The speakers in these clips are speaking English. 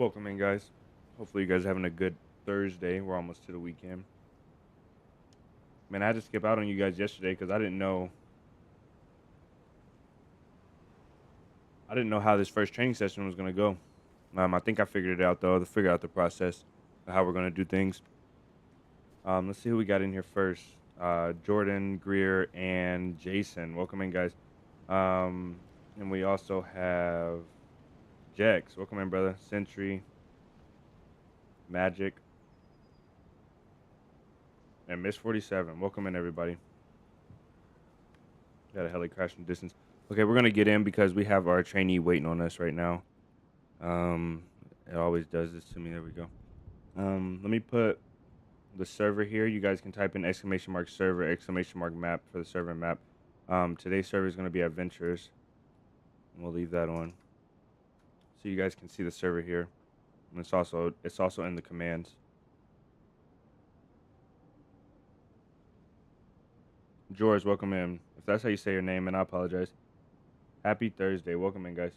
Welcome in, guys. Hopefully, you guys are having a good Thursday. We're almost to the weekend. Man, I had to skip out on you guys yesterday because I didn't know how this first training session was gonna go. I think I figured it out though. To figure out the process of how we're gonna do things. Let's see who we got in here first. Jordan, Greer, and Jason. Welcome in, guys. And we also have Jex. Welcome in, brother. Sentry, Magic, and Miss 47. Welcome in, everybody. Got a heli crash from distance. Okay, we're gonna get in because we have our trainee waiting on us right now. It always does this to me. There we go. Let me put the server here. You guys can type in !server !map for the server map. Today's server is gonna be adventures. And we'll leave that on so you guys can see the server here. And it's also in the commands. George, welcome in. If that's how you say your name, and I apologize. Happy Thursday. Welcome in, guys.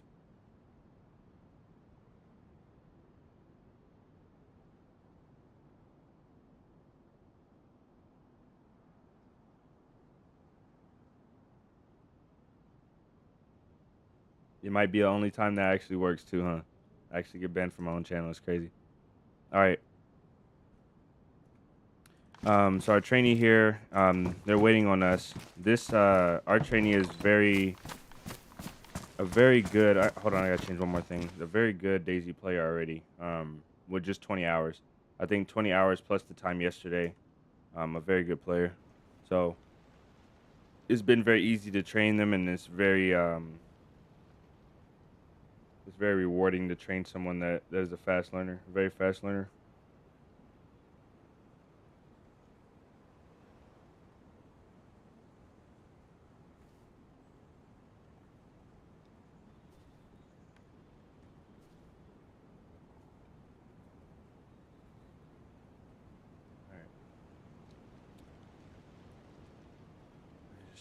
It might be the only time that actually works too, huh? I actually get banned from my own channel. It's crazy. All right. So our trainee here, they're waiting on us. Our trainee is a very good. Hold on, I gotta change one more thing. A very good DayZ player already. With just 20 hours. I think 20 hours plus the time yesterday. A very good player. So it's been very easy to train them, and it's very rewarding to train someone that is a fast learner, a very fast learner.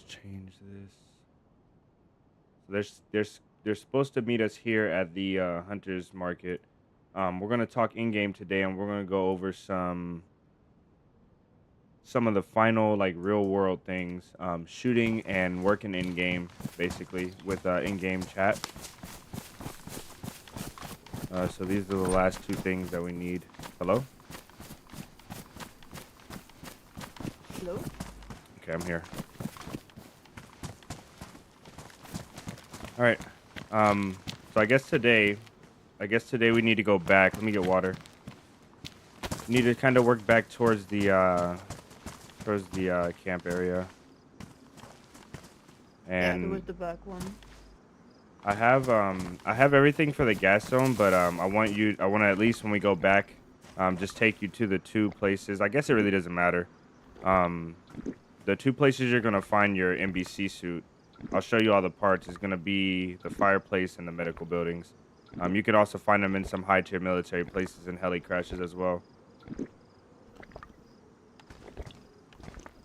Change this. So they're supposed to meet us here at the Hunters Market. We're gonna talk in game today, and we're gonna go over some of the final like real world things, shooting and working in game, basically with in game chat. So these are the last two things that we need. Hello? Hello? Okay, I'm here. All right. So I guess today we need to go back. Let me get water. We need to kind of work back towards the camp area. And yeah, towards the back one. I have everything for the gas zone, but I want to at least when we go back, just take you to the two places. I guess it really doesn't matter. The two places you're gonna find your NBC suit. I'll show you all the parts. It's gonna be the fireplace and the medical buildings. You could also find them in some high-tier military places and heli crashes as well.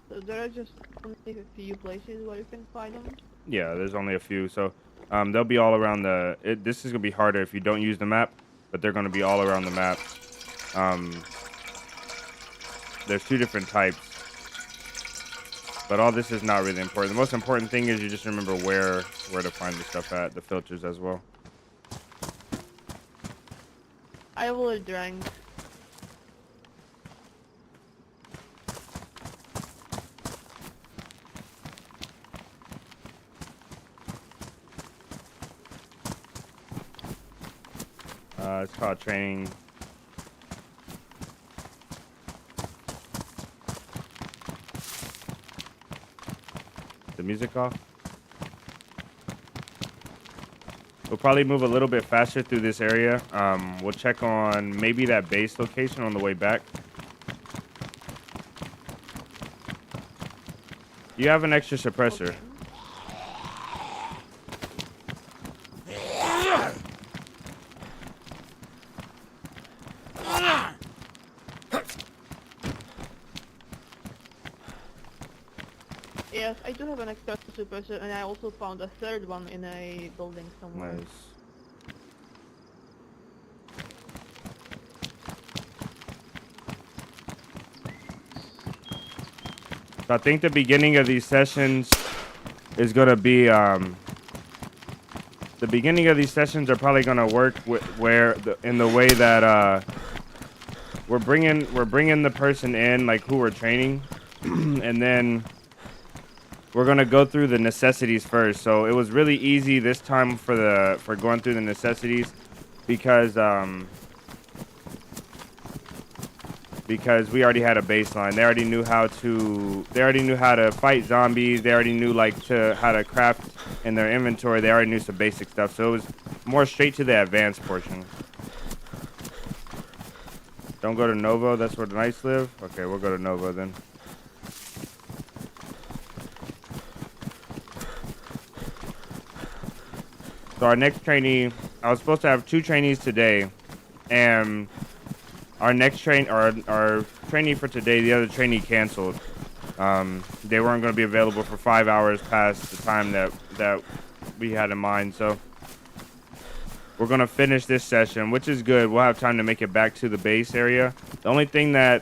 So there are just only a few places where you can find them? Yeah, there's only a few. So they'll be all around this is gonna be harder if you don't use the map, but they're gonna be all around the map. There's two different types. But all this is not really important. The most important thing is you just remember where to find the stuff at, the filters as well. I will drank. It's called training. The music off. We'll probably move a little bit faster through this area. We'll check on maybe that base location on the way back. You have an extra suppressor. Okay. Yes, I do have an extra suppressor, and I also found a third one in a building somewhere. Nice. So I think the beginning of these sessions is gonna be the beginning of these sessions are probably gonna work in the way that we're bringing the person in, like who we're training, and then we're gonna go through the necessities first. So it was really easy this time for going through the necessities because we already had a baseline. They already knew how to fight zombies. They already knew how to craft in their inventory. They already knew some basic stuff. So it was more straight to the advanced portion. Don't go to Novo. That's where the knights live. Okay, we'll go to Novo then. So our next trainee, I was supposed to have 2 trainees today, and our trainee for today, the other trainee canceled. They weren't going to be available for 5 hours past the time that we had in mind. So we're going to finish this session, which is good. We'll have time to make it back to the base area. The only thing that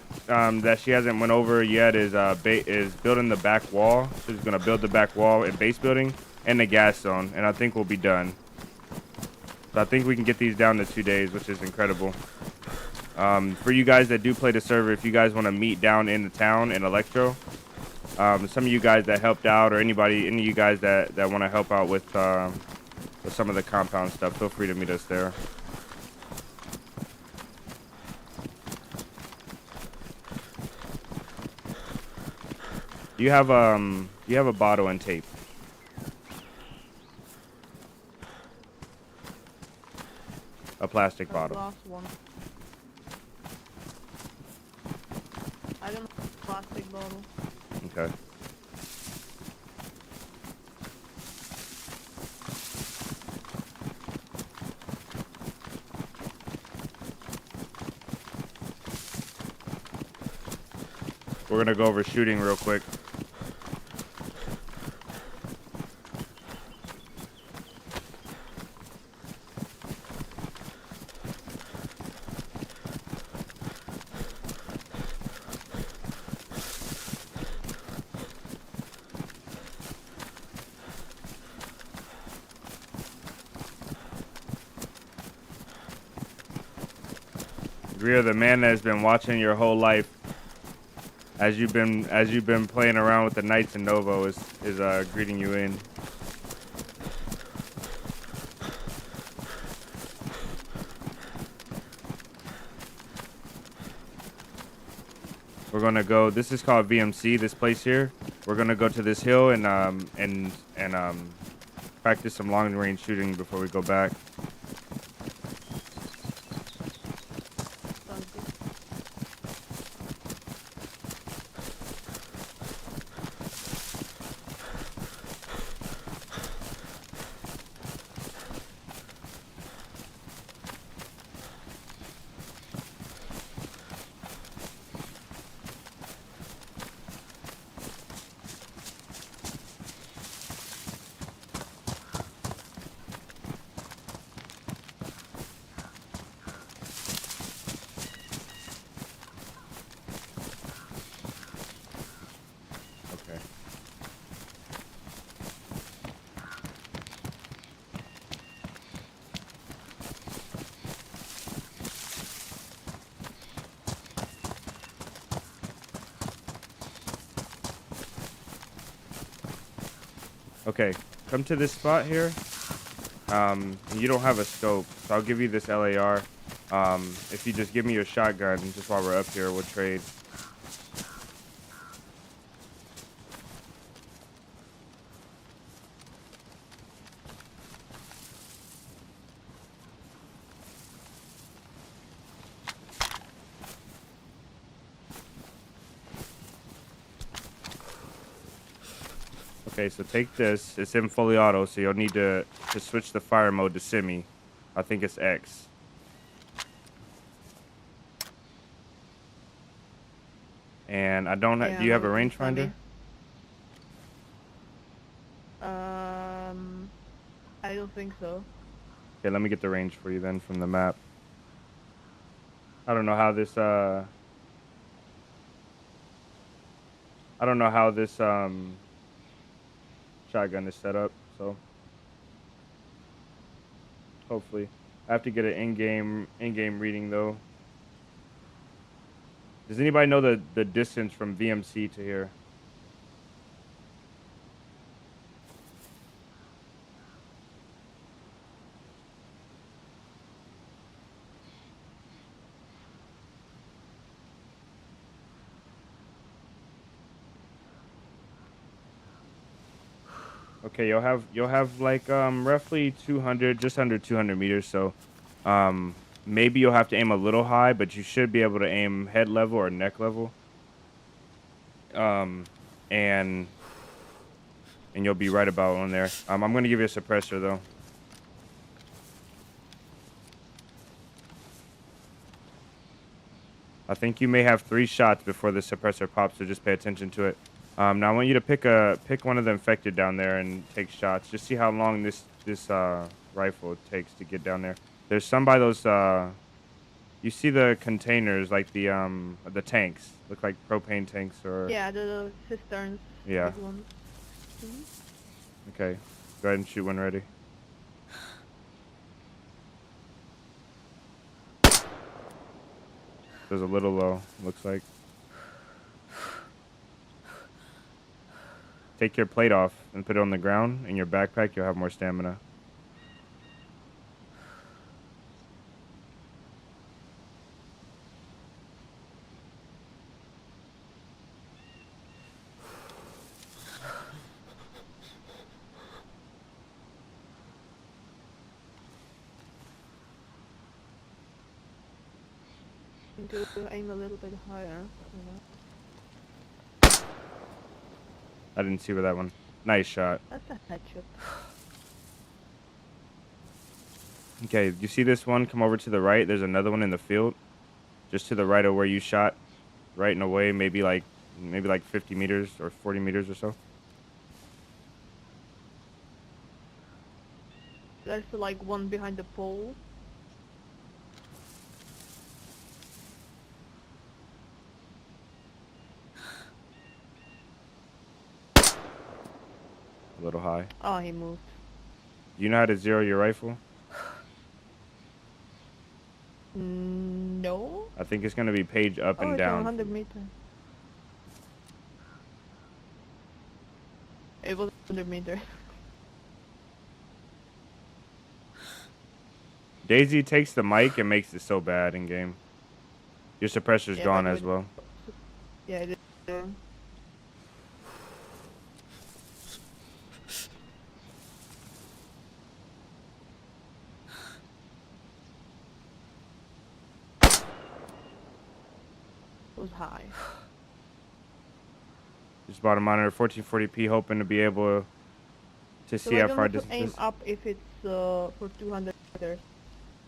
she hasn't went over yet is building the back wall. She's going to build the back wall and base building and the gas zone, and I think we'll be done. So I think we can get these down to 2 days, which is incredible. For you guys that do play the server, if you guys want to meet down in the town in Electro, some of you guys that helped out, or any of you guys that want to help out with some of the compound stuff, feel free to meet us there. You have a bottle and tape. A plastic bottle. Last one. I don't have a plastic bottle. Okay. We're gonna go over shooting real quick. Greer, the man that has been watching your whole life as you've been playing around with the Knights and Novo is greeting you in. We're gonna go. This is called VMC. This place here. We're gonna go to this hill and practice some long range shooting before we go back. Okay, come to this spot here. You don't have a scope, so I'll give you this LAR. If you just give me your shotgun, just while we're up here, we'll trade. Okay, so take this. It's in fully auto, so you'll need to switch the fire mode to semi. I think it's X. And I don't have. Yeah, do you have a no, rangefinder? I don't think so. Okay, let me get the range for you then from the map. I don't know how this I don't know how this shotgun is set up, so hopefully I have to get an in-game reading though. Does anybody know the distance from VMC to here? Okay, you'll have like roughly 200, just under 200 meters. So maybe you'll have to aim a little high, but you should be able to aim head level or neck level. Um, and you'll be right about on there. I'm gonna give you a suppressor though. I think you may have 3 shots before the suppressor pops, so just pay attention to it. Now I want you to pick one of the infected down there and take shots. Just see how long this rifle takes to get down there. There's some by those you see the containers like the tanks. Look like propane tanks or Yeah, the cisterns. yeah. Big ones. Mhm. Okay. Go ahead and shoot when ready. There's a little low, looks like. Take your plate off and put it on the ground. In your backpack, you'll have more stamina. Need to aim a little bit higher. I didn't see where that one. Nice shot. That's a headshot. Okay, you see this one? Come over to the right. There's another one in the field. Just to the right of where you shot. Right in a way, maybe like 50 meters or 40 meters or so. There's like one behind the pole. A little high. Oh, he moved. Do you know how to zero your rifle? No. I think it's going to be page up Oh, and it's down. 100 meters. It was 100 meters. DayZ takes the mic and makes it so bad in game. Your suppressor's Yeah, gone but as well. Yeah, it is. It was high. Just bought a monitor 1440p, hoping to be able to So see I how don't far have to distance aim is. up if it's for 200 meters.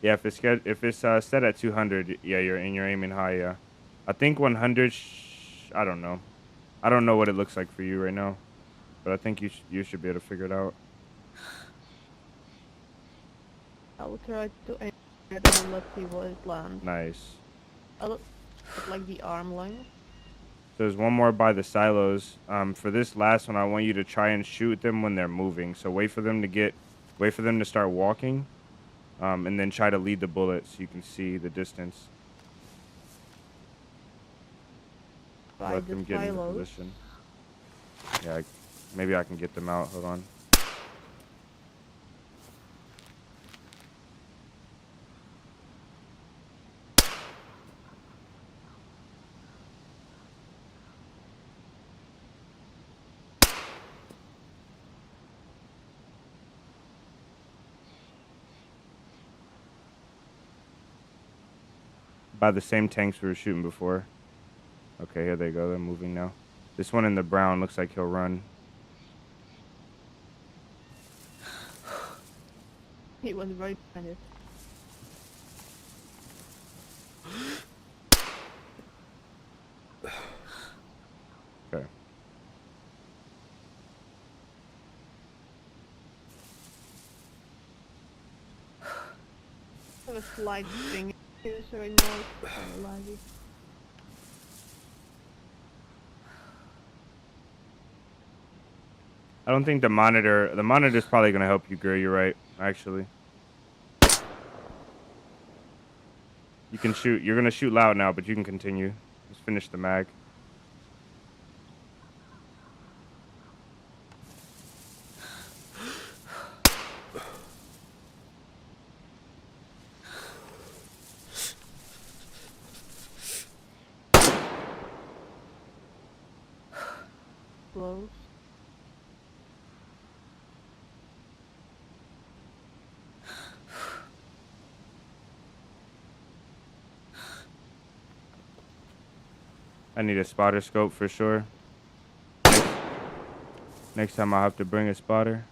Yeah, if it's set at 200, yeah, you're aiming high. Yeah, I think 100. I don't know. I don't know what it looks like for you right now, but I think you should be able to figure it out. I will try to aim it and let's see what it lands. Nice. I look at like the arm length. There's one more by the silos. For this last one, I want you to try and shoot them when they're moving. So wait for them to start walking, and then try to lead the bullet so you can see the distance. By Let the them get into silos. position. Yeah, maybe I can get them out. Hold on. By the same tanks we were shooting before. Okay, here they go. They're moving now. This one in the brown looks like he'll run. He was right behind it. Okay. I have a slight thing here, so I know it's kind of laggy. I don't think the monitor's probably gonna help you, girl. You're right, actually. You can shoot. You're gonna shoot loud now, but you can continue. Just finish the mag. Close. I need a spotter scope for sure. Next time I'll have to bring a spotter.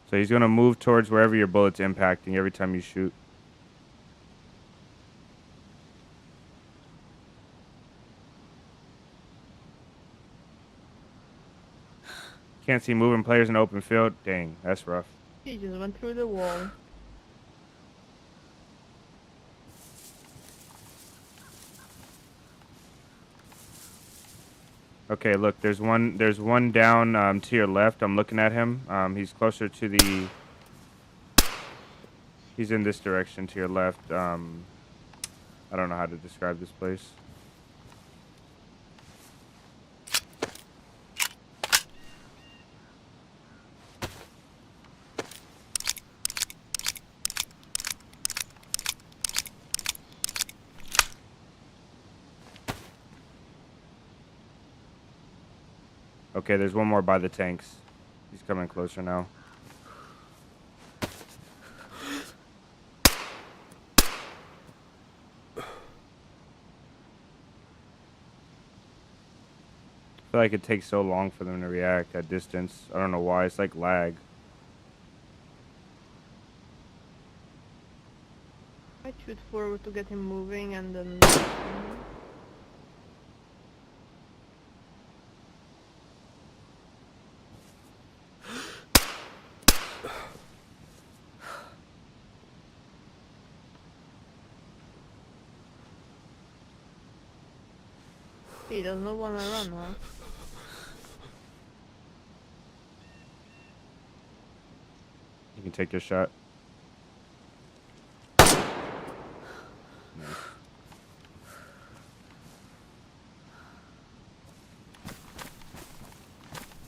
So he's gonna move towards wherever your bullet's impacting every time you shoot. Can't see moving players in the open field. Dang, that's rough. He just went through the wall. Okay, look, there's one down to your left. I'm looking at him. He's closer to the. He's in this direction to your left. I don't know how to describe this place. Okay, there's one more by the tanks. He's coming closer now. I feel like it takes so long for them to react at distance. I don't know why. It's like lag. I shoot forward to get him moving and then... He does not want to run, huh? You can take your shot.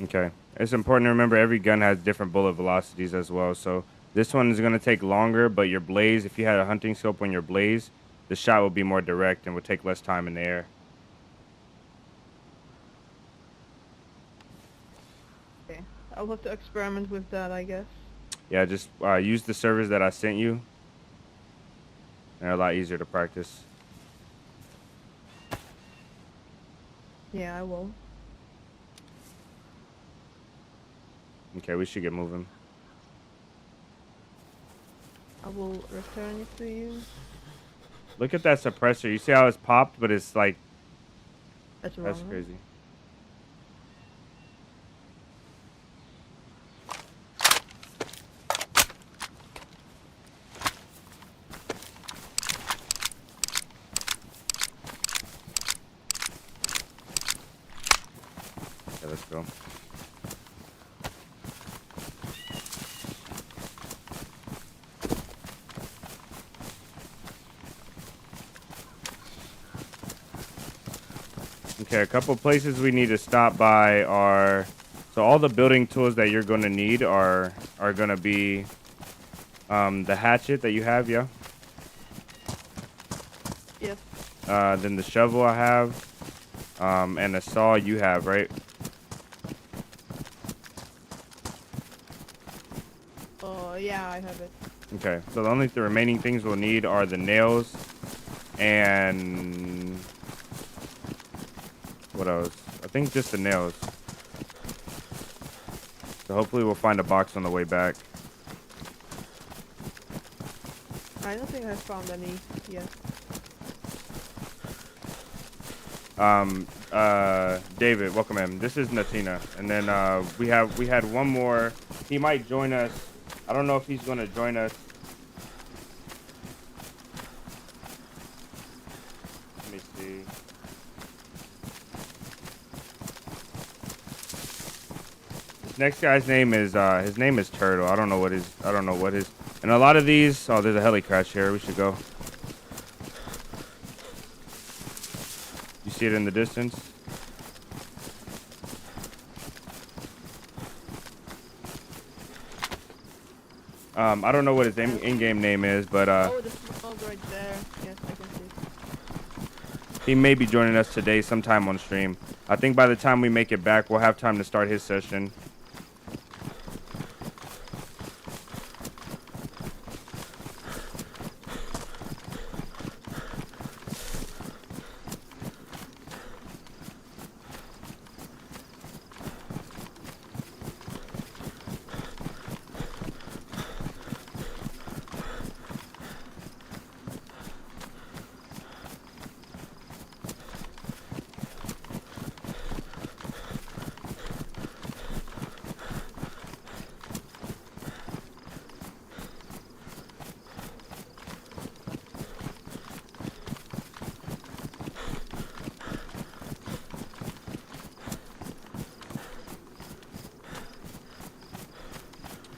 Okay. It's important to remember every gun has different bullet velocities as well. So this one is going to take longer, but your blaze, if you had a hunting scope on your blaze, the shot will be more direct and would take less time in the air. Okay. I'll have to experiment with that, I guess. Yeah, just use the servers that I sent you. They're a lot easier to practice. Yeah, I will. Okay, we should get moving. I will return it to you. Look at that suppressor. You see how it's popped, but it's like... That's wrong. That's crazy. Okay, let's go. Okay, a couple places we need to stop by are... So all the building tools that you're going to need are going to be the hatchet that you have, yeah? Yes. Then the shovel I have, and the saw you have, right? Oh, yeah, I have it. Okay, so the only remaining things we'll need are the nails and... What else? I think just the nails. So hopefully we'll find a box on the way back. I don't think I found any yet. David, welcome in. This is Natina, and then we had one more. He might join us. I don't know if he's gonna join us. Let me see. next guy's name is Turtle. I don't know what his. And a lot of these. Oh, there's a heli crash here. We should go. You see it in the distance? I don't know what his in-game name is, but oh, the smoke right there. Yes, I can see. he may be joining us today sometime on stream. I think by the time we make it back, we'll have time to start his session.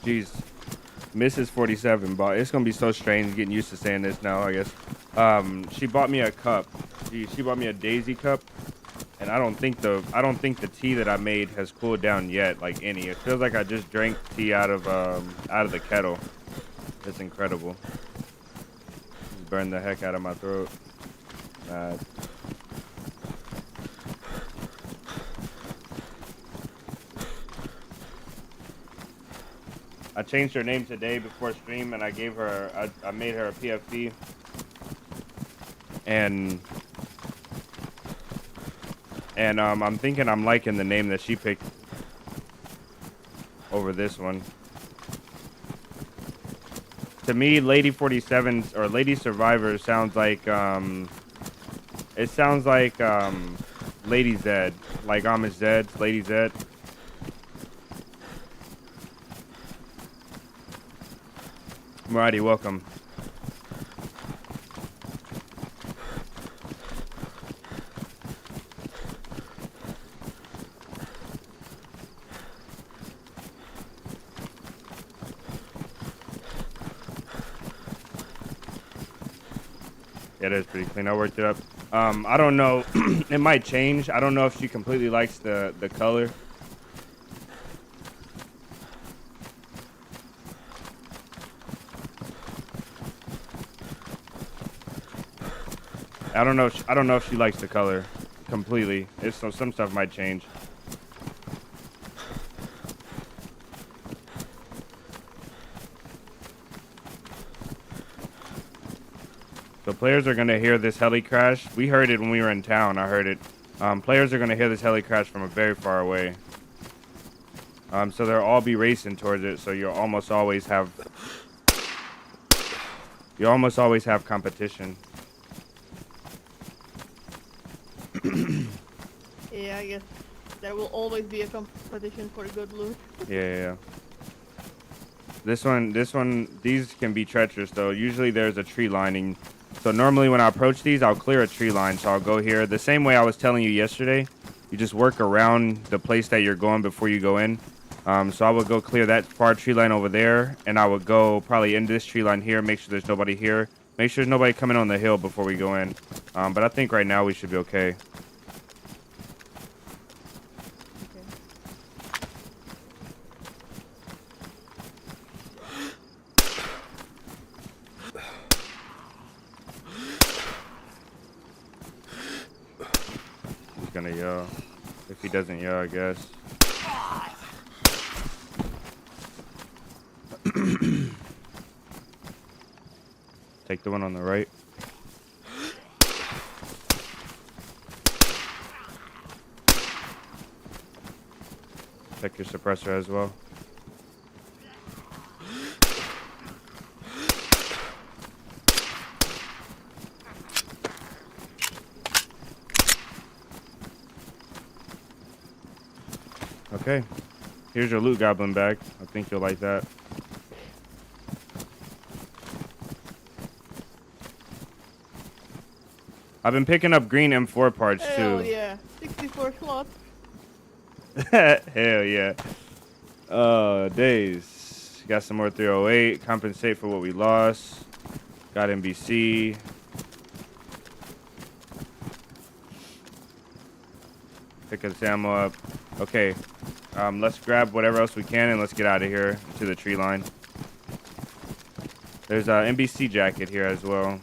Jeez, Mrs. 47 bought. It's gonna be so strange getting used to saying this now. I guess. She bought me a cup. She bought me a DayZ cup, and I don't think the tea that I made has cooled down yet. Like any, it feels like I just drank tea out of the kettle. It's incredible. Burned the heck out of my throat. I changed her name today before stream, and I gave her, I made her a PFP, and I'm thinking I'm liking the name that she picked over this one. To me, Lady 47 or Lady Survivor sounds like it sounds like Lady Zed, like Amish Zed, Lady Zed. Alrighty, welcome. Yeah, that is pretty clean. I worked it up. I don't know. It might change. I don't know if she completely likes the color. I don't know if she likes the color completely. It's some stuff might change. So players are gonna hear this heli crash. We heard it when we were in town. I heard it. Players are gonna hear this heli crash from a very far away. So they'll all be racing towards it. So you'll almost always have competition. Yeah, I guess there will always be a competition for good loot. Yeah. This one, these can be treacherous though. Usually there's a tree lining. So normally when I approach these, I'll clear a tree line. So I'll go here. The same way I was telling you yesterday, you just work around the place that you're going before you go in. So I would go clear that far tree line over there, and I would go probably into this tree line here, make sure there's nobody here. Make sure there's nobody coming on the hill before we go in. But I think right now we should be okay. He's gonna yell. If he doesn't yell, I guess. Take the one on the right. Check your suppressor as well. Okay. Here's your loot goblin bag. I think you'll like that. I've been picking up green M4 parts too. Hell yeah. 64 slots. Hell yeah. DayZ. Got some more 308. Compensate for what we lost. Got NBC. Pick this ammo up. Okay. Let's grab whatever else we can and let's get out of here to the tree line. There's an NBC jacket here as well.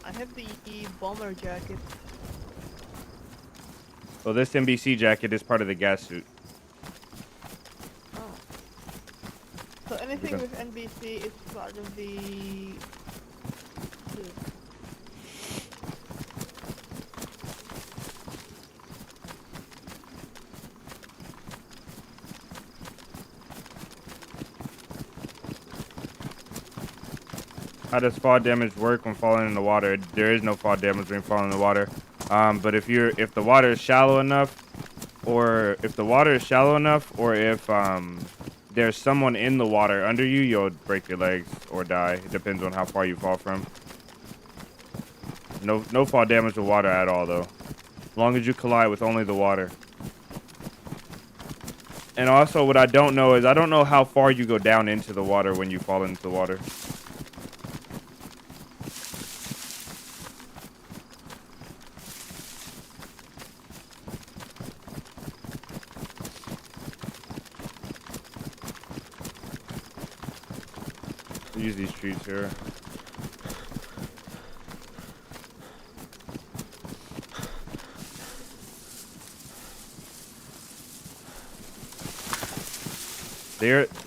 I have the bomber jacket. Well, this NBC jacket is part of the gas suit. Oh. So anything with NBC is part of the... How does fall damage work when falling in the water? There is no fall damage when falling in the water. But if the water is shallow enough, or if there's someone in the water under you, you'll break your legs or die. It depends on how far you fall from. No fall damage with water at all, though. As long as you collide with only the water. And also, what I don't know is I don't know how far you go down into the water when you fall into the water. Use these trees here.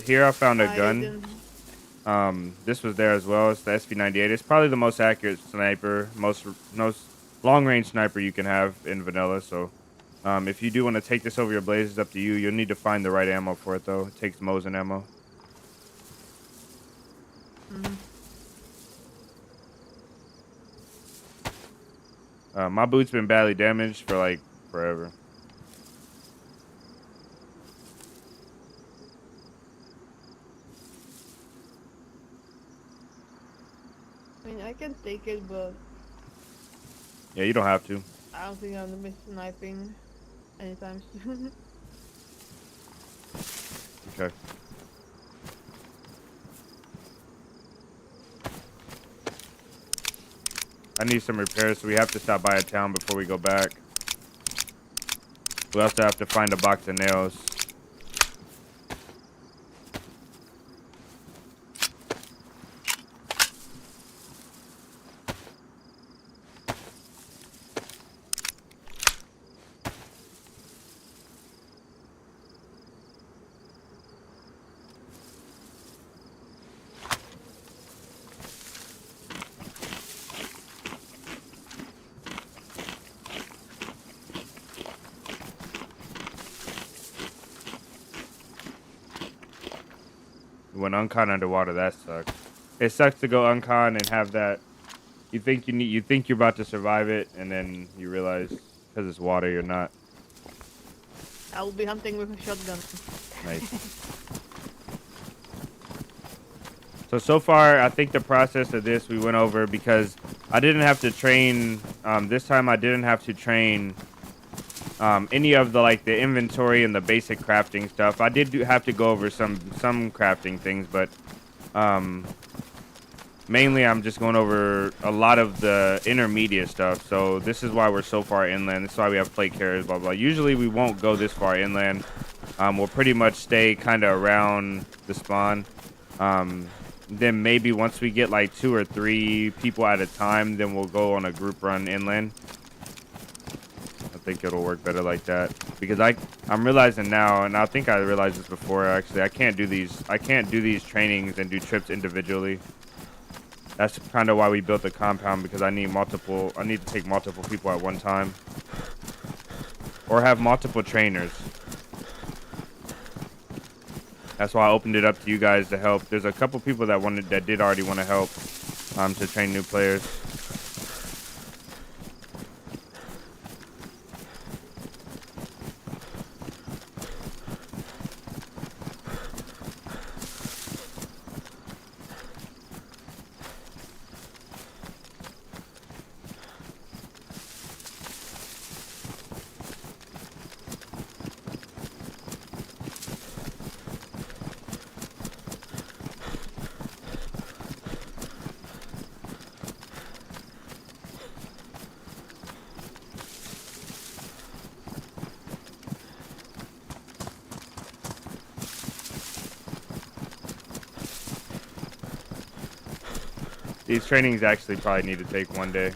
Here I found a gun. This was there as well. It's the SV98. It's probably the most accurate sniper, most long-range sniper you can have in vanilla. So, if you do want to take this over your blaze, it's up to you. You'll need to find the right ammo for it, though. It takes Mosin ammo. My boot's been badly damaged for like forever. I mean, I can take it, but Yeah, you don't have to. I don't think I'm gonna miss sniping anytime soon. Okay. I need some repairs, so we have to stop by a town before we go back. We also have to find a box of nails. We went uncon underwater. That sucks. It sucks to go uncon and have that. You think you're about to survive it, and then you realize because it's water, you're not. I will be hunting with a shotgun. Nice. So far, I think the process of this we went over because I didn't have to train. This time I didn't have to train any of the the inventory and the basic crafting stuff. I did have to go over some crafting things, but mainly I'm just going over a lot of the intermediate stuff. So this is why we're so far inland. This is why we have plate carriers, blah blah. Usually we won't go this far inland. We'll pretty much stay kind of around the spawn. Then maybe once we get like 2 or 3 people at a time, then we'll go on a group run inland. I think it'll work better like that because I'm realizing now, and I think I realized this before actually, I can't do these trainings and do trips individually. That's kind of why we built the compound, because I need to take multiple people at one time or have multiple trainers. That's why I opened it up to you guys to help. There's a couple people that did already want to help to train new players. These trainings actually probably need to take 1 day.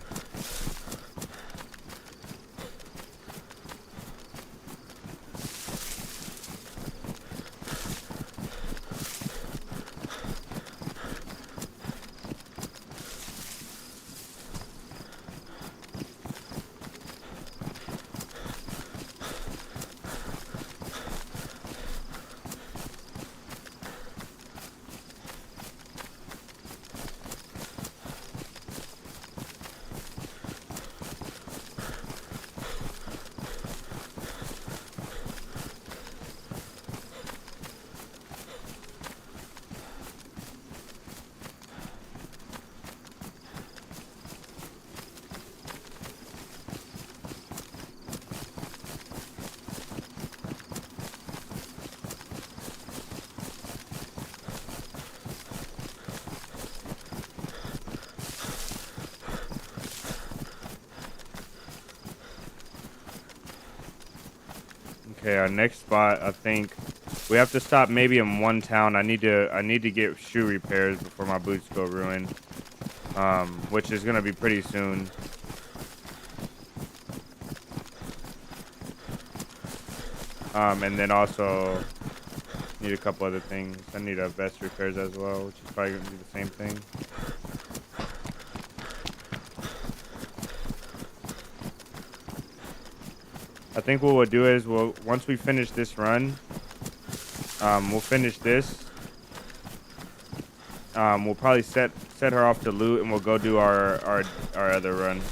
Okay, our next spot, I think we have to stop maybe in one town. I need to get shoe repairs before my boots go ruined. Which is gonna be pretty soon. And then also need a couple other things. I need a vest repairs as well, which is probably gonna be the same thing. I think what we'll do is once we finish this run, we'll finish this. We'll probably set her off to loot, and we'll go do our other run.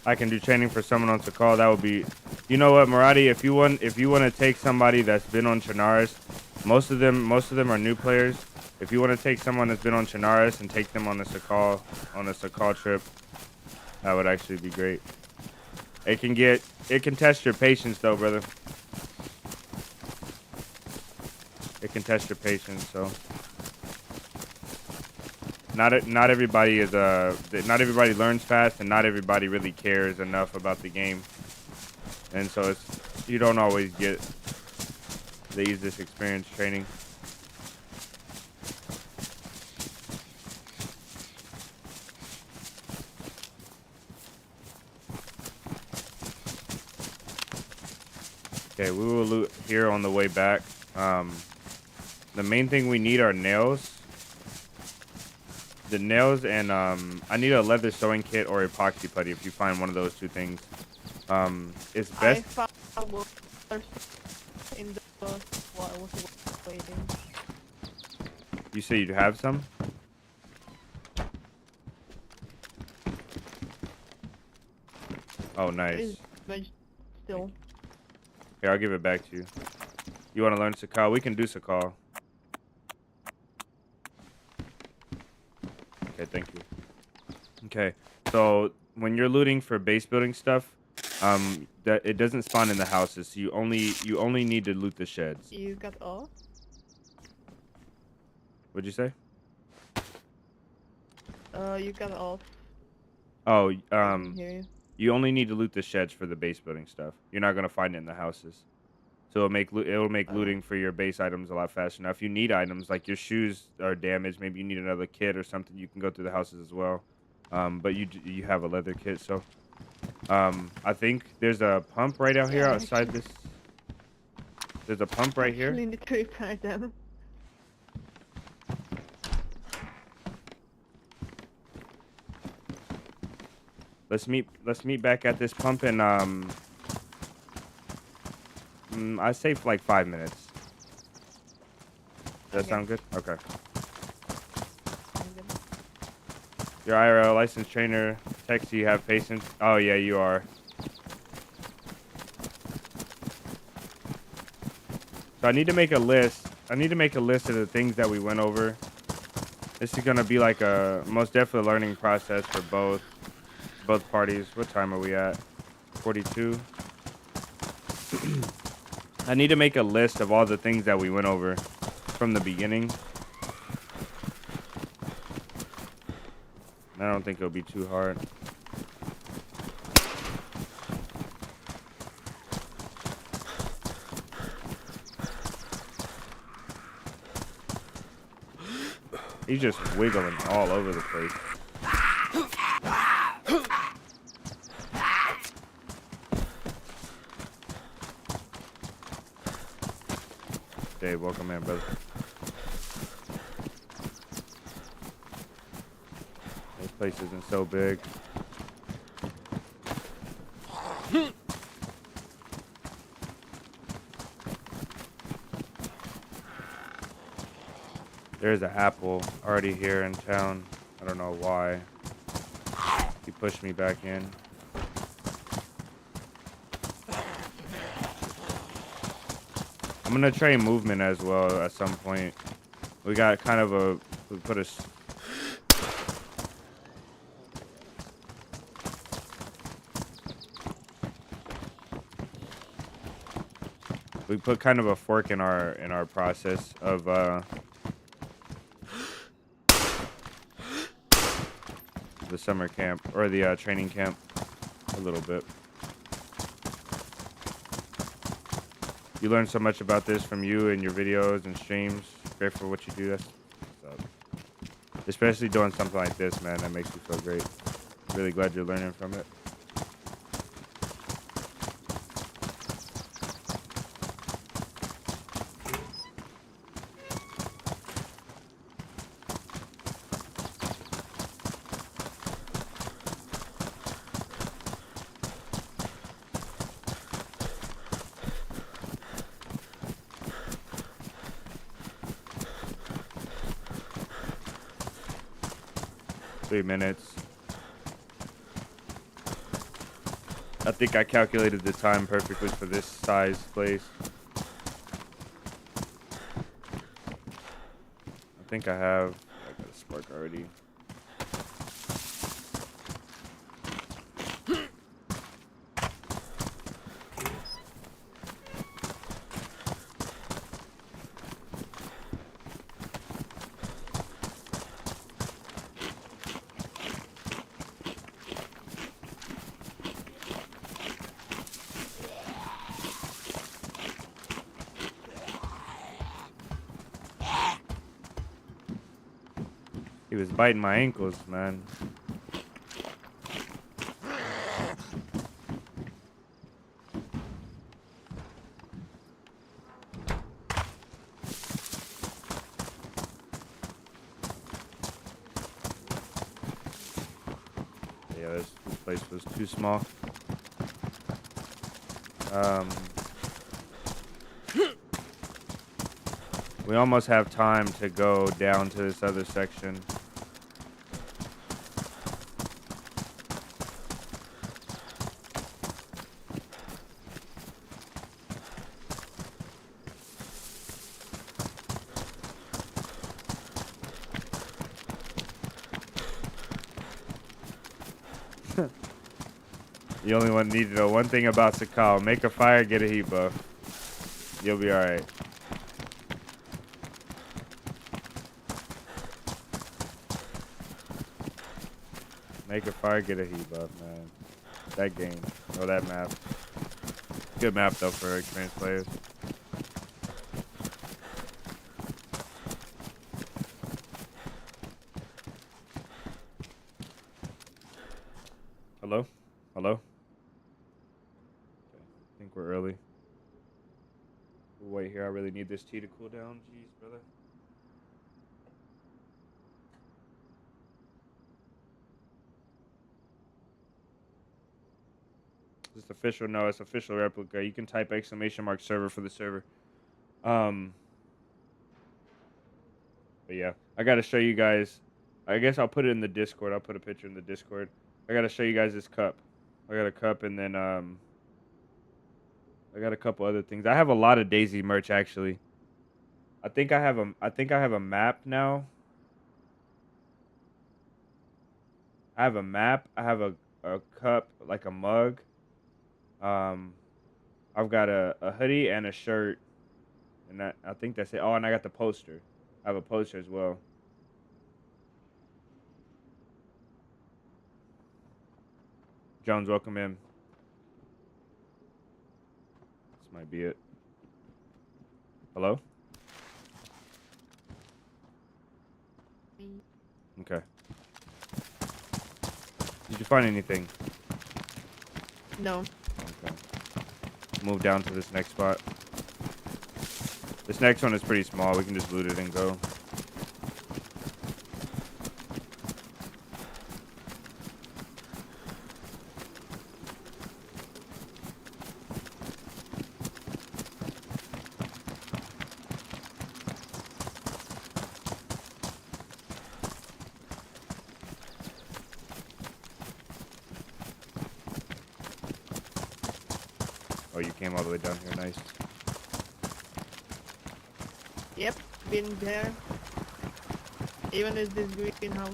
I can do training for someone on Sakal. That would be, you know what, Maradi, if you want to take somebody that's been on Chernarus, most of them are new players. If you want to take someone that's been on Chernarus and take them on a Sakal trip, that would actually be great. It can test your patience though, brother. It can test your patience, so not everybody not everybody learns fast, and not everybody really cares enough about the game, and so you don't always get the easiest experience training. Okay, we will loot here on the way back. The main thing we need are nails. The nails and I need a leather sewing kit or epoxy putty if you find one of those two things. It's best. I found one in the while I was waiting. You say you have some? Oh, nice. Still. Here, I'll give it back to you. You want to learn Sakal? We can do Sakal. Okay, thank you. Okay, so when you're looting for base building stuff, that it doesn't spawn in the houses. So you only need to loot the sheds. You got all? What'd you say? You got all. Oh, Hear you. you only need to loot the sheds for the base building stuff. You're not gonna find it in the houses. So it'll make looting for your base items a lot faster. Now, if you need items like your shoes are damaged, maybe you need another kit or something, you can go through the houses as well. But you have a leather kit, so I think there's a pump right out here outside this. There's a pump right here. I need to repair them. Let's meet back at this pump in I say for like 5 minutes. Does that sound good? Okay. Your IRL licensed trainer texts you have patience. Oh yeah, you are. So I need to make a list. I need to make a list of the things that we went over. This is gonna be like a most definitely learning process for both parties. What time are we at? 42. I need to make a list of all the things that we went over from the beginning. I don't think it'll be too hard. He's just wiggling all over the place. Dave, welcome in, brother. This place isn't so big. There's an apple already here in town. I don't know why. He pushed me back in. I'm gonna train movement as well at some point. We got kind of a, we put a, we put kind of a fork in our process of the summer camp or the training camp a little bit. You learn so much about this from you and your videos and streams. Great for what you do. That's what's up. Especially doing something like this, man. That makes me feel great. Really glad you're learning from it. Minutes. I think I calculated the time perfectly for this size place. I think I got a spark already. He was biting my ankles, man. Yeah, this place was too small. We almost have time to go down to this other section. You only need to know one thing about Sakal. Make a fire, get a heat buff. You'll be alright. Make a fire, get a heat buff, man. That game. Or that map. Good map, though, for experienced players. Hello? Hello? Okay. I think we're early. We'll wait here. I really need this tea to cool down. Jeez, brother. Is this official? No, it's official replica. You can type !server for the server. But yeah, I gotta show you guys. I guess I'll put it in the Discord. I'll put a picture in the Discord. I gotta show you guys this cup. I got a cup and then I I got a couple other things. I have a lot of DayZ merch actually. I think I have a map now. I have a map. I have a cup, like a mug. Um, I've got a hoodie and a shirt, and I think that's it. Oh, and I got the poster. I have a poster as well. Jones, welcome in. This might be it. Hello? Okay. Did you find anything? No. Okay. Move down to this next spot. This next one is pretty small. We can just loot it and go. Oh, you came all the way down here. Nice. Yep, been there. Even is this greenhouse.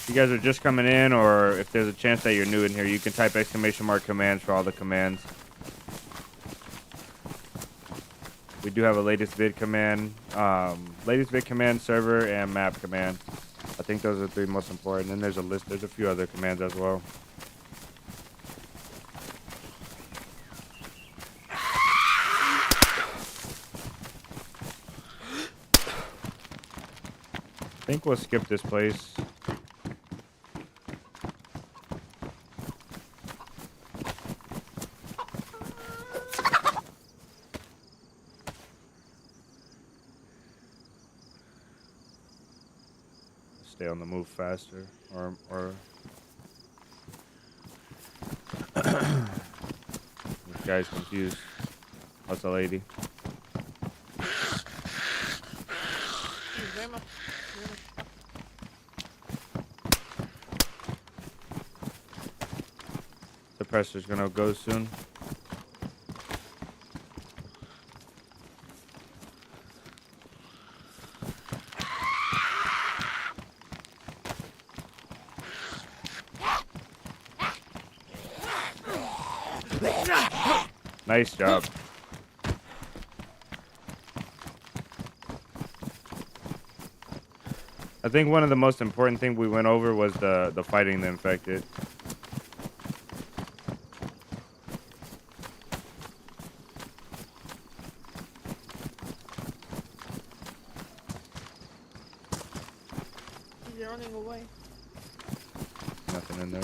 If you guys are just coming in, or if there's a chance that you're new in here, you can type !commands for all the commands. We do have a latest vid command, server, and map command. I think those are the three most important. And there's a list. There's a few other commands as well. I think we'll skip this place. Stay on the move faster, or this guy's confused. What's the lady? He's very much. Suppressor's gonna go soon. Nice job. I think one of the most important things we went over was the fighting the infected. He's running away. Nothing in there.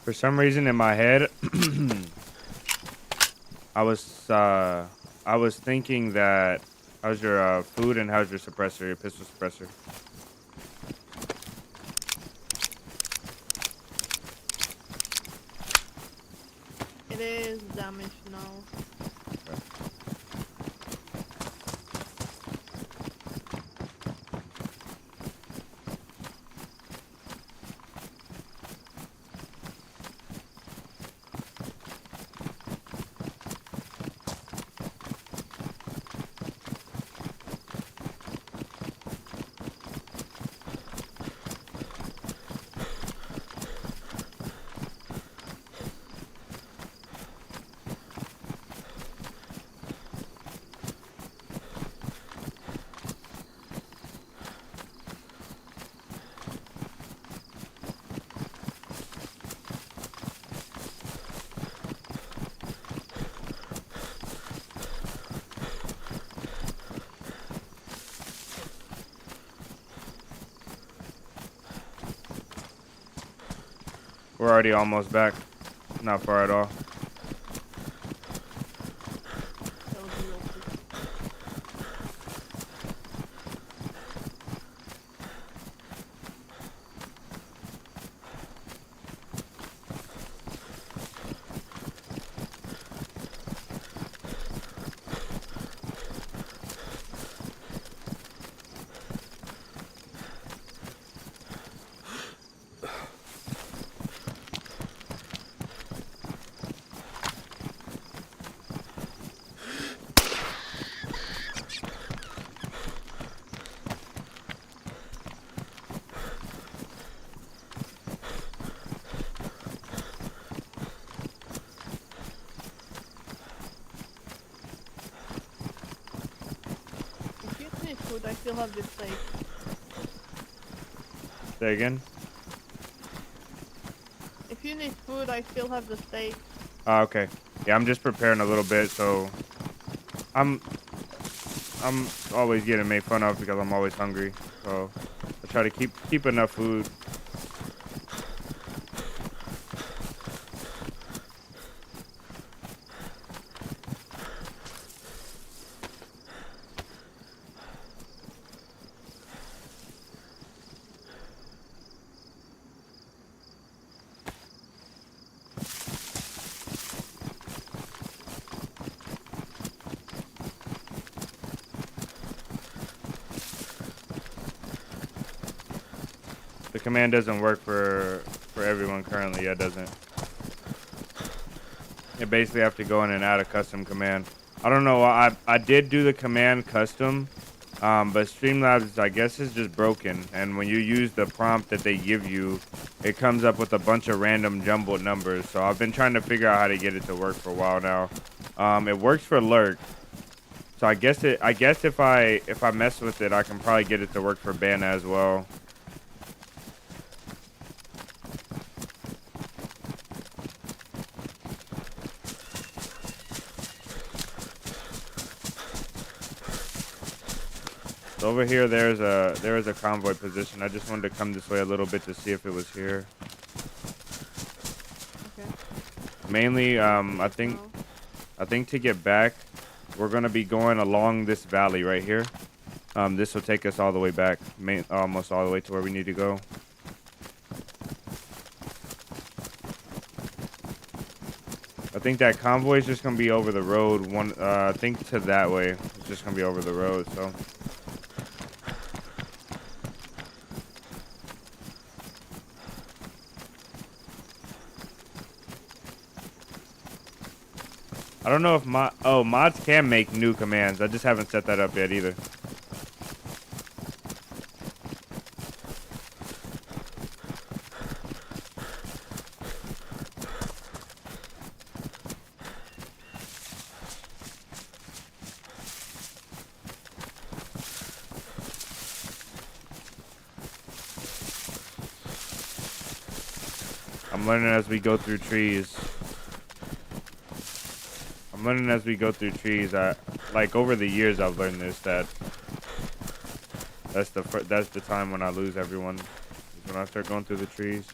For some reason in my head, I was thinking that how's your food and how's your suppressor, your pistol suppressor? It is damaged now. Okay. We're already almost back. Not far at all. That was real quick. If you need food, I still have this steak. Say again. If you need food, I still have the steak. Okay. Yeah, I'm just preparing a little bit, so I'm always getting made fun of because I'm always hungry. So I try to keep enough food. The command doesn't work for everyone currently. Yeah, it doesn't. You basically have to go in and add a custom command. I don't know. I did do the command custom, but Streamlabs, I guess, is just broken. And when you use the prompt that they give you, it comes up with a bunch of random jumbled numbers. So I've been trying to figure out how to get it to work for a while now. It works for lurk. So I guess if I mess with it, I can probably get it to work for ban as well. So over here, there is a convoy position. I just wanted to come this way a little bit to see if it was here. Okay. Mainly, I think to get back, we're gonna be going along this valley right here. This will take us all the way back, almost all the way to where we need to go. I think that convoy is just gonna be over the road. I think to that way. It's just gonna be over the road. So. I don't know if mods can make new commands. I just haven't set that up yet either. I'm learning as we go through trees. Like over the years, I've learned this, that that's the time when I lose everyone, is when I start going through the trees.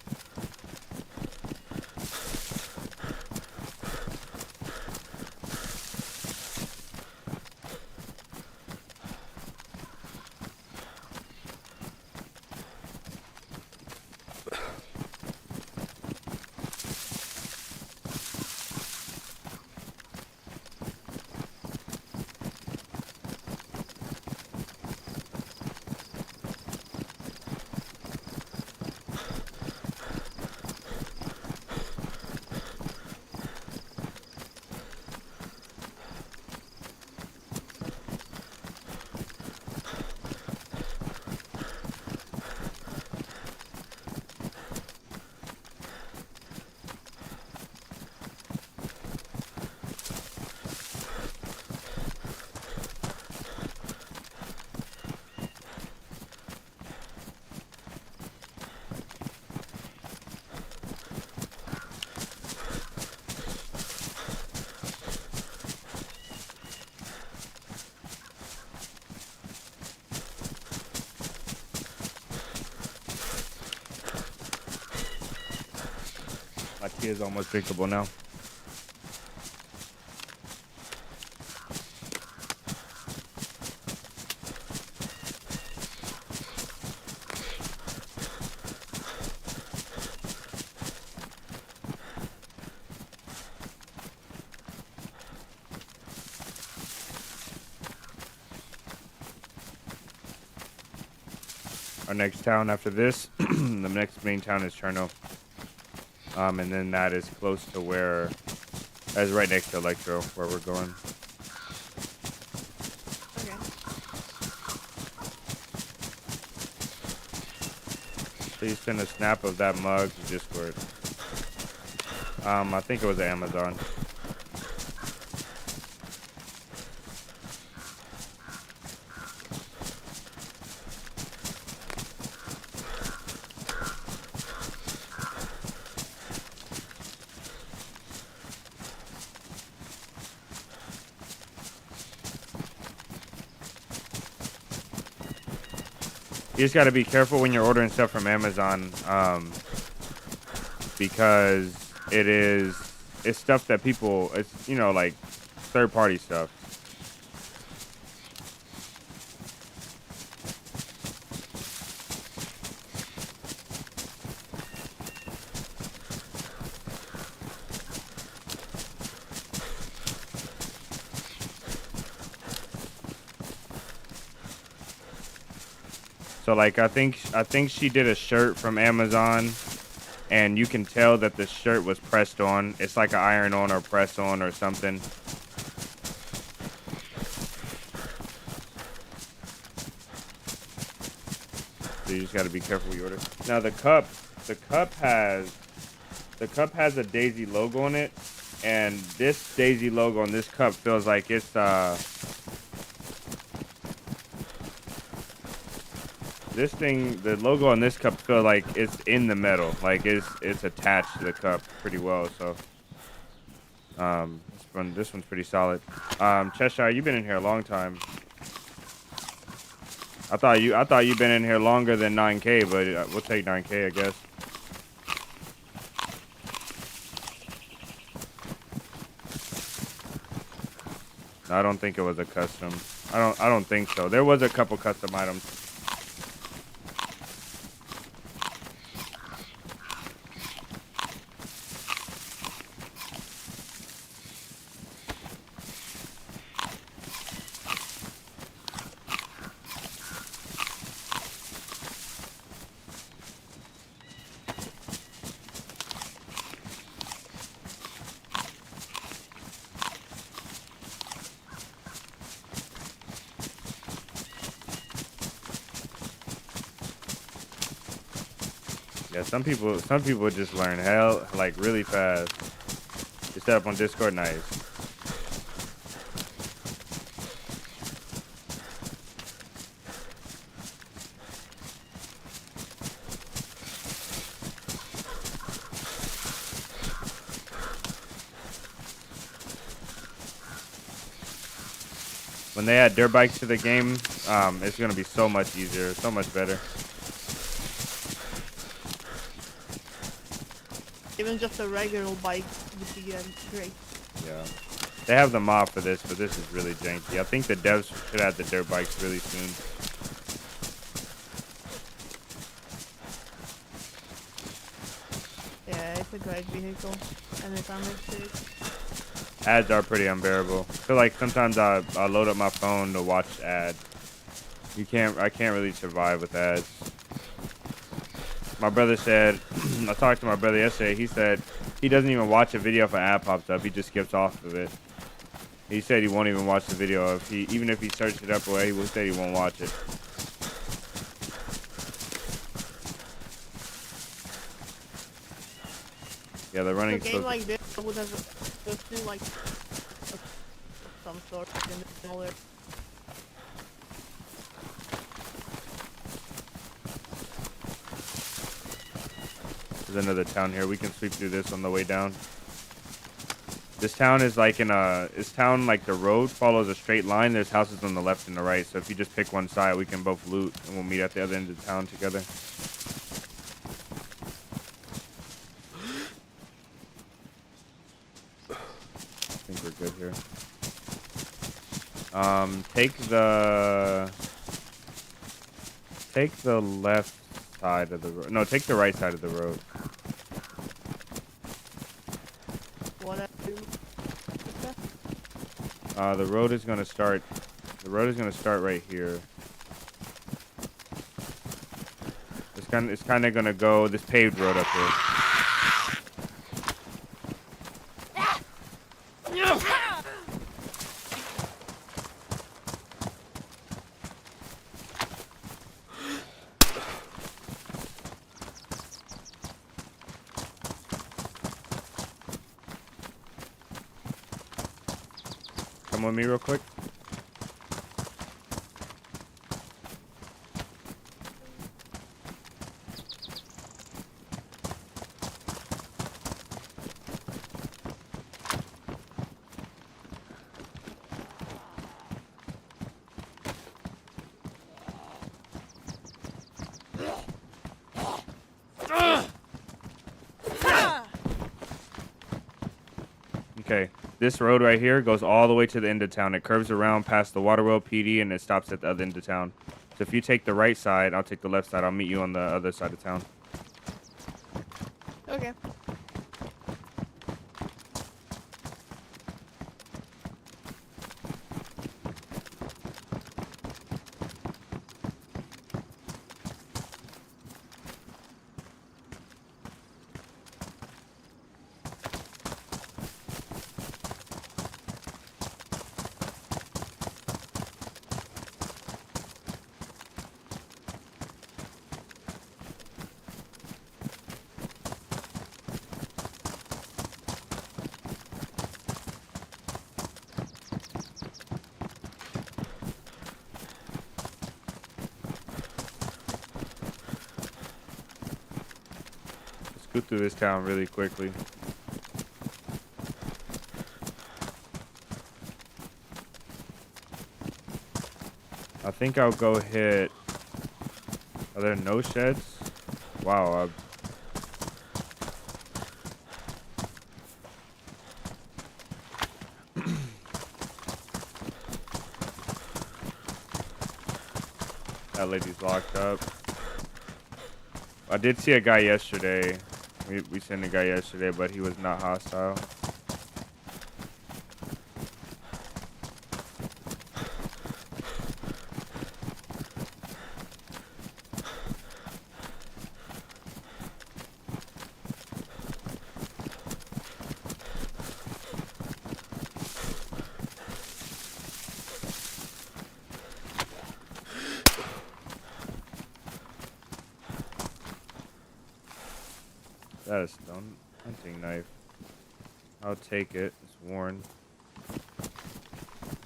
whiskey is almost drinkable now. Our next town after this, the next main town is Cherno. And then that is close to where, that's right next to Electro, where we're going. Okay. Please send a snap of that mug to Discord. I think it was Amazon. You just got to be careful when you're ordering stuff from Amazon, because it's stuff that people, it's, you know, like third-party stuff. So like I think she did a shirt from Amazon, and you can tell that the shirt was pressed on. It's like an iron on or press on or something. So you just got to be careful what you order. Now the cup has a DayZ logo on it, and this DayZ logo on this cup feels like it's this thing, the logo on this cup feels like it's in the metal, like it's attached to the cup pretty well. So this one's pretty solid. Cheshire, you've been in here a long time. I thought you'd been in here longer than 9K, but we'll take 9K, I guess. No, I don't think it was a custom. I don't think so. There was a couple custom items. Yeah, some people just learn hell like really fast. You set up on Discord, nice. When they add dirt bikes to the game, it's gonna be so much easier, so much better. Even just a regular bike would be great. Yeah. They have the mod for this, but this is really janky. I think the devs should add the dirt bikes really soon. Yeah, it's a great vehicle, and it's understood. Ads are pretty unbearable. I feel like sometimes I load up my phone to watch ads. I can't really survive with ads. My brother said, I talked to my brother yesterday, he said he doesn't even watch a video if an ad pops up, he just skips off of it. He said he won't even watch the video even if he searched it up away, he said he won't watch it. Yeah, they're running A game like this would have just do like some sort of similar. There's another town here. We can sweep through this on the way down. This town is like like the road follows a straight line. There's houses on the left and the right. So if you just pick one side, we can both loot and we'll meet at the other end of town together. good here. Take the left side of the road. No, take the right side of the road. What I do? The road is gonna start. The road is gonna start right here. It's kind of gonna go this paved road up here. Come with me real quick. Okay, this road right here goes all the way to the end of town. It curves around past the Waterworld PD and it stops at the other end of town. So if you take the right side, I'll take the left side. I'll meet you on the other side of town. Okay. Go through this town really quickly. I think I'll go hit. Are there no sheds? Wow. That lady's locked up. I did see a guy yesterday. We sent a guy yesterday, but he was not hostile. That is a stone hunting knife. I'll take it. It's worn.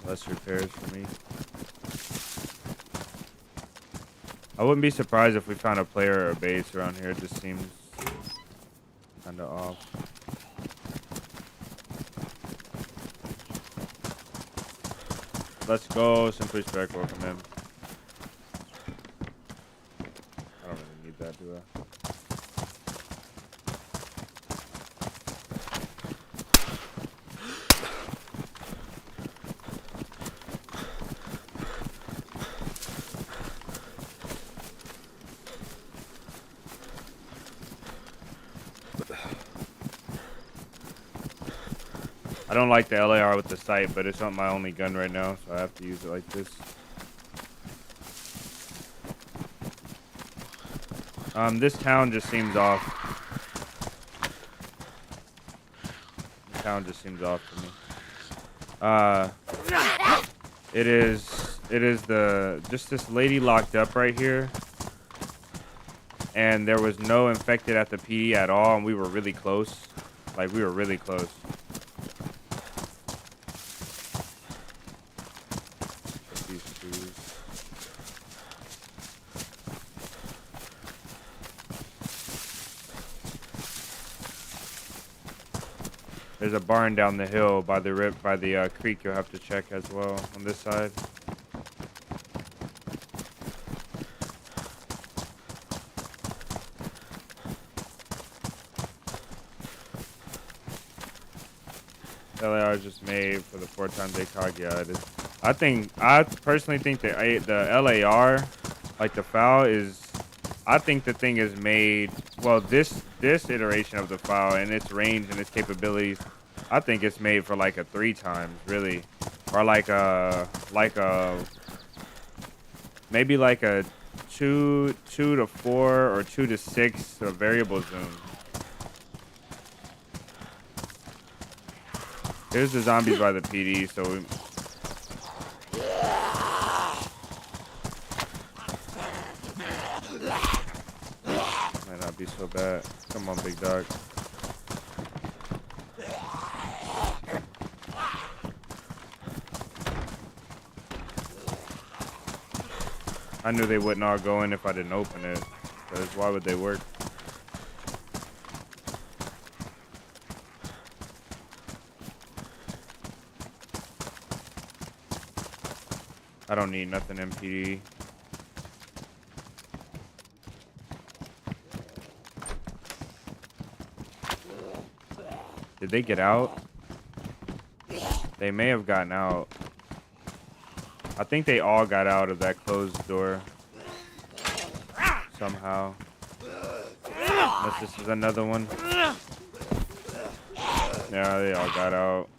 Less repairs for me. I wouldn't be surprised if we found a player or a base around here. It just seems kind of off. Let's go. Simply Strike. Welcome in. I don't really need that, do I? I don't like the LAR with the sight, but it's not my only gun right now, so I have to use it like this. This town just seems off. This town just seems off to me. It is just this lady locked up right here. And there was no infected at the PD at all, and we were really close. Like, we were really close. There's a barn down the hill by the creek you'll have to check as well on this side. LAR is just made for the 4x ACOG. Yeah, it is. I personally think that the LAR, like the FAL, is. I think the thing is made. Well, this iteration of the FAL and its range and its capabilities, I think it's made for like a 3x really, or like a maybe like a 2 to 4 or 2 to 6 variable zoom. Here's the zombies by the PD, so we might not be so bad. Come on, big dog. I knew they wouldn't all go in if I didn't open it, because why would they work? I don't need nothing MPD. Did they get out? They may have gotten out. I think they all got out of that closed door. Somehow. Unless this is another one. Yeah, they all got out.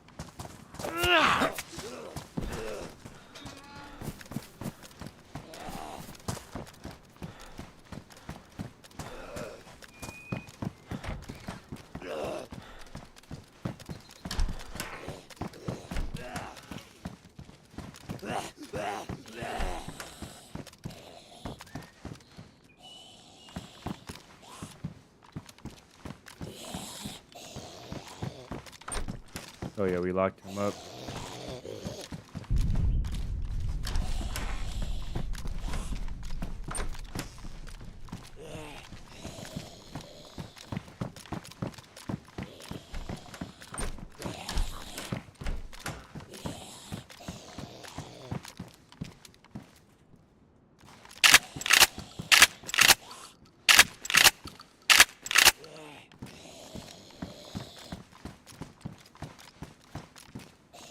Oh yeah, we locked him up.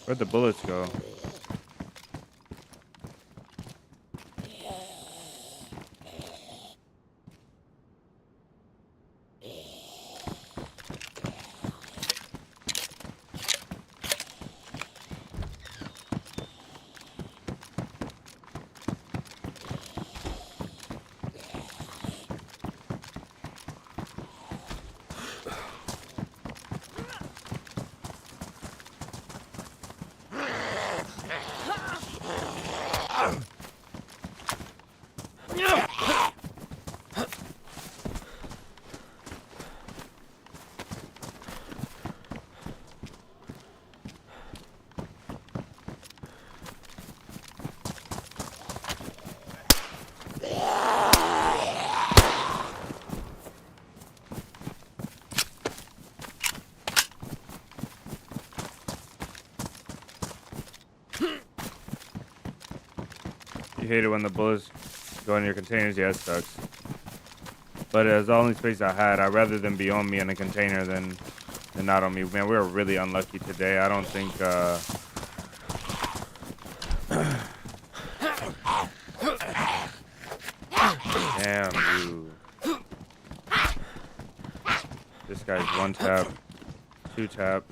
Where'd the bullets go? You hate it when the bullets go in your containers. Yeah, it sucks. But it's the only space I had. I'd rather them be on me in a container than not on me. Man, we were really unlucky today. I don't think. Damn you. This guy's 1 tap, 2 tap.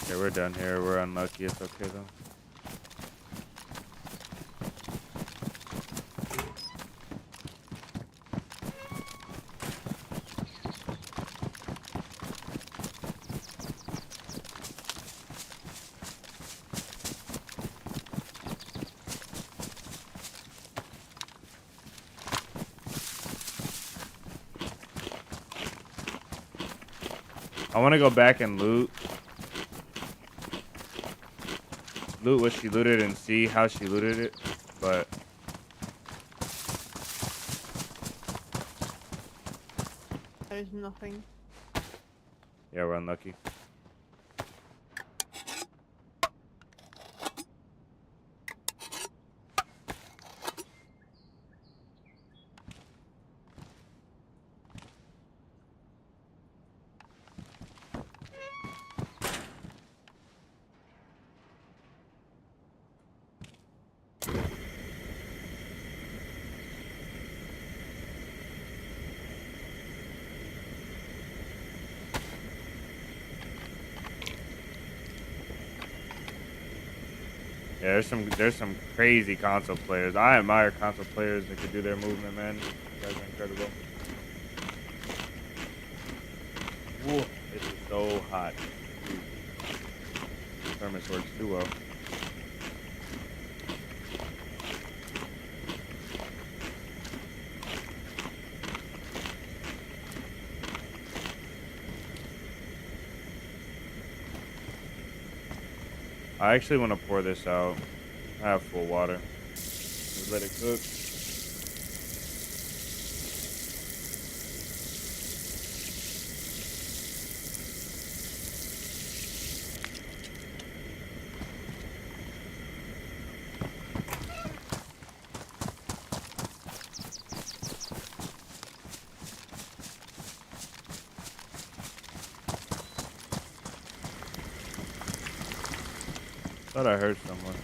Okay, we're done here. We're unlucky. It's okay though. I want to go back and loot what she looted and see how she looted it, but There's nothing. Yeah, we're unlucky. Yeah, there's some crazy console players. I admire console players that can do their movement, man. You guys are incredible. Whoa, this is so hot. Dude. Thermos works too well. I actually want to pour this out. I have full water. Just let it cook. Thought I heard someone.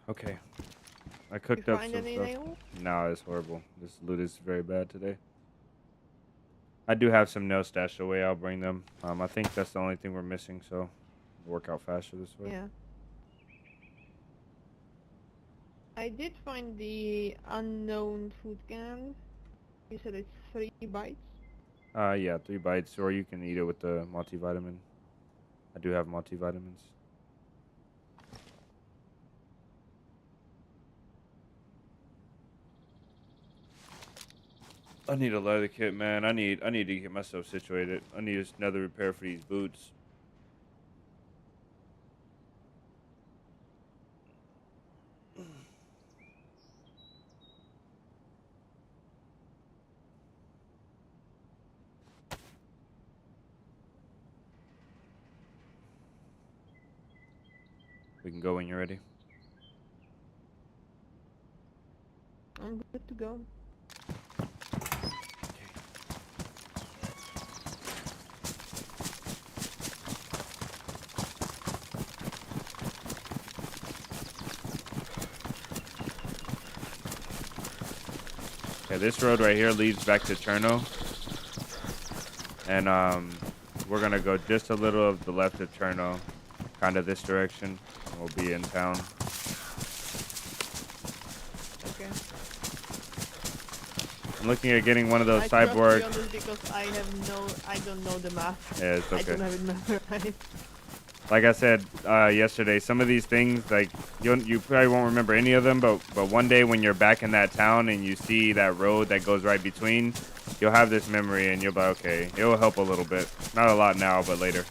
Okay. I cooked You up find some any stuff. nails? No, it's horrible. This loot is very bad today. I do have some nails stashed away. I'll bring them. I think that's the only thing we're missing, so work out faster this way. Yeah. I did find the unknown food can. You said it's 3 bites. Yeah, 3 bites, or you can eat it with the multivitamin. I do have multivitamins. I need a leather kit, man. I need to get myself situated. I need another repair for these boots. We can go when you're ready. I'm good to go. Okay, this road right here leads back to Cherno. And we're gonna go just a little of the left of Cherno, kind of this direction. And we'll be in town. Okay. I'm looking at getting one of those I trust cyborg. you on this because I don't know the map. Yeah, it's I okay. don't have it memorized. Like I said yesterday, some of these things, like you probably won't remember any of them, but one day when you're back in that town and you see that road that goes right between, you'll have this memory and you'll be like, okay, it'll help a little bit. Not a lot now, but later.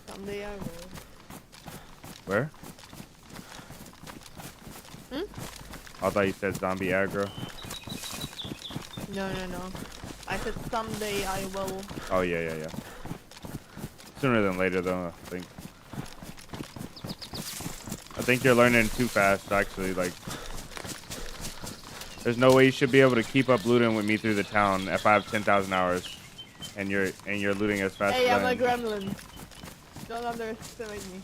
Someday I will. Where? I thought you said zombie aggro. No. I said someday I will. Oh yeah. Sooner than later though, I think. I think you're learning too fast, actually. Like, there's no way you should be able to keep up looting with me through the town if I have 10,000 hours, and you're looting as fast Hey, as I'm I a am. gremlin. Don't underestimate me.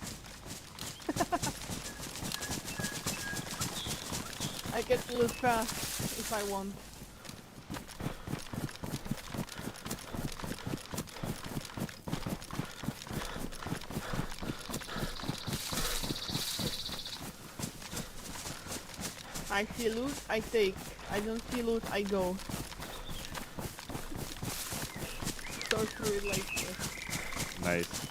I can move fast if I want. I see loot, I take. I don't see loot, I go. So true it like this. Nice.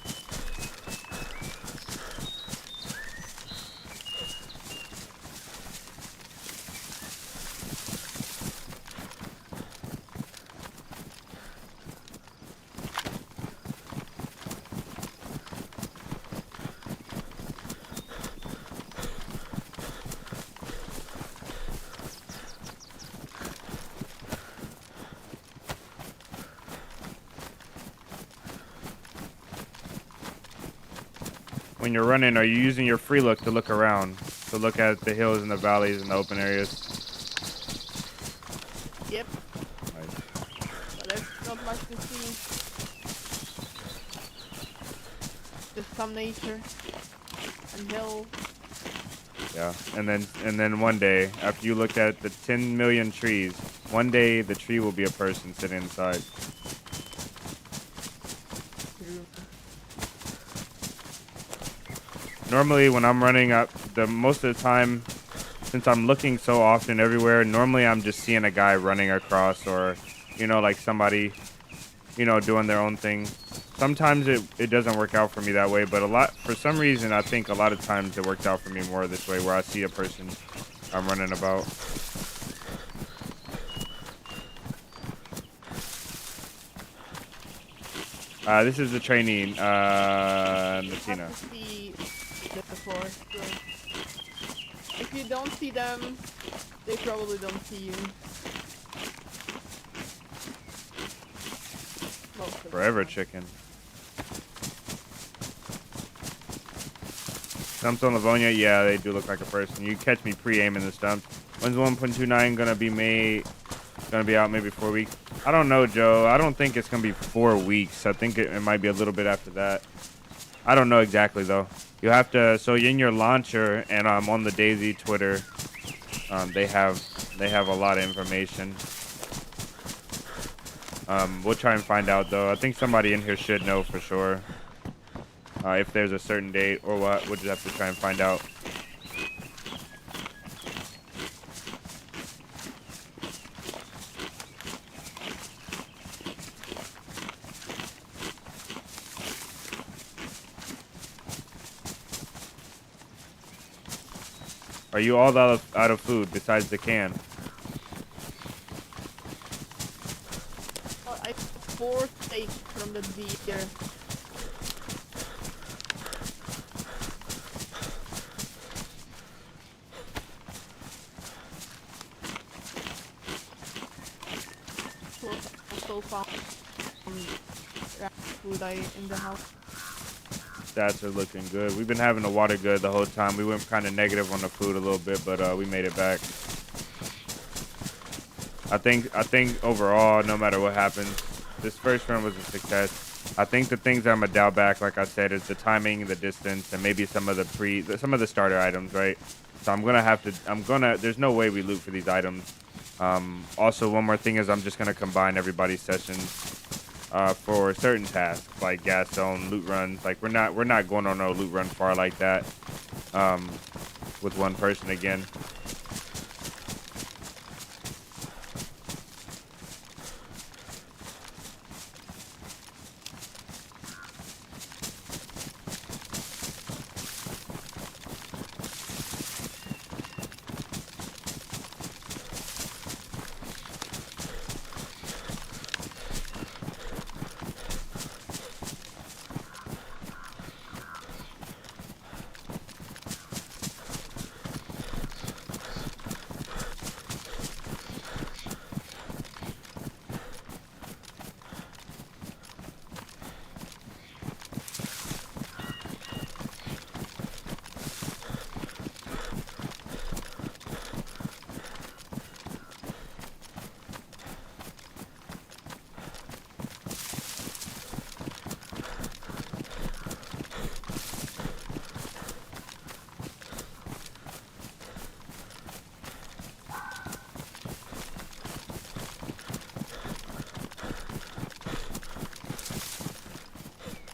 When you're running, are you using your free look to look around? To look at the hills and the valleys and the open areas? Yep, Nice. but there's not much to see. Just some nature and hill. Yeah. And then one day, after you looked at the 10 million trees, one day the tree will be a person sitting inside. Normally when I'm running up, most of the time, since I'm looking so often everywhere, normally I'm just seeing a guy running across, or, you know, like somebody, you know, doing their own thing. Sometimes it doesn't work out for me that way, but for some reason, I think a lot of times it works out for me more this way, where I see a person I'm running about. This is the trainee, Natina. Before, so if you don't see them, they probably don't see you. Most of the Forever time. chicken. Stumps on Livonia, yeah, they do look like a person. You catch me pre-aiming the stumps. When's 1.29 gonna be made? Gonna be out maybe 4 weeks? I don't know, Joe. I don't think it's gonna be 4 weeks. I think it might be a little bit after that. I don't know exactly though. You have to, so in your launcher and on the DayZ Twitter, they have a lot of information. We'll try and find out though. I think somebody in here should know for sure. If there's a certain date or what, we'll just have to try and find out. Are you all out of food besides the can? Well, I took 4 steaks from the deer. Also found rat food in the house. Stats are looking good. We've been having the water good the whole time. We went kind of negative on the food a little bit, but we made it back. I think overall, no matter what happens, this first run was a success. I think the things that I'm gonna dial back, like I said, is the timing, the distance, and maybe some of the starter items, right? So there's no way we loot for these items. Also, one more thing is I'm just gonna combine everybody's sessions for certain tasks like gas zone, loot runs. Like we're not going on no loot run far like that with one person again.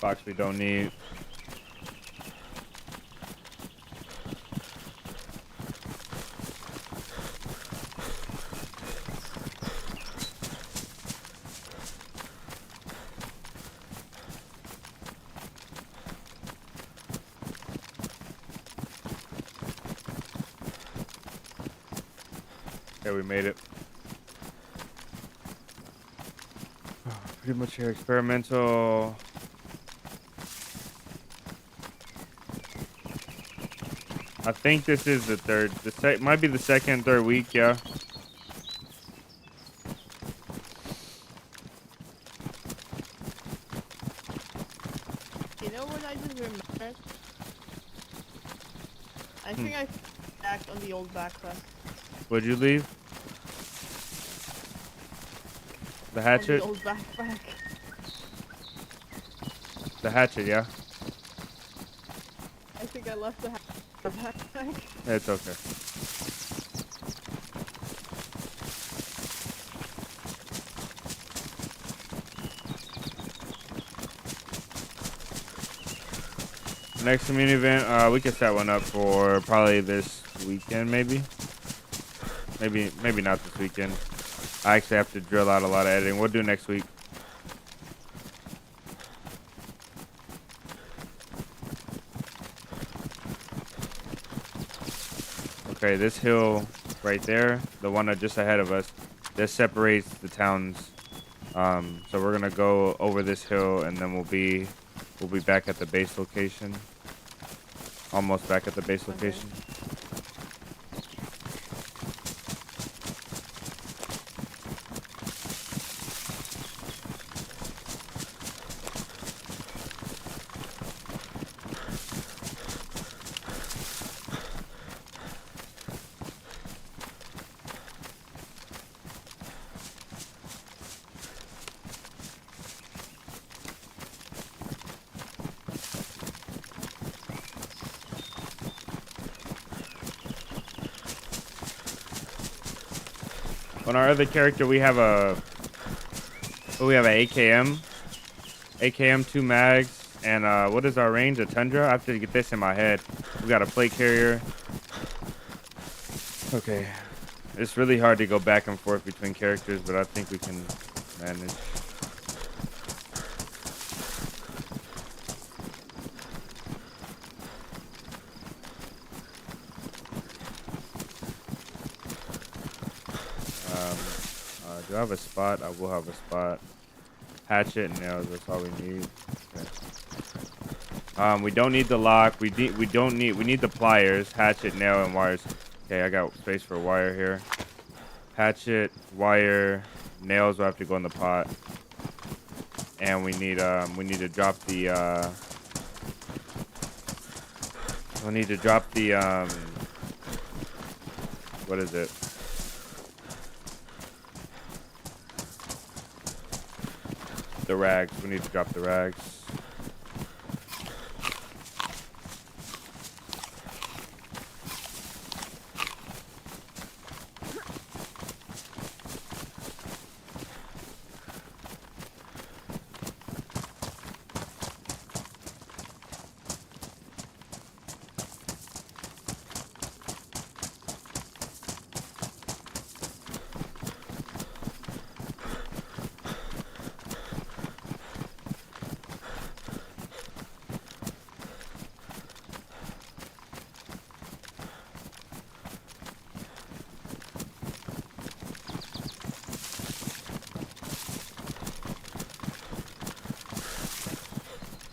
Box we don't need. Okay, we made it. Pretty much here, experimental. I think this is the third. Might be the second, third week. Yeah. You know what I just remembered? I think I backed on the old backpack. Would you leave? The On hatchet? the old backpack. The hatchet, yeah? I think I left the backpack. It's okay. Next community event, we can set one up for probably this weekend, maybe. Maybe not this weekend. I actually have to drill out a lot of editing. We'll do next week. Okay, this hill right there, the one just ahead of us, this separates the towns. So we're gonna go over this hill, and then we'll be back at the base location. Almost back at the base location. On our other character, we have a AKM, 2 mags, and what is our range? A Tundra? I have to get this in my head. We got a plate carrier. Okay, it's really hard to go back and forth between characters, but I think we can manage. Do I have a spot? I will have a spot. Hatchet and nails, that's all we need. Okay. We don't need the lock. We need the pliers, hatchet, nail, and wires. Okay, I got space for wire here. Hatchet, wire, nails will have to go in the pot. And we need to drop the what is it? The rags. We need to drop the rags.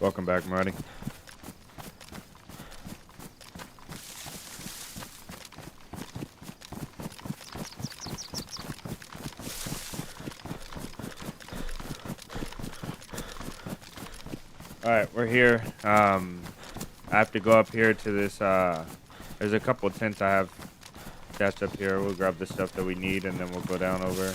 Welcome back, Marty. All right, we're here. I have to go up here to this. There's a couple tents I have stashed up here. We'll grab the stuff that we need, and then we'll go down over.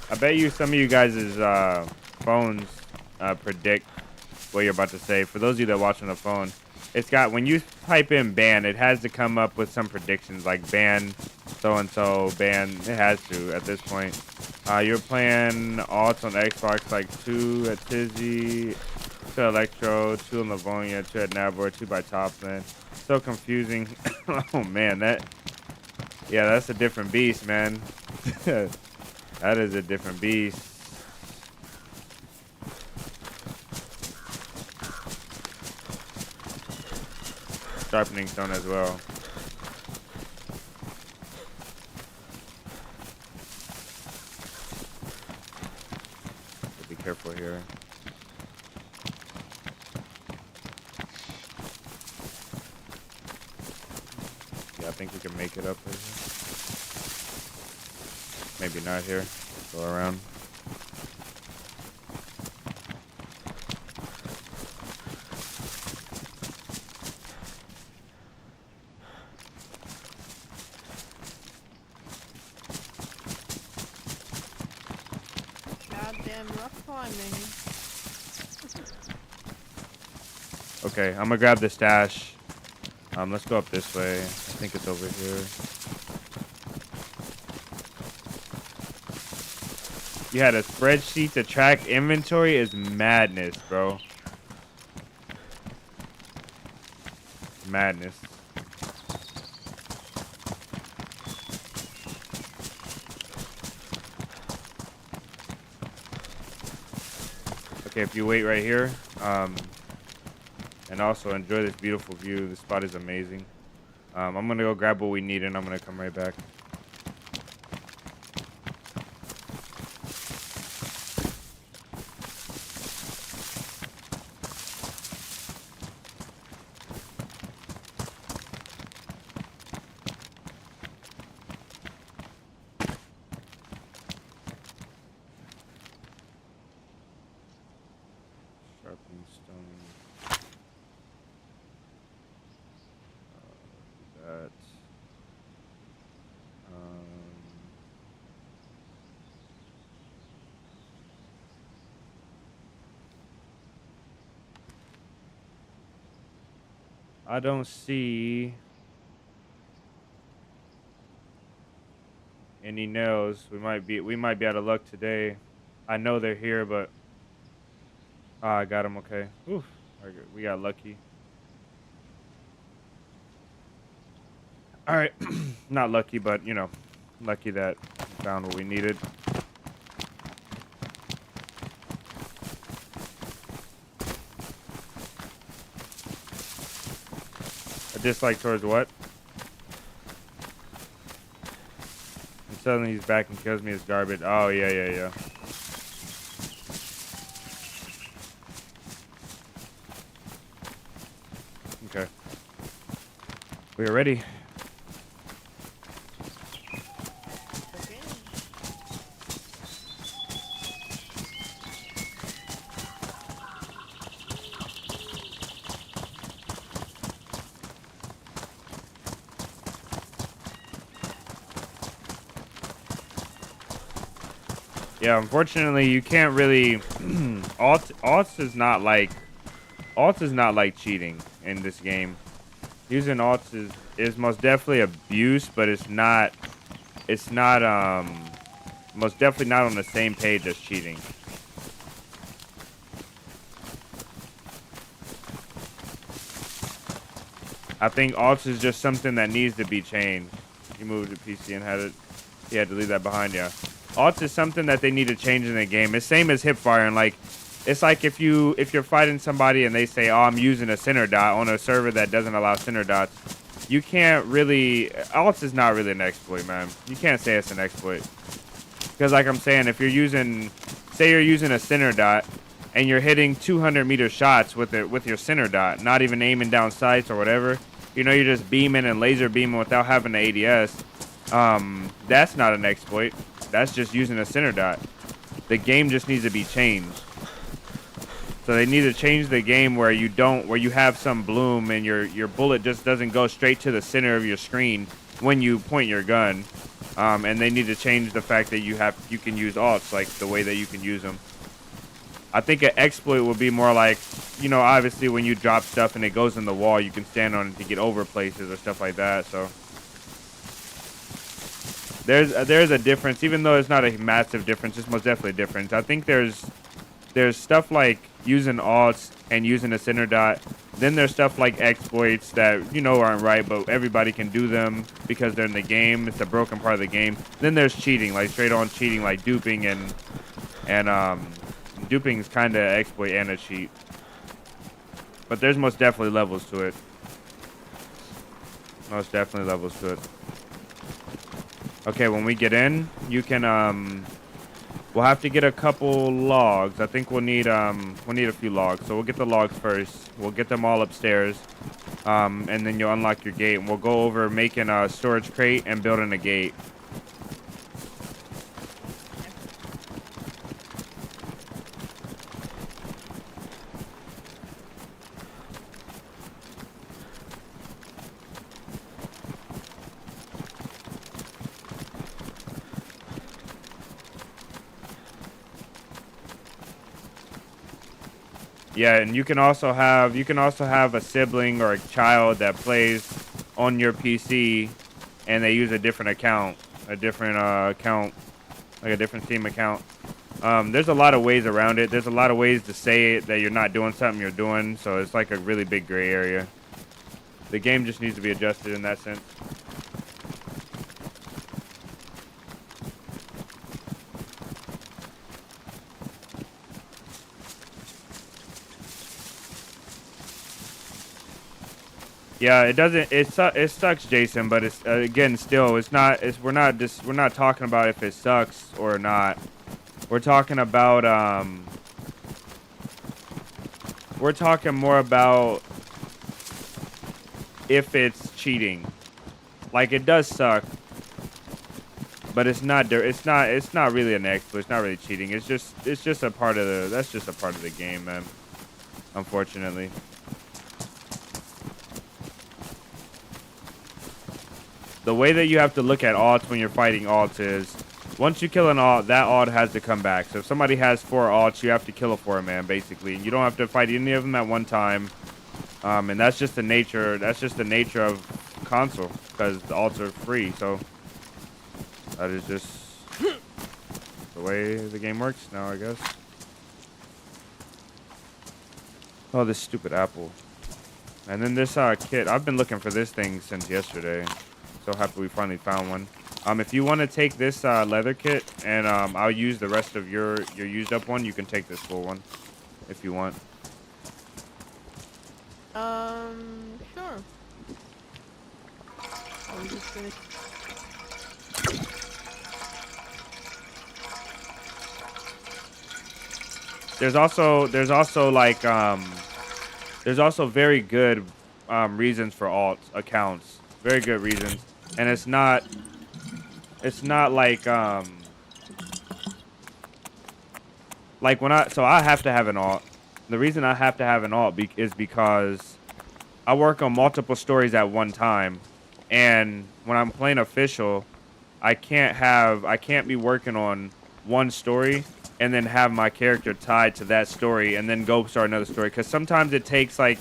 I bet you some of you guys' phones predict what you're about to say. For those of you that watch on the phone, it's got, when you type in ban, it has to come up with some predictions like ban so-and-so, ban. It has to at this point. You're playing alts on Xbox, like 2 at Tizzy, 2 at Electro, 2 in Livonia, 2 at Nabor, 2 by Topland. So confusing. Oh man, yeah, that's a different beast, man. That is a different beast. Sharpening stone as well. So be careful here. Yeah, I think we can make it up right here. Maybe not here. Go around. Goddamn rock climbing. Okay, I'm gonna grab the stash. Let's go up this way. I think it's over here. You had a spreadsheet to track inventory is madness, bro. Madness. Okay, if you wait right here, and also enjoy this beautiful view. This spot is amazing. I'm gonna go grab what we need and I'm gonna come right back. Sharpening stone. That. I don't see any nails. We might be out of luck today. I know they're here, but I got them. Okay. Oof. We got lucky. All right. Not lucky, but you know, lucky that we found what we needed. A dislike towards what? And suddenly he's back and kills me as garbage. Oh, yeah. Okay. We are ready. Okay. Yeah, unfortunately, you can't really. Alts is not like cheating in this game. Using alts is most definitely abuse, but it's not most definitely not on the same page as cheating. I think alts is just something that needs to be changed. You moved the PC and he had to leave that behind. Yeah, alts is something that they need to change in the game. It's same as hipfire, and like it's like if you're fighting somebody and they say, "Oh, I'm using a center dot" on a server that doesn't allow center dots. You can't really. Alts is not really an exploit, man. You can't say it's an exploit because, like I'm saying, if you're using, say you're using a center dot and you're hitting 200-meter shots with your center dot, not even aiming down sights or whatever. You know, you're just beaming and laser beaming without having the ADS. That's not an exploit. That's just using a center dot. The game just needs to be changed. So they need to change the game where you have some bloom and your bullet just doesn't go straight to the center of your screen when you point your gun. And they need to change the fact that you can use alts, like the way that you can use them. I think an exploit would be more like, you know, obviously when you drop stuff and it goes in the wall, you can stand on it to get over places or stuff like that. So there's a difference, even though it's not a massive difference. It's most definitely a difference. I think there's stuff like using alts and using a center dot. Then there's stuff like exploits that, you know, aren't right, but everybody can do them because they're in the game. It's a broken part of the game. Then there's cheating, like straight on cheating, like duping, and duping is kind of exploit and a cheat. But there's most definitely levels to it. Most definitely levels to it. Okay, when we get in, you can we'll have to get a couple logs. I think we'll need a few logs. So we'll get the logs first. We'll get them all upstairs. And then you'll unlock your gate, and we'll go over making a storage crate and building a gate. Yeah, and you can also have a sibling or a child that plays on your PC, and they use a different account, like a different Steam account. There's a lot of ways around it. There's a lot of ways to say it that you're not doing something you're doing, so it's like a really big gray area. The game just needs to be adjusted in that sense. Yeah, it doesn't. It sucks, Jason. But it's again, still, it's not. We're not talking about if it sucks or not. We're talking about We're talking more about if it's cheating. Like, it does suck, but it's not. It's not really an exploit. It's not really cheating. It's just a part of the. That's just a part of the game, man. Unfortunately. The way that you have to look at alts when you're fighting alts is, once you kill an alt, that alt has to come back. So if somebody has 4 alts, you have to kill a 4-man, basically. You don't have to fight any of them at one time. And that's just the nature. That's just the nature of console, because the alts are free. So that is just the way the game works now, I guess. Oh, this stupid apple. And then this kit. I've been looking for this thing since yesterday. So happy we finally found one. If you want to take this leather kit, and I'll use the rest of your used up one, you can take this full one if you want. Sure. I'm just gonna... There's also very good reasons for alt accounts. Very good reasons. And it's not like I have to have an alt. The reason I have to have an alt is because I work on multiple stories at one time, and when I'm playing official, I can't be working on one story and then have my character tied to that story and then go start another story, because sometimes it takes like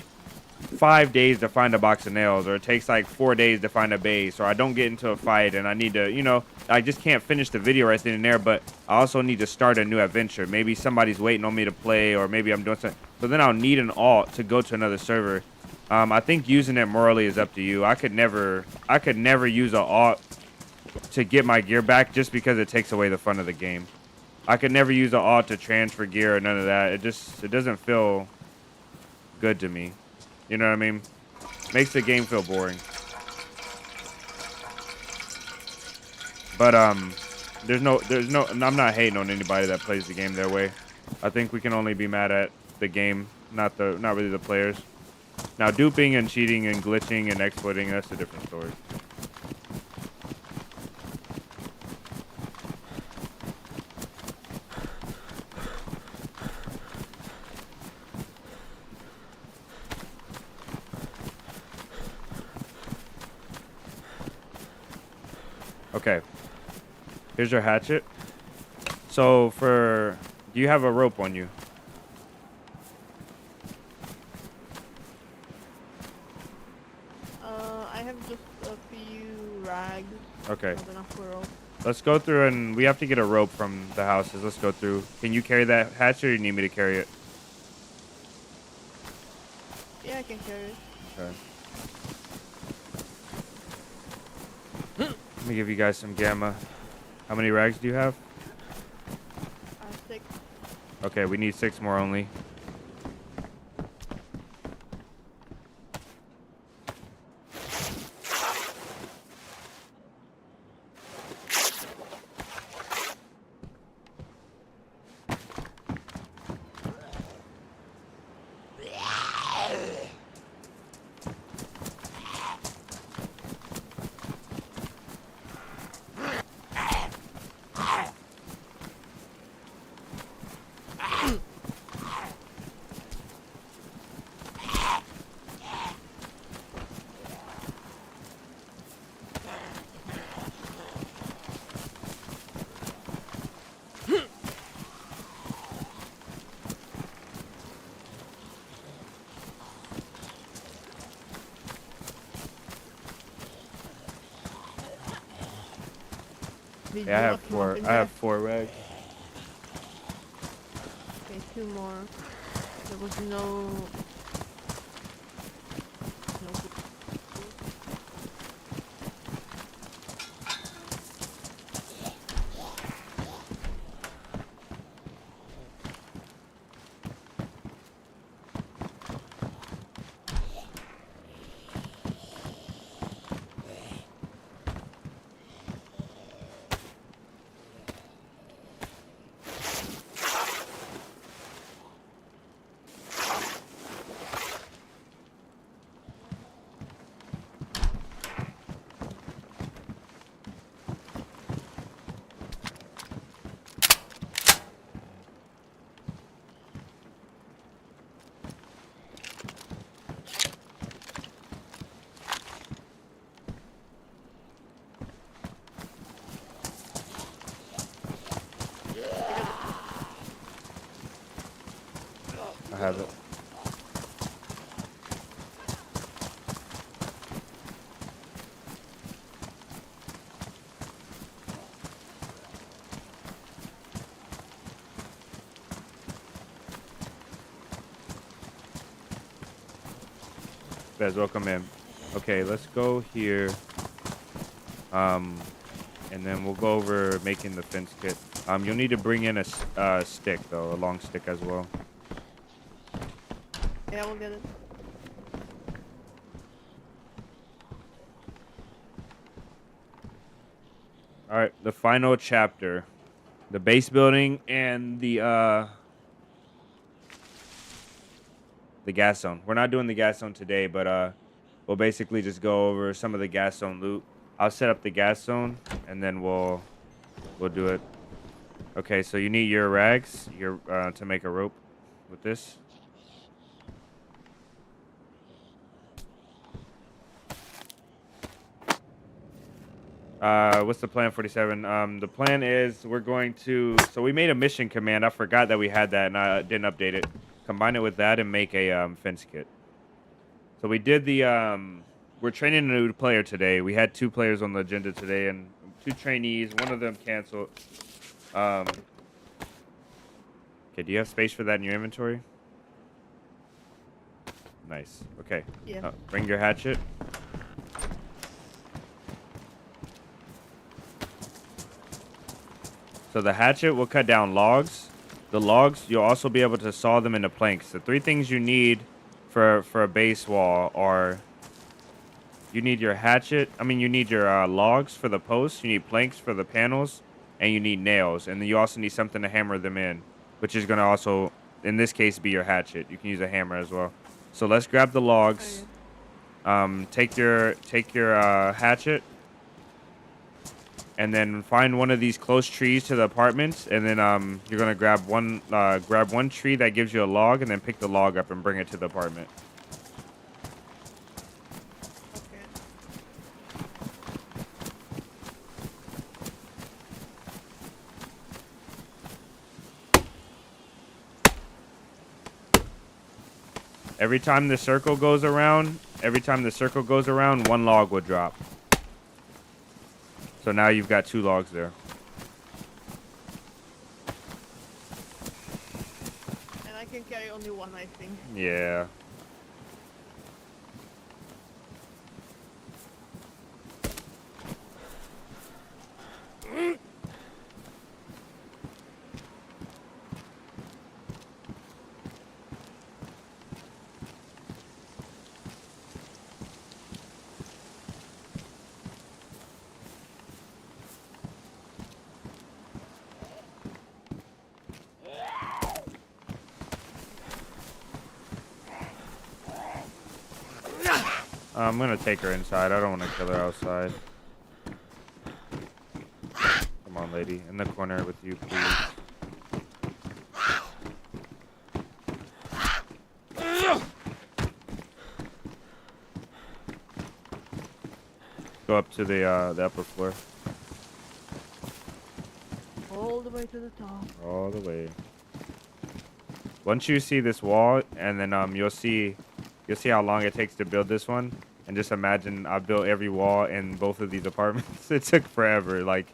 5 days to find a box of nails, or it takes like 4 days to find a base, or I don't get into a fight and I need to, you know, I just can't finish the video right then and there, but I also need to start a new adventure. Maybe somebody's waiting on me to play, or maybe I'm doing something. So then I'll need an alt to go to another server. I think using it morally is up to you. I could never use an alt to get my gear back, just because it takes away the fun of the game. I could never use an alt to transfer gear or none of that. It doesn't feel good to me. You know what I mean? Makes the game feel boring. But I'm not hating on anybody that plays the game their way. I think we can only be mad at the game, not really the players. Now, duping and cheating and glitching and exploiting, that's a different story. Okay, Here's your hatchet. So do you have a rope on you? I have just a few rags. Okay. Not enough for rope. Let's go through, and we have to get a rope from the houses. Let's go through. Can you carry that hatchet, or you need me to carry it? Yeah, I can carry it. Okay. Let me give you guys some gamma. How many rags do you have? 6. Okay, we need 6 more only. Did Yeah, I you have not come up 4. in I have there? 4 rags. Okay, 2 more. There was no. I have it. Guys, welcome in. Okay, let's go here. And then we'll go over making the fence kit. You'll need to bring in a stick, though, a long stick as well. Yeah, we'll get it. All right, the final chapter. The base building and the gas zone. We're not doing the gas zone today, but we'll basically just go over some of the gas zone loot. I'll set up the gas zone, and then we'll do it. Okay, so you need your rags to make a rope with this. What's the plan, 47? The plan is we're going to. So we made a mission command. I forgot that we had that, and I didn't update it. Combine it with that and make a fence kit. So we did the. We're training a new player today. We had 2 players on the agenda today, and 2 trainees. One of them canceled. Okay, do you have space for that in your inventory? Nice. Okay. Yeah. Bring your hatchet. So the hatchet will cut down logs. The logs, you'll also be able to saw them into planks. The 3 things you need for a base wall are you need your hatchet. You need your logs for the posts. You need planks for the panels, and you need nails. And then you also need something to hammer them in, which is going to also, in this case, be your hatchet. You can use a hammer as well. So let's grab the logs. Take your hatchet, and then find one of these close trees to the apartments, and then you're gonna grab one tree that gives you a log, and then pick the log up and bring it to the apartment. Okay. Every time the circle goes around, one log would drop. So now you've got 2 logs there. And I can carry only one, I think. Yeah. I'm gonna take her inside. I don't want to kill her outside. Come on, lady. In the corner with you, please. Go up to the upper floor. All the way to the top. All the way. Once you see this wall, and then you'll see how long it takes to build this one. And just imagine I built every wall in both of these apartments. It took forever. Like,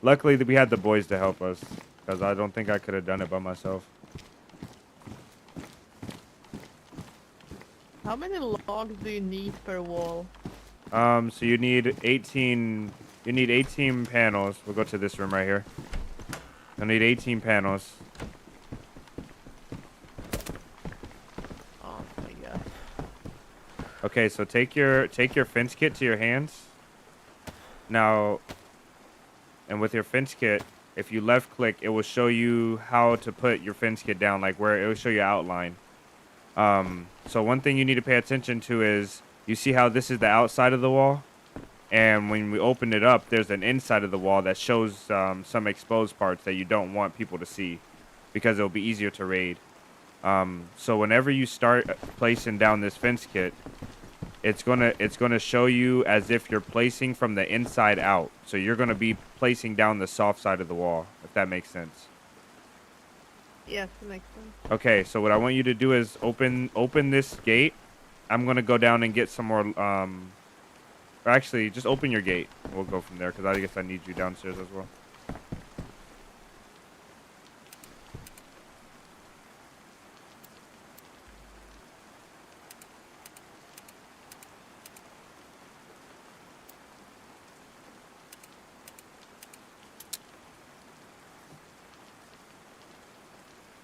luckily we had the boys to help us, because I don't think I could have done it by myself. How many logs do you need per wall? So you need 18. You need 18 panels. We'll go to this room right here. You'll need 18 panels. Oh my god. Okay, so take your fence kit to your hands. Now, and with your fence kit, if you left click, it will show you how to put your fence kit down, like where it will show you outline. So one thing you need to pay attention to is, you see how this is the outside of the wall? And when we open it up, there's an inside of the wall that shows some exposed parts that you don't want people to see, because it'll be easier to raid. So whenever you start placing down this fence kit, it's gonna show you as if you're placing from the inside out. So you're gonna be placing down the soft side of the wall, if that makes sense. Yes, it makes sense. Okay, so what I want you to do is open this gate. I'm gonna go down and get some more. Or actually, just open your gate. We'll go from there, because I guess I need you downstairs as well.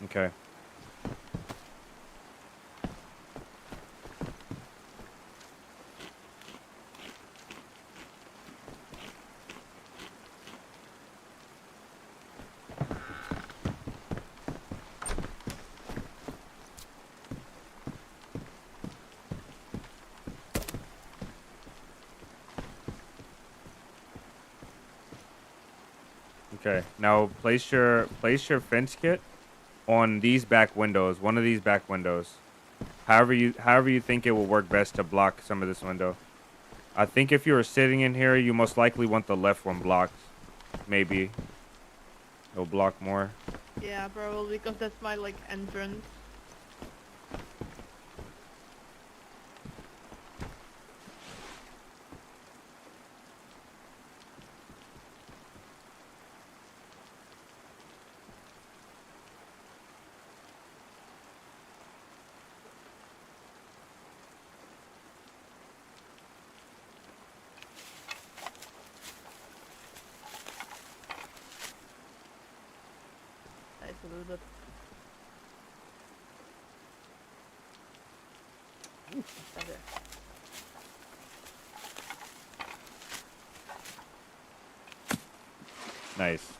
Okay. Okay. Now place your fence kit on these back windows, one of these back windows. However you think it will work best to block some of this window. I think if you were sitting in here, you most likely want the left one blocked. Maybe it'll block more. Yeah, probably, because that's my, like, entrance. It's a little bit... better. Nice.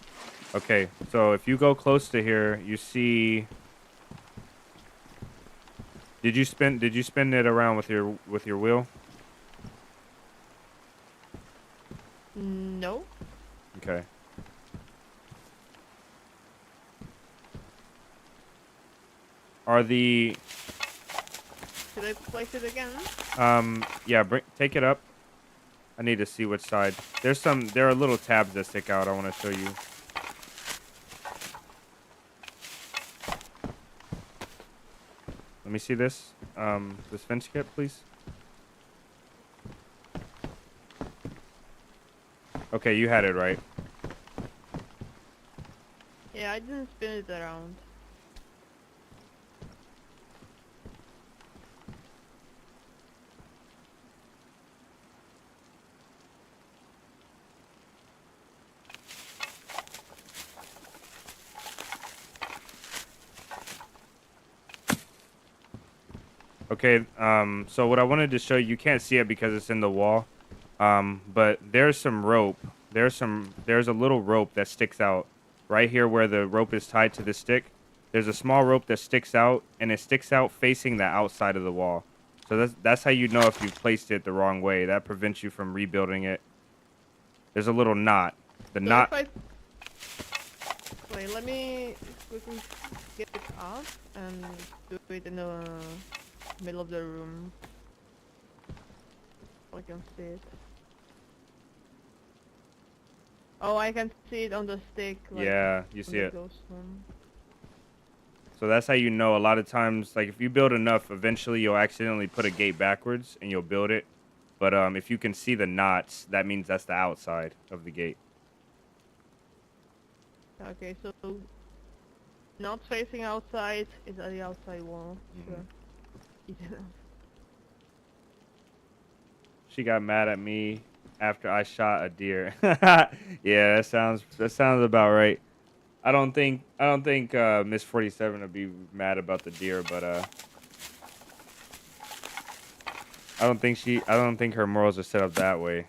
Okay, so if you go close to here, you see. Did you spin it around with your wheel? No? Okay. Are the Should I place it again? yeah, take it up. I need to see which side. There are little tabs that stick out. I want to show you. Let me see this. This fence kit, please. Okay, you had it right. Yeah, I didn't spin it around. Okay, so what I wanted to show you, you can't see it because it's in the wall. But there's some rope. There's a little rope that sticks out right here where the rope is tied to the stick. There's a small rope that sticks out, and it sticks out facing the outside of the wall. So that's how you know if you've placed it the wrong way. That prevents you from rebuilding it. There's a little knot. The So knot. if I... Wait, let me quickly get it off and do it in the middle of the room. So I can see it. Oh, I can see it on the stick. Like, Yeah, you on see the it. ghost one. So that's how you know. A lot of times, like if you build enough, eventually you'll accidentally put a gate backwards and you'll build it. But if you can see the knots, that means that's the outside of the gate. Okay, so not facing outside is at the outside wall. Mhm. Sure. Easy enough. She got mad at me after I shot a deer. Yeah, that sounds about right. I don't think Miss 47 would be mad about the deer, but I don't think her morals are set up that way.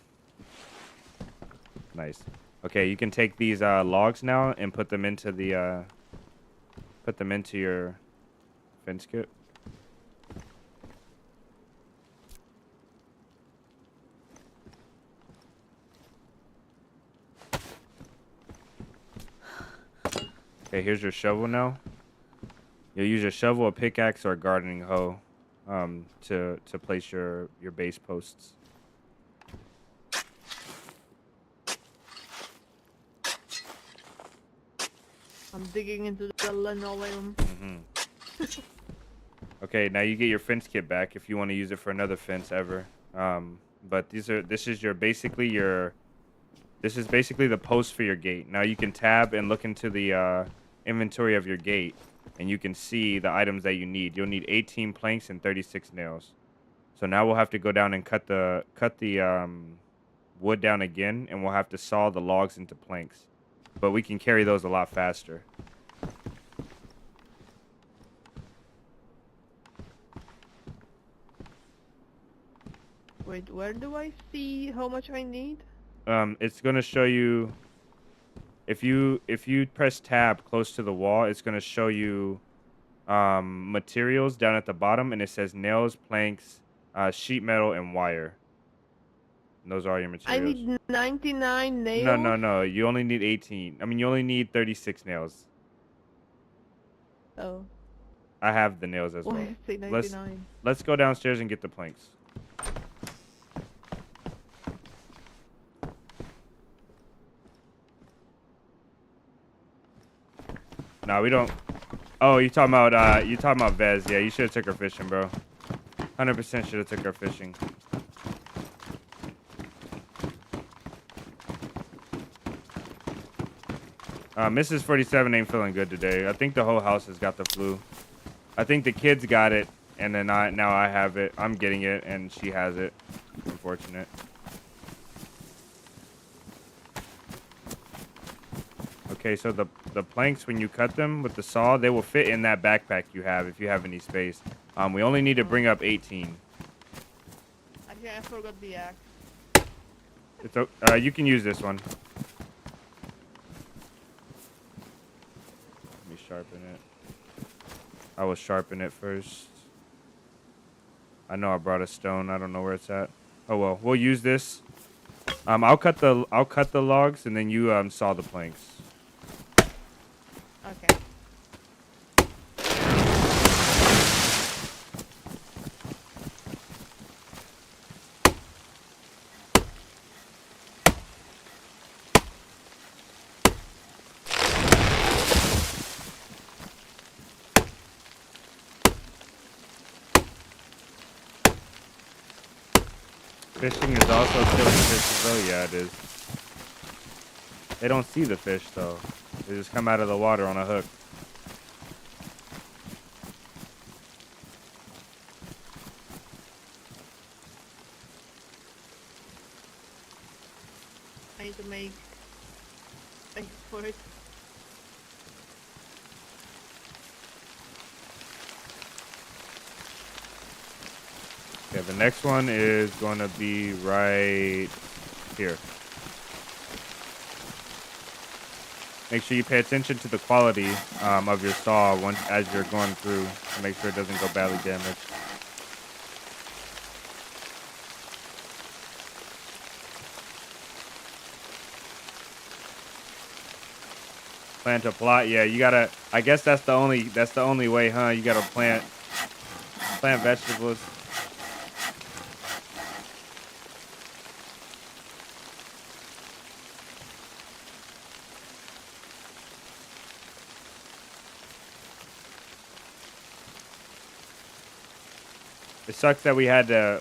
Nice. Okay, you can take these logs now and put them into your fence kit. Okay, here's your shovel now. You'll use a shovel, a pickaxe, or a gardening hoe to place your base posts. I'm digging into the linoleum. Okay, now you get your fence kit back if you want to use it for another fence ever. But this is basically the post for your gate. Now you can tab and look into the inventory of your gate, and you can see the items that you need. You'll need 18 planks and 36 nails. So now we'll have to go down and cut the wood down again, and we'll have to saw the logs into planks. But we can carry those a lot faster. Wait, where do I see how much I need? It's gonna show you if you press tab close to the wall, it's gonna show you materials down at the bottom, and it says nails, planks, sheet metal, and wire. And those are your I materials. need 99 No, nails. no, no. You only need 18. I mean, you only need 36 nails. Oh. I have the nails as Why well. does it say 99? Let's go downstairs and get the planks. No, we don't. Oh, you talking about Vez? Yeah, you should have took her fishing, bro. 100% should have took her fishing. Mrs. 47 ain't feeling good today. I think the whole house has got the flu. I think the kids got it, and then now I have it. I'm getting it, and she has it. Unfortunate. Okay, so the planks, when you cut them with the saw, they will fit in that backpack you have if you have any space. We only need to bring up 18. Actually, I forgot the axe. You can use this one. Let me sharpen it. I will sharpen it first. I know I brought a stone. I don't know where it's at. Oh well, we'll use this. I'll cut the logs, and then you saw the planks. Okay. Fishing is also killing fishes, though. Yeah, it is. They don't see the fish, though. They just come out of the water on a hook. I need to make for it. Okay, the next one is going to be right here. Make sure you pay attention to the quality of your saw as you're going through to make sure it doesn't go badly damaged. Plant a plot, yeah. You gotta. I guess that's the only way, huh? You gotta plant vegetables. It sucks that we had to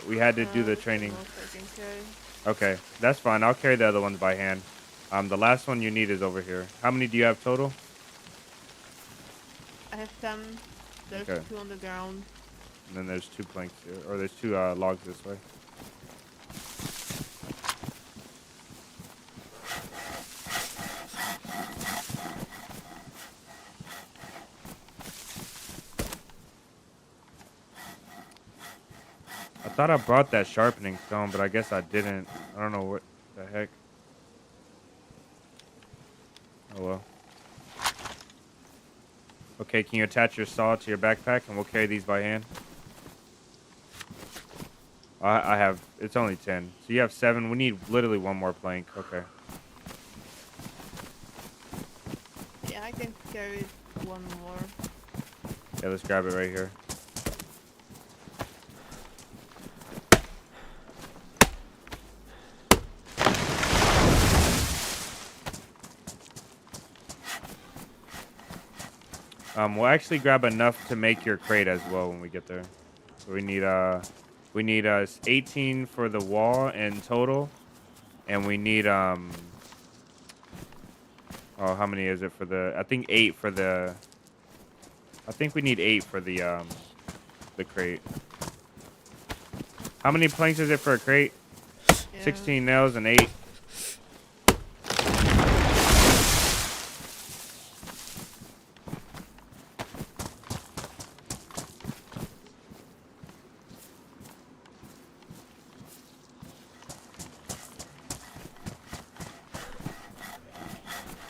do the training. Okay, that's fine. I'll carry the other ones by hand. The last one you need is over here. How many do you have total? I have 10. There's Okay. 2 on the ground. And then there's 2 planks here, or there's 2 logs this way. I thought I brought that sharpening stone, but I guess I didn't. I don't know what the heck. Oh well. Okay, can you attach your saw to your backpack and we'll carry these by hand? I have, it's only 10. So you have 7. We need literally 1 more plank. Okay. Yeah, I can carry 1 more. Yeah, let's grab it right here. We'll actually grab enough to make your crate as well when we get there. So we need 18 for the wall in total, and we need oh, how many is it for the? I think 8 for the. I think we need 8 for the crate. How many planks is it for a crate? Yeah. 16 nails and 8.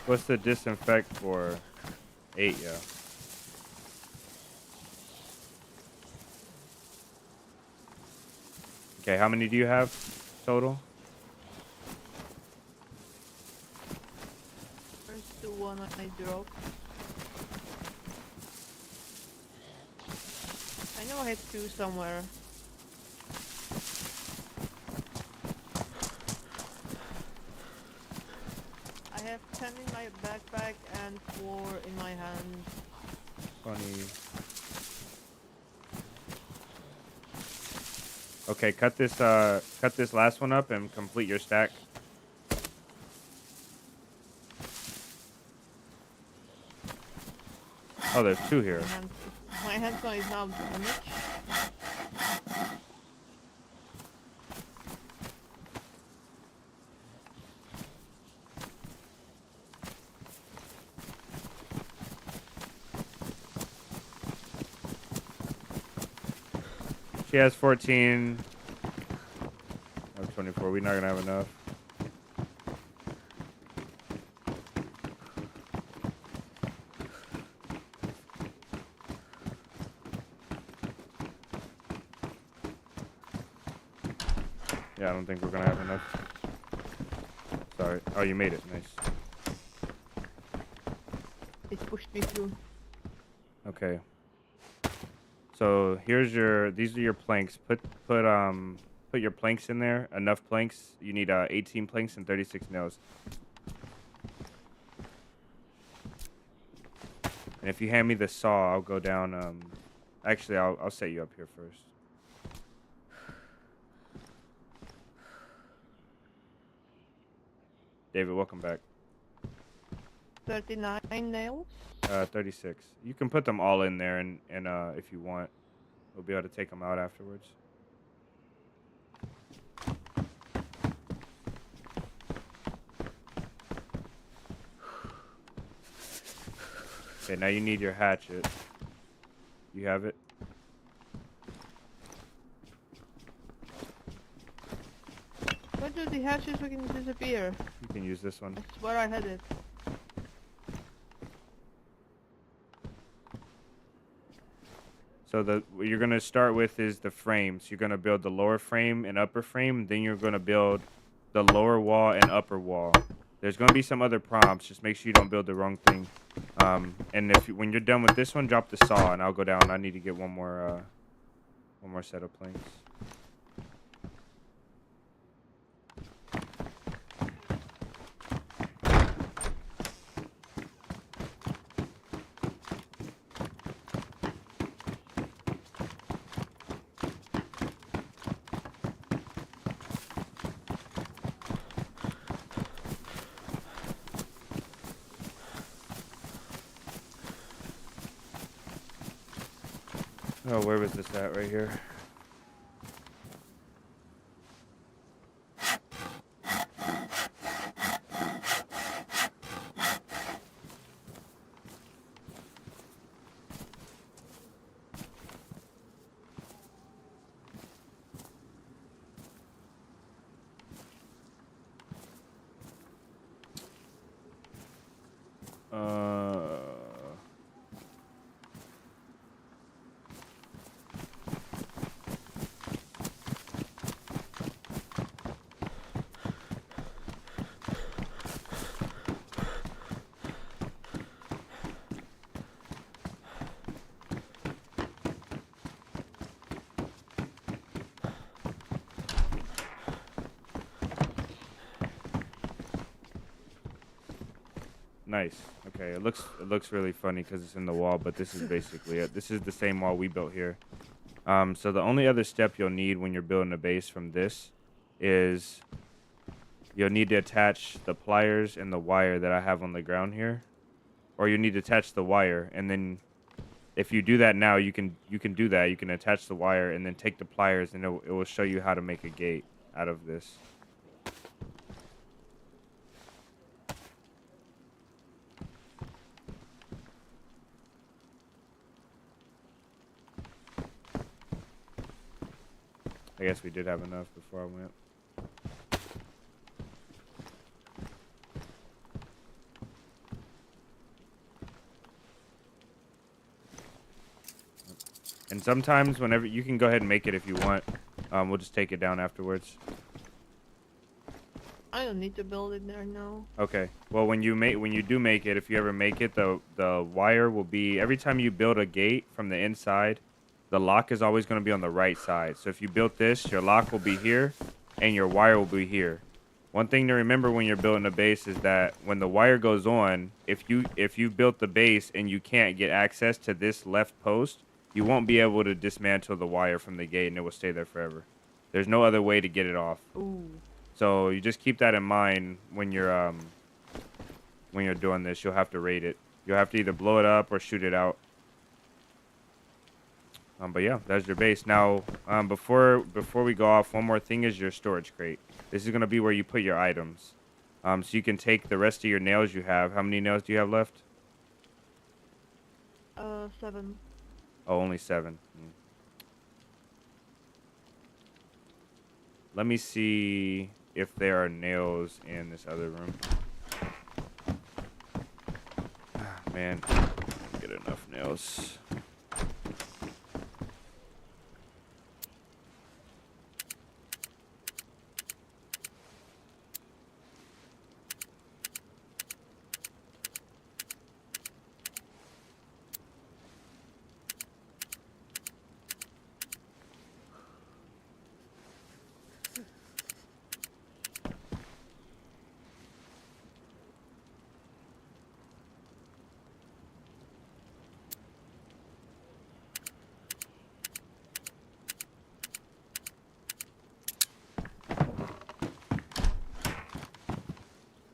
What's the disinfect for? 8, yeah. Okay, how many do you have total? Where's the one I dropped? I know I had 2 somewhere. I have 10 in my backpack and 4 in my hand. Funny. Okay, cut this last one up and complete your stack. Oh, there's 2 here. My handphone is now damaged. She has 14. I have 24. We're not gonna have enough. Yeah, I don't think we're gonna have enough. Sorry. Oh, you made it. Nice. It pushed me through. Okay. So these are your planks. Put your planks in there. Enough planks. You need 18 planks and 36 nails. And if you hand me the saw, I'll go down. Actually, I'll set you up here first. David, welcome back. 39 nails. 36. You can put them all in there, and if you want, we'll be able to take them out afterwards. Okay, now you need your hatchet. You have it? Why do the hatches fucking disappear? You can use this one. I swear I had it. So what you're gonna start with is the frames. You're gonna build the lower frame and upper frame. Then you're gonna build the lower wall and upper wall. There's gonna be some other prompts. Just make sure you don't build the wrong thing. And when you're done with this one, drop the saw, and I'll go down. I need to get one more set of planks. Oh, where was this at? Right here. Nice. Okay, it looks really funny because it's in the wall, but this is basically it. This is the same wall we built here. So the only other step you'll need when you're building a base from this is you'll need to attach the pliers and the wire that I have on the ground here, or you need to attach the wire, and then if you do that now, you can do that. You can attach the wire and then take the pliers, and it will show you how to make a gate out of this. I guess we did have enough before I went. And sometimes whenever you can go ahead and make it if you want. We'll just take it down afterwards. I don't need to build it there now. Okay. Well, when you do make it, if you ever make it, the wire will be every time you build a gate from the inside, the lock is always going to be on the right side. So if you built this, your lock will be here and your wire will be here. One thing to remember when you're building a base is that when the wire goes on, if you built the base and you can't get access to this left post, you won't be able to dismantle the wire from the gate and it will stay there forever. There's no other way to get it off. Ooh. So you just keep that in mind when you're doing this. You'll have to rate it. You'll have to either blow it up or shoot it out. But yeah, that's your base. Now, before we go off, one more thing is your storage crate. This is gonna be where you put your items. So you can take the rest of your nails you have. How many nails do you have left? 7. Oh, only 7. Let me see if there are nails in this other room. Man, I don't get enough nails.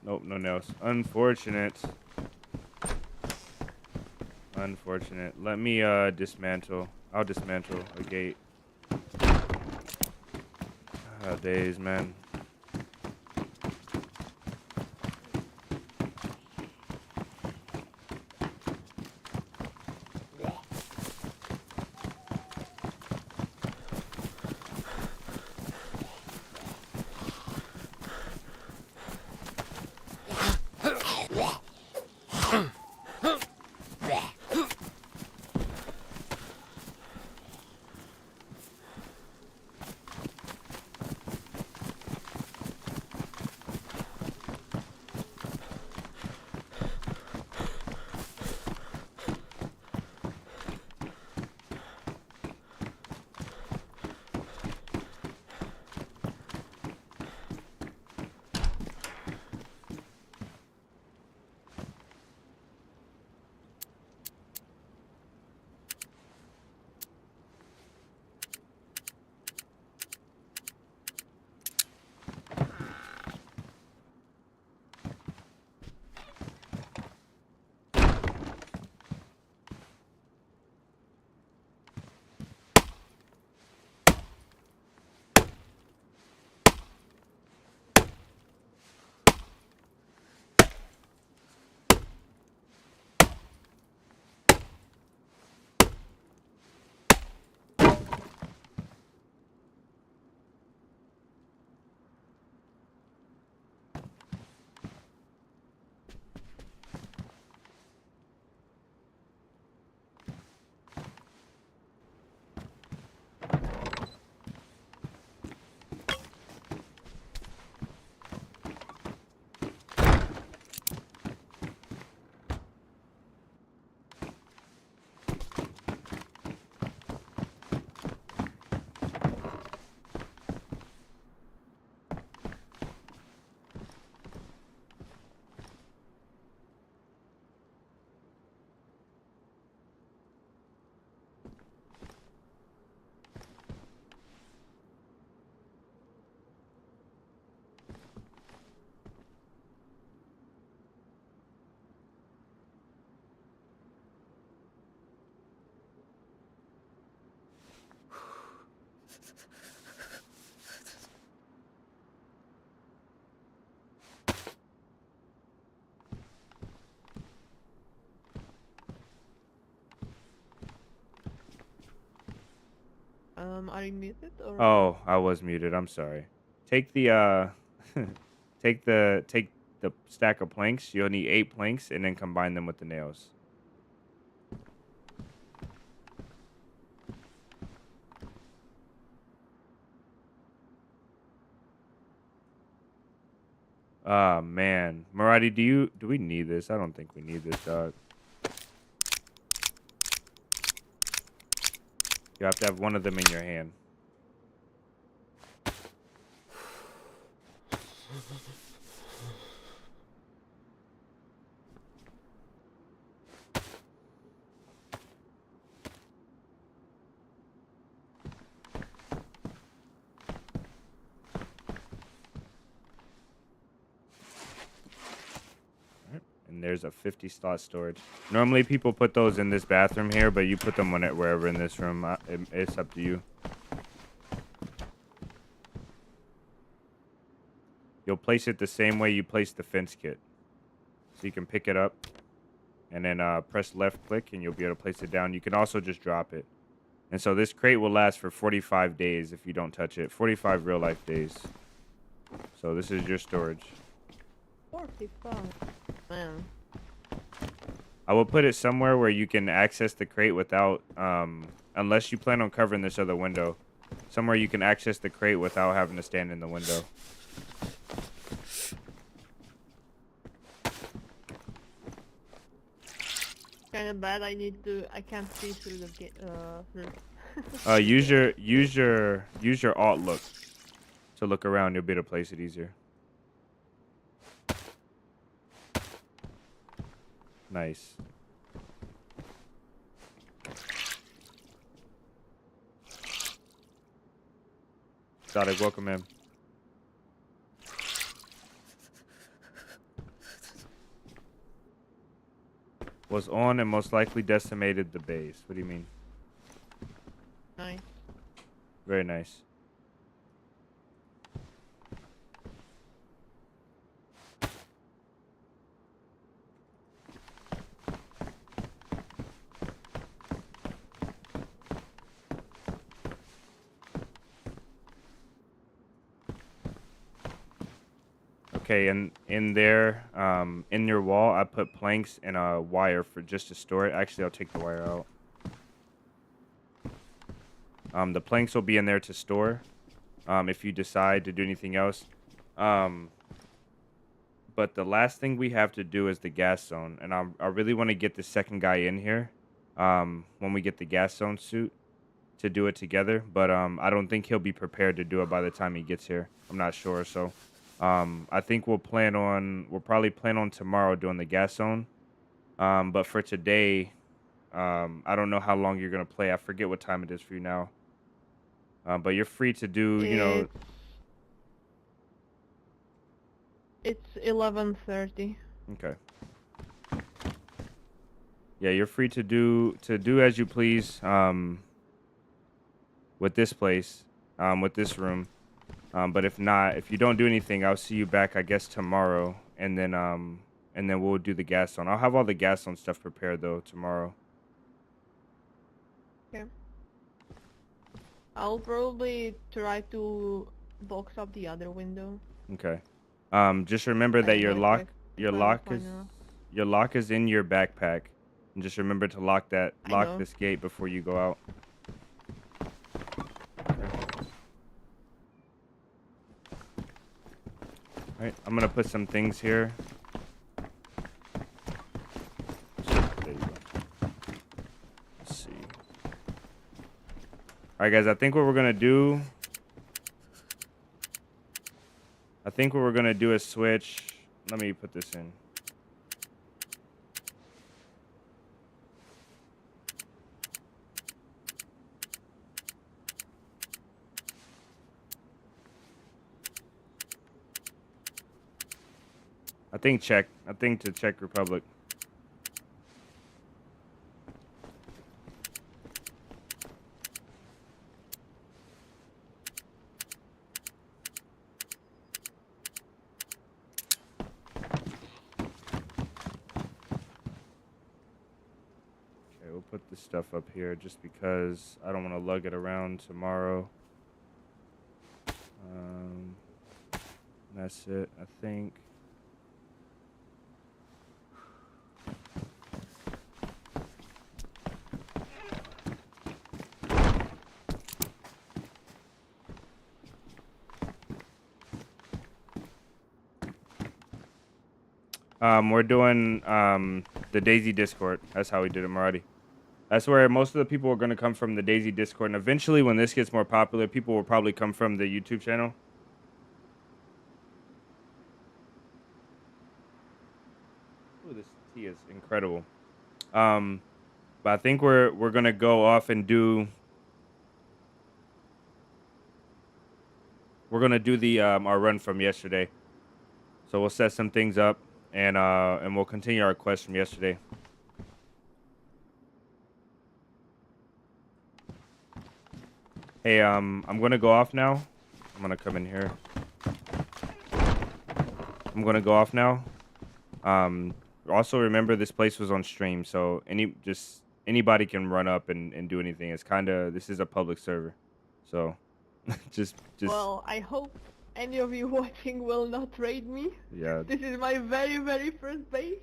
Nope, no nails. Unfortunate. Unfortunate. Let me dismantle. I'll dismantle a gate. Oh, days, man. Are you muted or? Oh, I was muted. I'm sorry. Take the take the stack of planks. You'll need 8 planks and then combine them with the nails. Ah, man. Maradi, do we need this? I don't think we need this, dog. You have to have one of them in your hand. And there's a 50 slot storage. Normally people put those in this bathroom here, but you put them wherever in this room. It's up to you. You'll place it the same way you place the fence kit. So you can pick it up and then press left click and you'll be able to place it down. You can also just drop it. And so this crate will last for 45 days if you don't touch it. 45 real life days. So this is your storage. 45. Man. I will put it somewhere where you can access the crate without, unless you plan on covering this other window. Somewhere you can access the crate without having to stand in the window. Kind of bad. I can't see through the gate. Use your alt look to look around. You'll be able to place it easier. Nice. Static, welcome in. Was on and most likely decimated the base. What do you mean? Nice. Very nice. Okay, and in there, in your wall, I put planks and a wire for just to store it. Actually, I'll take the wire out. The planks will be in there to store. If you decide to do anything else. But the last thing we have to do is the gas zone, and I really want to get the second guy in here. When we get the gas zone suit to do it together, but I don't think he'll be prepared to do it by the time he gets here. I'm not sure, so. I think we'll probably plan on tomorrow doing the gas zone. But for today, I don't know how long you're gonna play. I forget what time it is for you now. But you're free to do, It's 11:30. Okay. Yeah, you're free to do as you please. With this place, with this room. But if not, if you don't do anything, I'll see you back, I guess, tomorrow, and then we'll do the gas zone. I'll have all the gas zone stuff prepared though tomorrow. Okay. I'll probably try to box up the other window. Okay. Just remember that your lock is in your backpack, and just remember to lock this gate before you go out. Alright, I'm gonna put some things here. There you go. Let's see. Alright guys, I think what we're gonna do is switch. Let me put this in. I think to Czech Republic. Okay, we'll put this stuff up here just because I don't want to lug it around tomorrow. That's it, I think. We're doing the DayZ Discord. That's how we did it, Maradi. That's where most of the people are going to come from, the DayZ Discord. And eventually, when this gets more popular, people will probably come from the YouTube channel. Ooh, this tea is incredible. But I think we're going to go off and do... We're going to do the our run from yesterday. So we'll set some things up. And we'll continue our quest from yesterday. Hey, I'm gonna go off now. I'm gonna come in here. I'm gonna go off now. Also remember this place was on stream, so anybody can run up and do anything. It's this is a public server, so just. Well, I hope any of you watching will not raid me. Yeah. This is my very, very first base.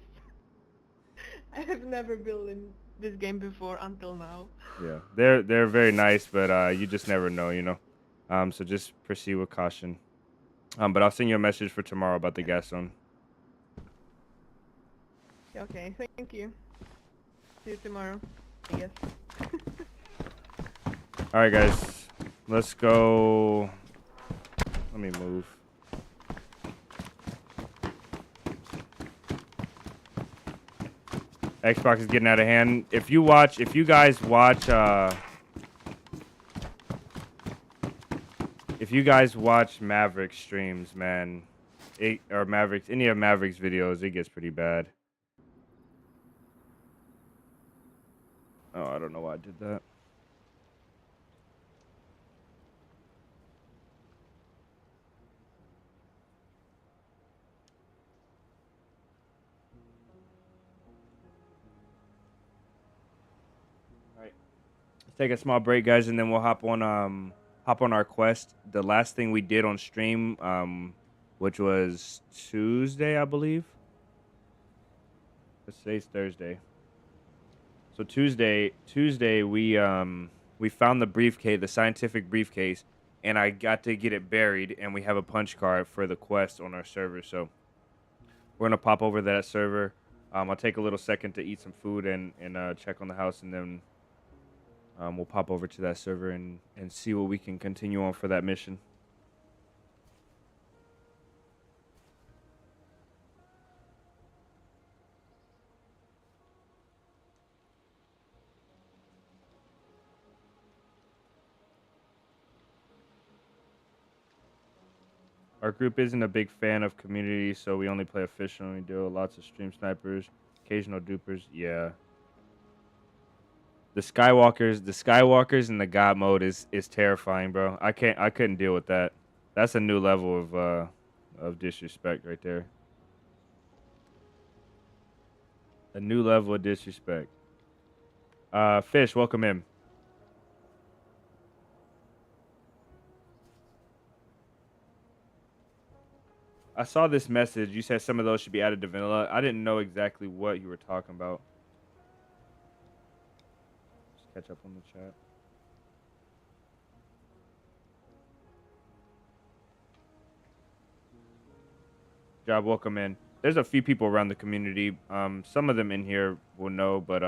I have never built in this game before until now. Yeah, they're very nice, but you just never know, you know. So just proceed with caution. But I'll send you a message for tomorrow about the gas zone. Okay, thank you. See you tomorrow, I guess. All right, guys, let's go. Let me move. Xbox is getting out of hand. If you guys watch Maverick streams, man, any of Maverick's videos, it gets pretty bad. Oh, I don't know why I did that. All right. Let's take a small break, guys, and then we'll hop on our quest. The last thing we did on stream, which was Tuesday, I believe. Today's Thursday. So Tuesday we found the briefcase, the scientific briefcase, and I got to get it buried, and we have a punch card for the quest on our server. So we're gonna pop over to that server. I'll take a little second to eat some food and check on the house, and then we'll pop over to that server and see what we can continue on for that mission. Our group isn't a big fan of community, so we only play official and we do lots of stream snipers, occasional dupers. Yeah. The Skywalkers in the God mode is terrifying, bro. I couldn't deal with that. That's a new level of disrespect right there. A new level of disrespect. Fish, welcome in. I saw this message. You said some of those should be added to vanilla. I didn't know exactly what you were talking about. Just catch up on the chat. Job, welcome in. There's a few people around the community. Some of them in here will know, but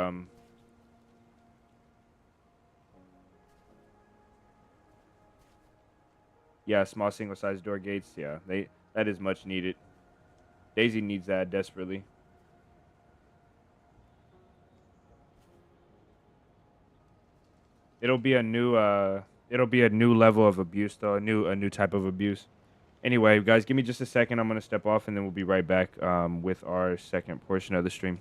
yeah, small single sized door gates. Yeah, that is much needed. DayZ needs that desperately. It'll be a new level of abuse though, a new type of abuse. Anyway, guys, give me just a second. I'm gonna step off and then we'll be right back with our second portion of the stream.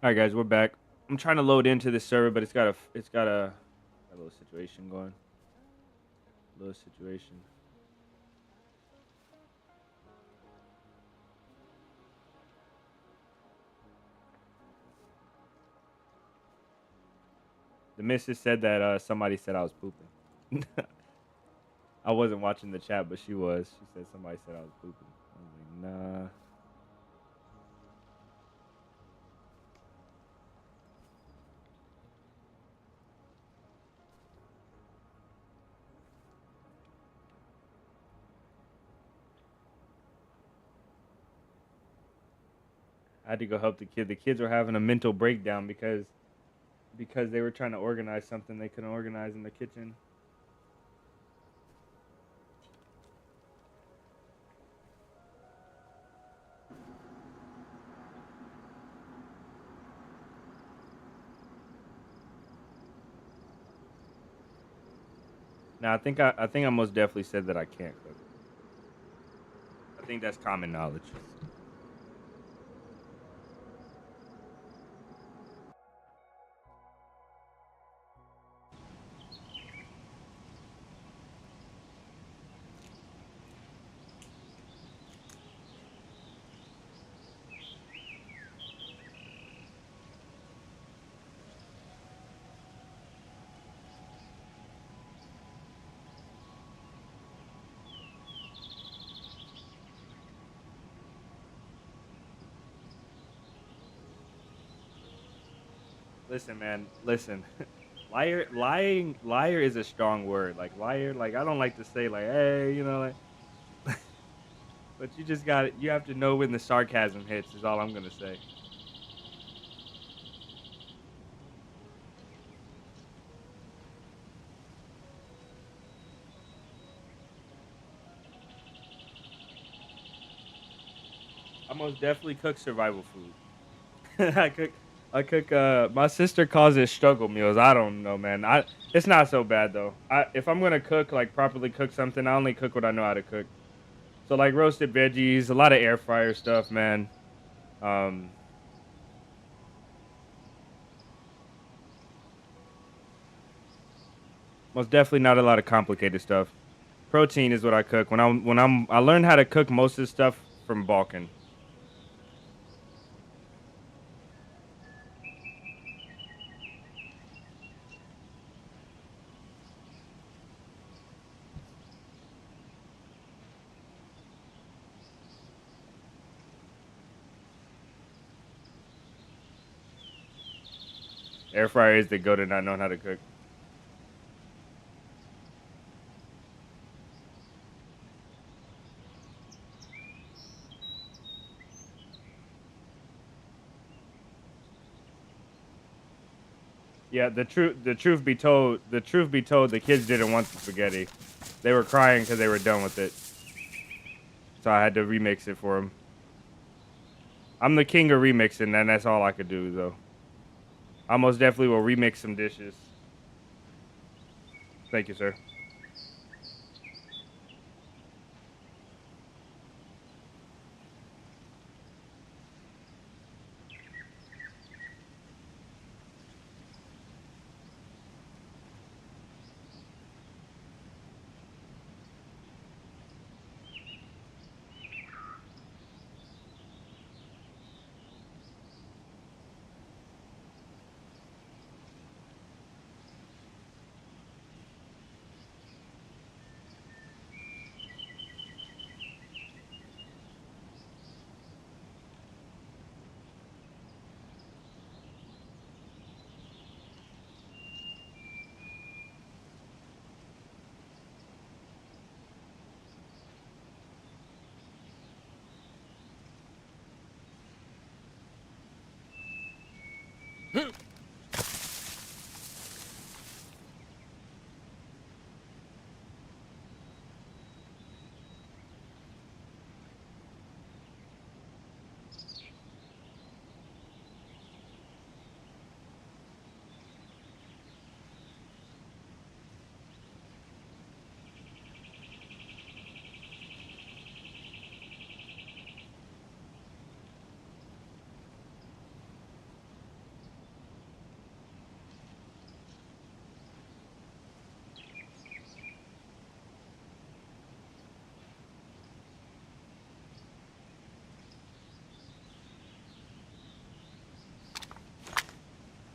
All right, guys, we're back. I'm trying to load into this server, but got a little situation going. Little situation. The missus said that somebody said I was pooping. I wasn't watching the chat, but she was. She said somebody said I was pooping. I was like, nah. I had to go help the kid. The kids were having a mental breakdown because they were trying to organize something they couldn't organize in the kitchen. Now I think I most definitely said that I can't cook. I think that's common knowledge. Listen, man, listen. Liar is a strong word. Like liar, like I don't like to say like, hey, like but you have to know when the sarcasm hits is all I'm gonna say. I most definitely cook survival food. I cook my sister calls it struggle meals. I don't know, man. It's not so bad though. If I'm gonna cook, like properly cook something, I only cook what I know how to cook. So like roasted veggies, a lot of air fryer stuff, man. Um Most definitely not a lot of complicated stuff. Protein is what I cook. I learned how to cook most of the stuff from Balkan. Air fryer is the go to not knowing how to cook. Yeah, the truth be told, the kids didn't want the spaghetti. They were crying because they were done with it. So I had to remix it for them. I'm the king of remixing, and that's all I could do, though. I most definitely will remix some dishes. Thank you, sir.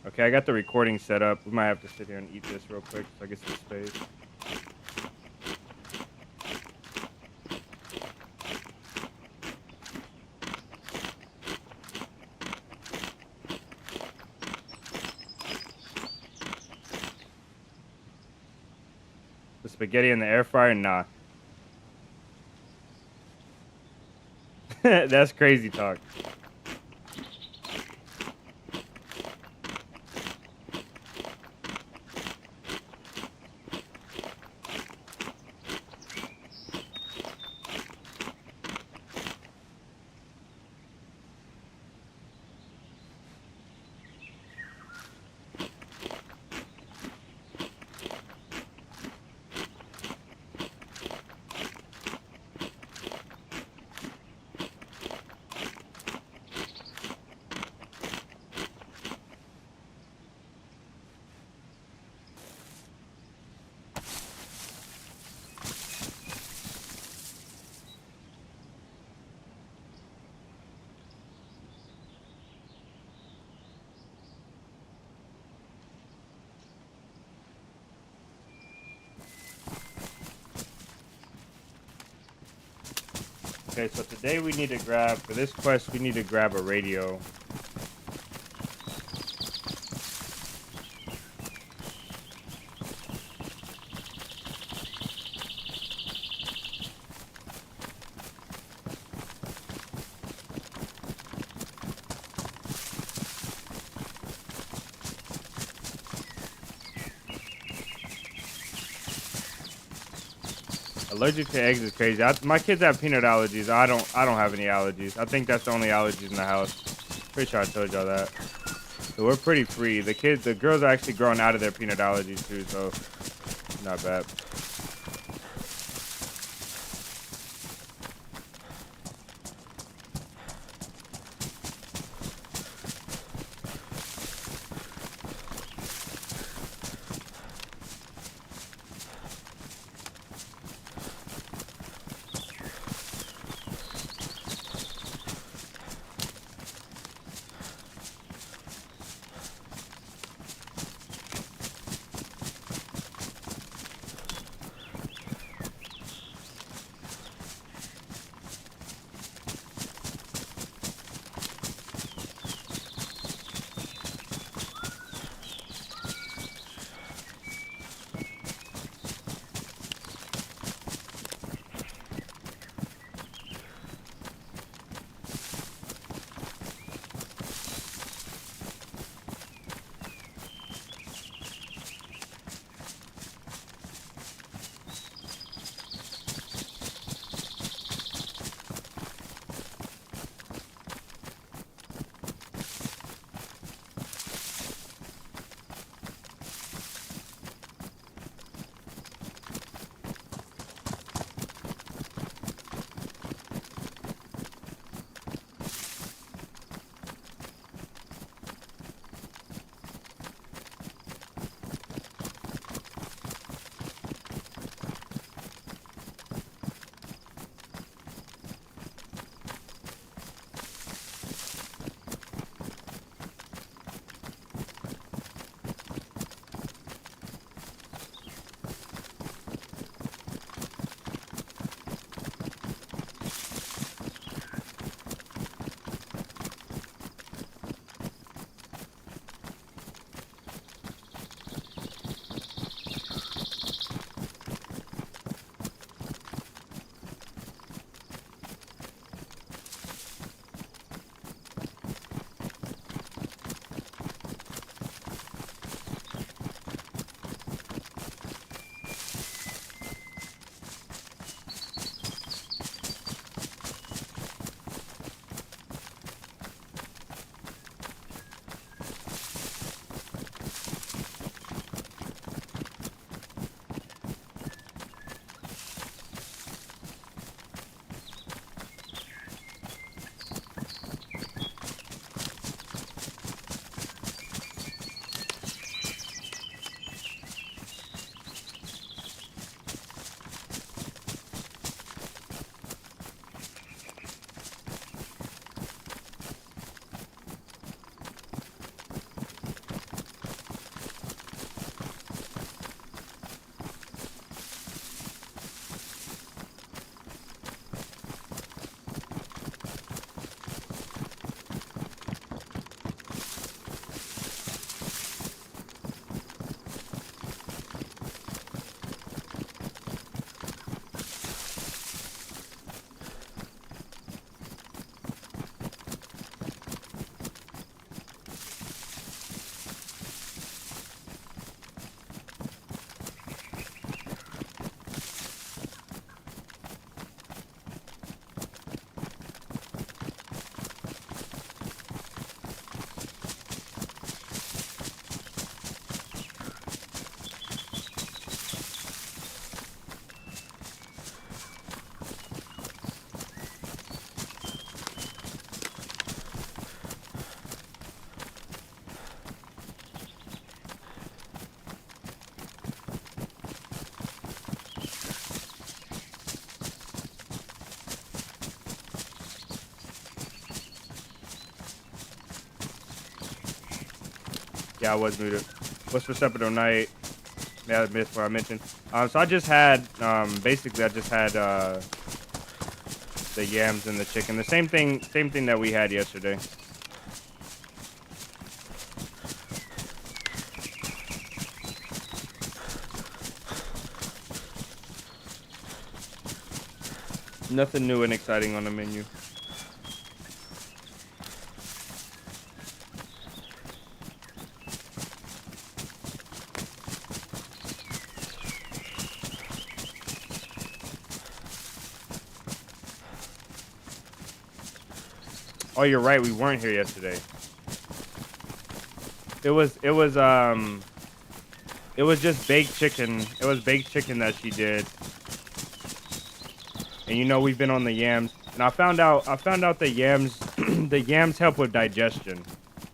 Okay, I got the recording set up. We might have to sit here and eat this real quick so I get some space. The spaghetti in the air fryer? Nah. That's crazy talk. Okay, so today we need to grab, for this quest, we need to grab a radio. Allergic to eggs is crazy. My kids have peanut allergies. I don't have any allergies. I think that's the only allergies in the house. Pretty sure I told y'all that. So we're pretty free. The girls are actually growing out of their peanut allergies too, so not bad. Yeah, I was muted. What's for supper tonight? Yeah, I missed what I mentioned. So I just had, basically I just had the yams and the chicken. The same thing that we had yesterday. Nothing new and exciting on the menu. Oh, you're right. We weren't here yesterday. It was just baked chicken. It was baked chicken that she did. And you know we've been on the yams, and I found out the yams the yams help with digestion.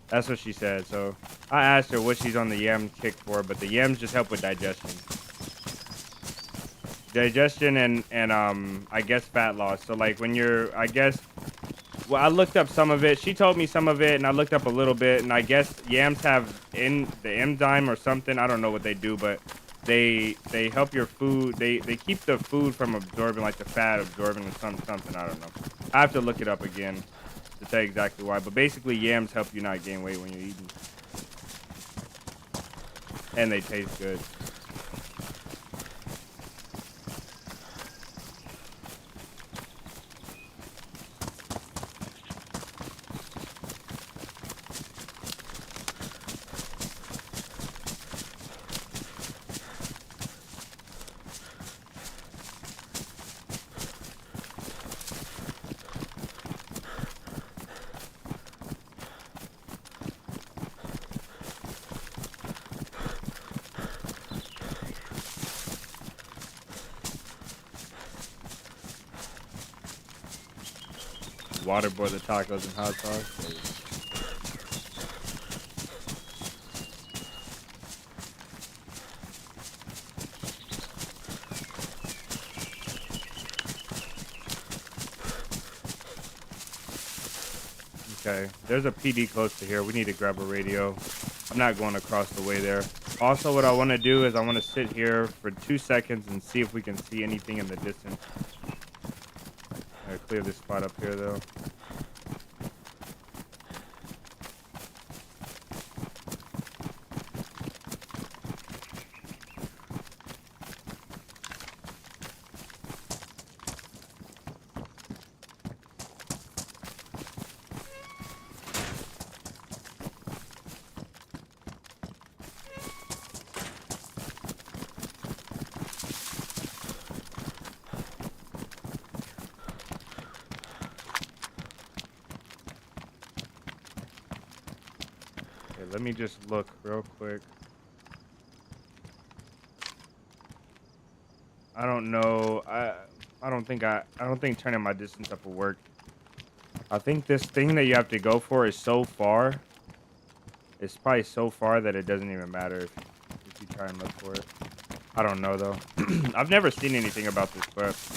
That's what she said. So I asked her what she's on the yam kick for, but the yams just help with digestion. Digestion and I guess fat loss. So like when you're, I guess, well, I looked up some of it. She told me some of it, and I looked up a little bit, and I guess yams have in the enzyme or something. I don't know what they do, but they help your food. They keep the food from absorbing, like the fat absorbing or something. I don't know. I have to look it up again to tell you exactly why. But basically, yams help you not gain weight when you're eating, and they taste good. Waterboard the tacos and hot sauce. Okay, there's a PD close to here. We need to grab a radio. I'm not going across the way there. Also, what I want to do is I want to sit here for 2 seconds and see if we can see anything in the distance. Clear this spot up here, though. Let me just look real quick. I don't know. I don't think turning my distance up will work. I think this thing that you have to go for is so far. It's probably so far that it doesn't even matter if you try and look for it. I don't know though. I've never seen anything about this quest.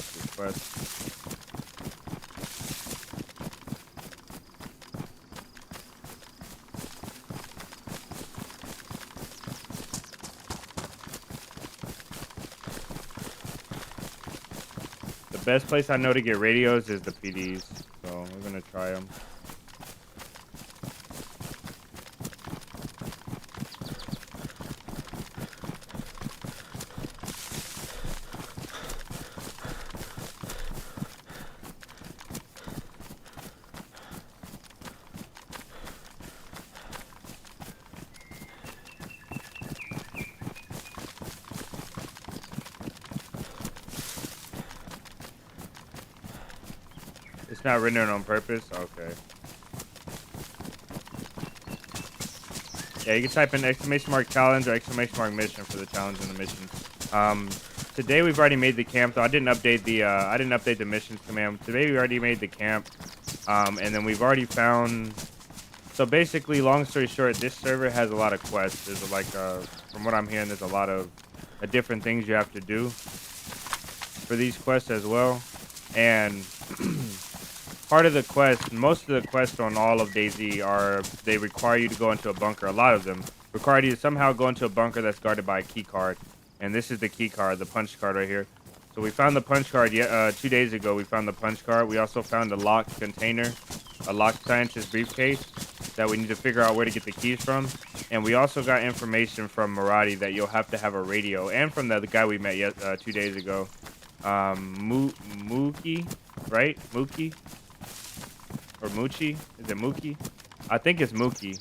The best place I know to get radios is the PDs, so we're gonna try them. It's not written on purpose? Okay. Yeah, you can type in !challenge or !mission for the challenge and the missions. Today we've already made the camp, though I didn't update the missions command. Today we already made the camp. And then we've already found, so basically, long story short, this server has a lot of quests. There's from what I'm hearing, there's a lot of different things you have to do for these quests as well. And part of the quest, most of the quests on all of DayZ are, they require you to go into a bunker. A lot of them require you to somehow go into a bunker that's guarded by a key card. And this is the key card, the punch card right here. So we found the punch card 2 days ago. We found the punch card. We also found a locked container, a locked scientist briefcase that we need to figure out where to get the keys from. And we also got information from Maradi that you'll have to have a radio, and from the guy we met 2 days ago, Mookie, right? Mookie or Moochie? Is it Mookie? I think it's Mookie.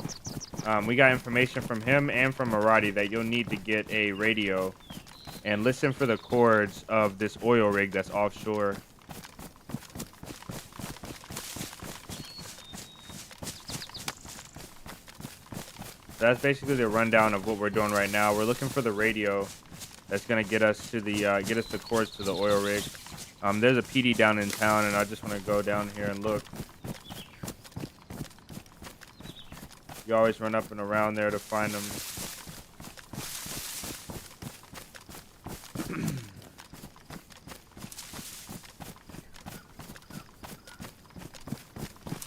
We got information from him and from Maradi that you'll need to get a radio and listen for the chords of this oil rig that's offshore. That's basically the rundown of what we're doing right now. We're looking for the radio that's gonna get us to the the chords to the oil rig. There's a PD down in town, and I just want to go down here and look. You always run up and around there to find them.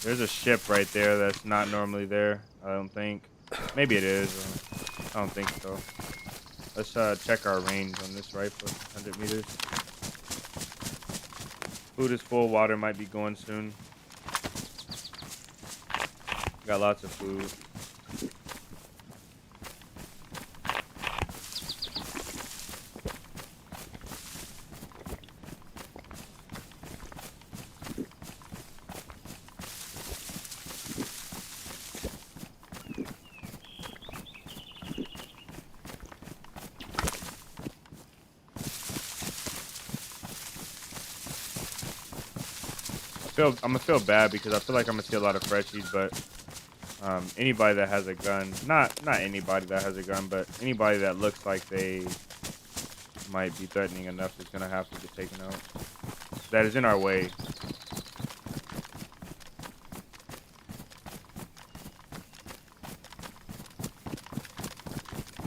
There's a ship right there that's not normally there, I don't think. Maybe it is. I don't think so. Let's check our range on this rifle. 100 meters. Food is full. Water might be going soon. Got lots of food. I'm gonna feel bad because I feel like I'm gonna see a lot of freshies, but anybody that has a gun, not anybody that has a gun, but anybody that looks like they might be threatening enough is gonna have to get taken out. That is in our way.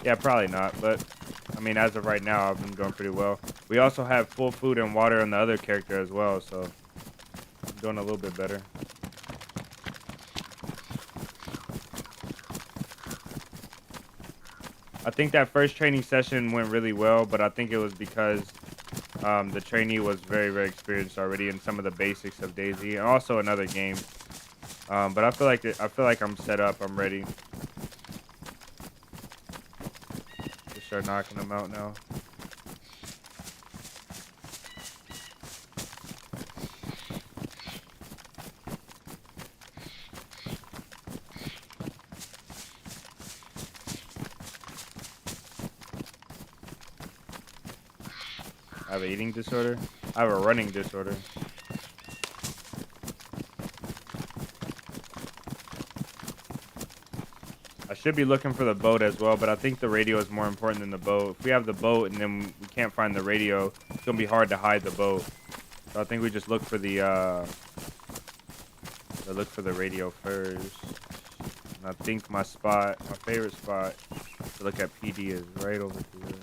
Yeah, probably not, but I mean, as of right now, I've been doing pretty well. We also have full food and water on the other character as well, so I'm doing a little bit better. I think that first training session went really well, but I think it was because the trainee was very, very experienced already in some of the basics of DayZ and also in other games. But I feel like I'm set up. I'm ready to start knocking them out now. I have an eating disorder. I have a running disorder. I should be looking for the boat as well, but I think the radio is more important than the boat. If we have the boat and then we can't find the radio, it's gonna be hard to hide the boat. So I think we just look for the radio first. And I think my favorite spot to look at PD is right over here.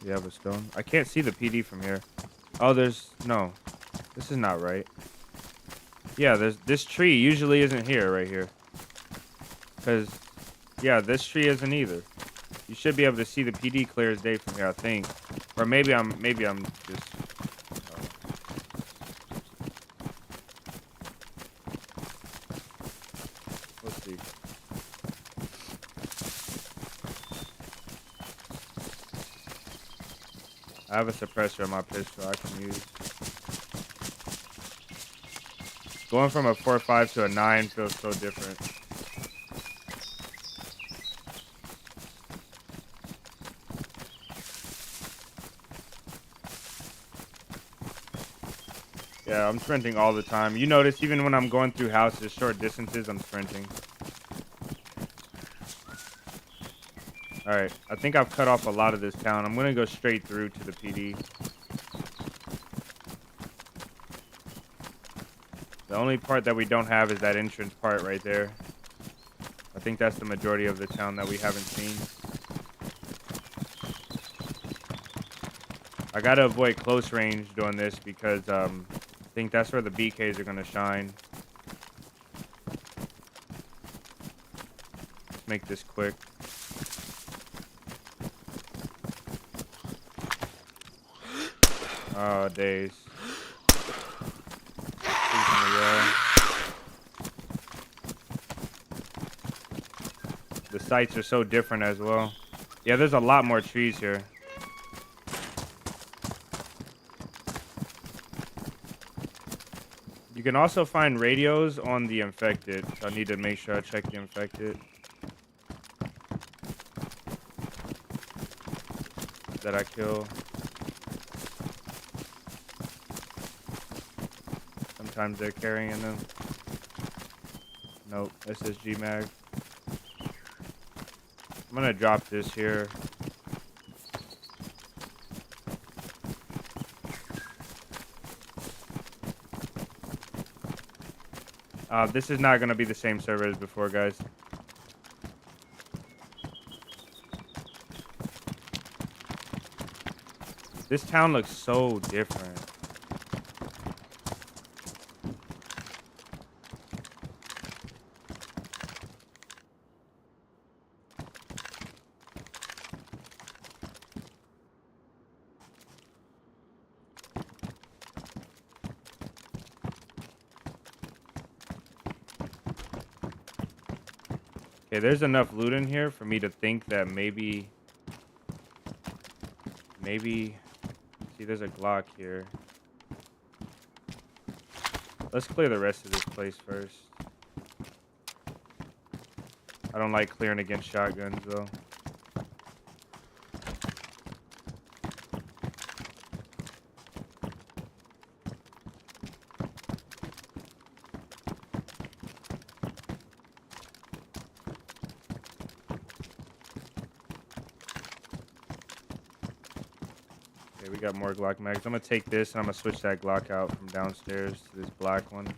You have a stone? I can't see the PD from here. Oh, no. This is not right. Yeah, this tree usually isn't here, right here. Because, yeah, this tree isn't either. You should be able to see the PD clear as day from here, I think. Or maybe I'm just... Let's see. I have a suppressor on my pistol I can use. Going from a 4.5 to a 9 feels so different. Yeah, I'm sprinting all the time. You notice even when I'm going through houses, short distances, I'm sprinting. Alright, I think I've cut off a lot of this town. I'm going to go straight through to the PD. The only part that we don't have is that entrance part right there. I think that's the majority of the town that we haven't seen. I gotta avoid close range doing this because I think that's where the BKs are gonna shine. Let's make this quick. Oh, days. The sights are so different as well. Yeah, there's a lot more trees here. You can also find radios on the infected. So I need to make sure I check the infected. That I kill. Sometimes they're carrying them. Nope, SSG mag. I'm gonna drop this here. This is not gonna be the same server as before, guys. This town looks so different. Okay, there's enough loot in here for me to think that maybe, see, there's a Glock here. Let's clear the rest of this place first. I don't like clearing against shotguns, though. Okay, we got more Glock mags. I'm gonna take this and I'm gonna switch that Glock out from downstairs to this black one.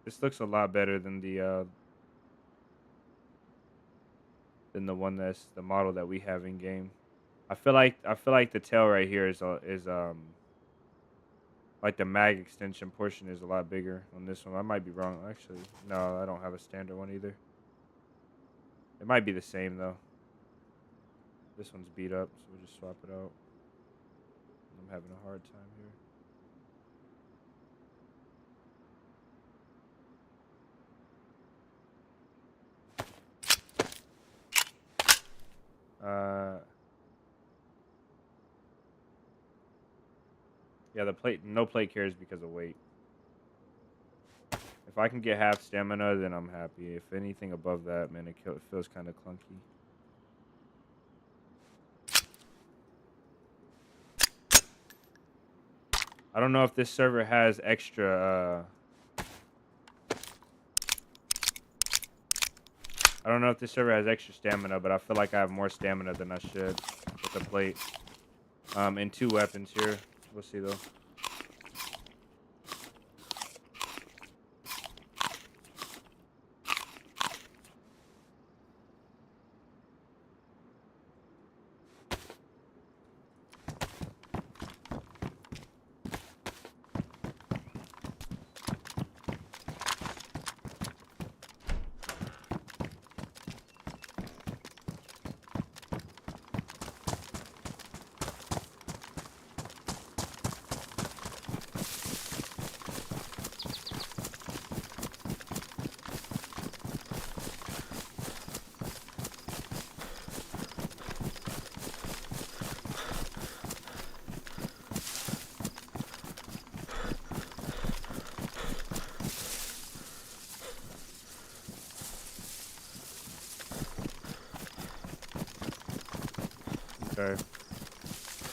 This looks a lot better than the one that's the model that we have in game. I feel like the tail right here is like the mag extension portion is a lot bigger on this one. I might be wrong. Actually, no, I don't have a standard one either. It might be the same though. This one's beat up, so we'll just swap it out. I'm having a hard time here. Yeah, no plate carries because of weight. If I can get half stamina, then I'm happy. If anything above that, man, it feels kind of clunky. I don't know if this server has extra, I don't know if this server has extra stamina, but I feel like I have more stamina than I should with the plate. And 2 weapons here. We'll see though.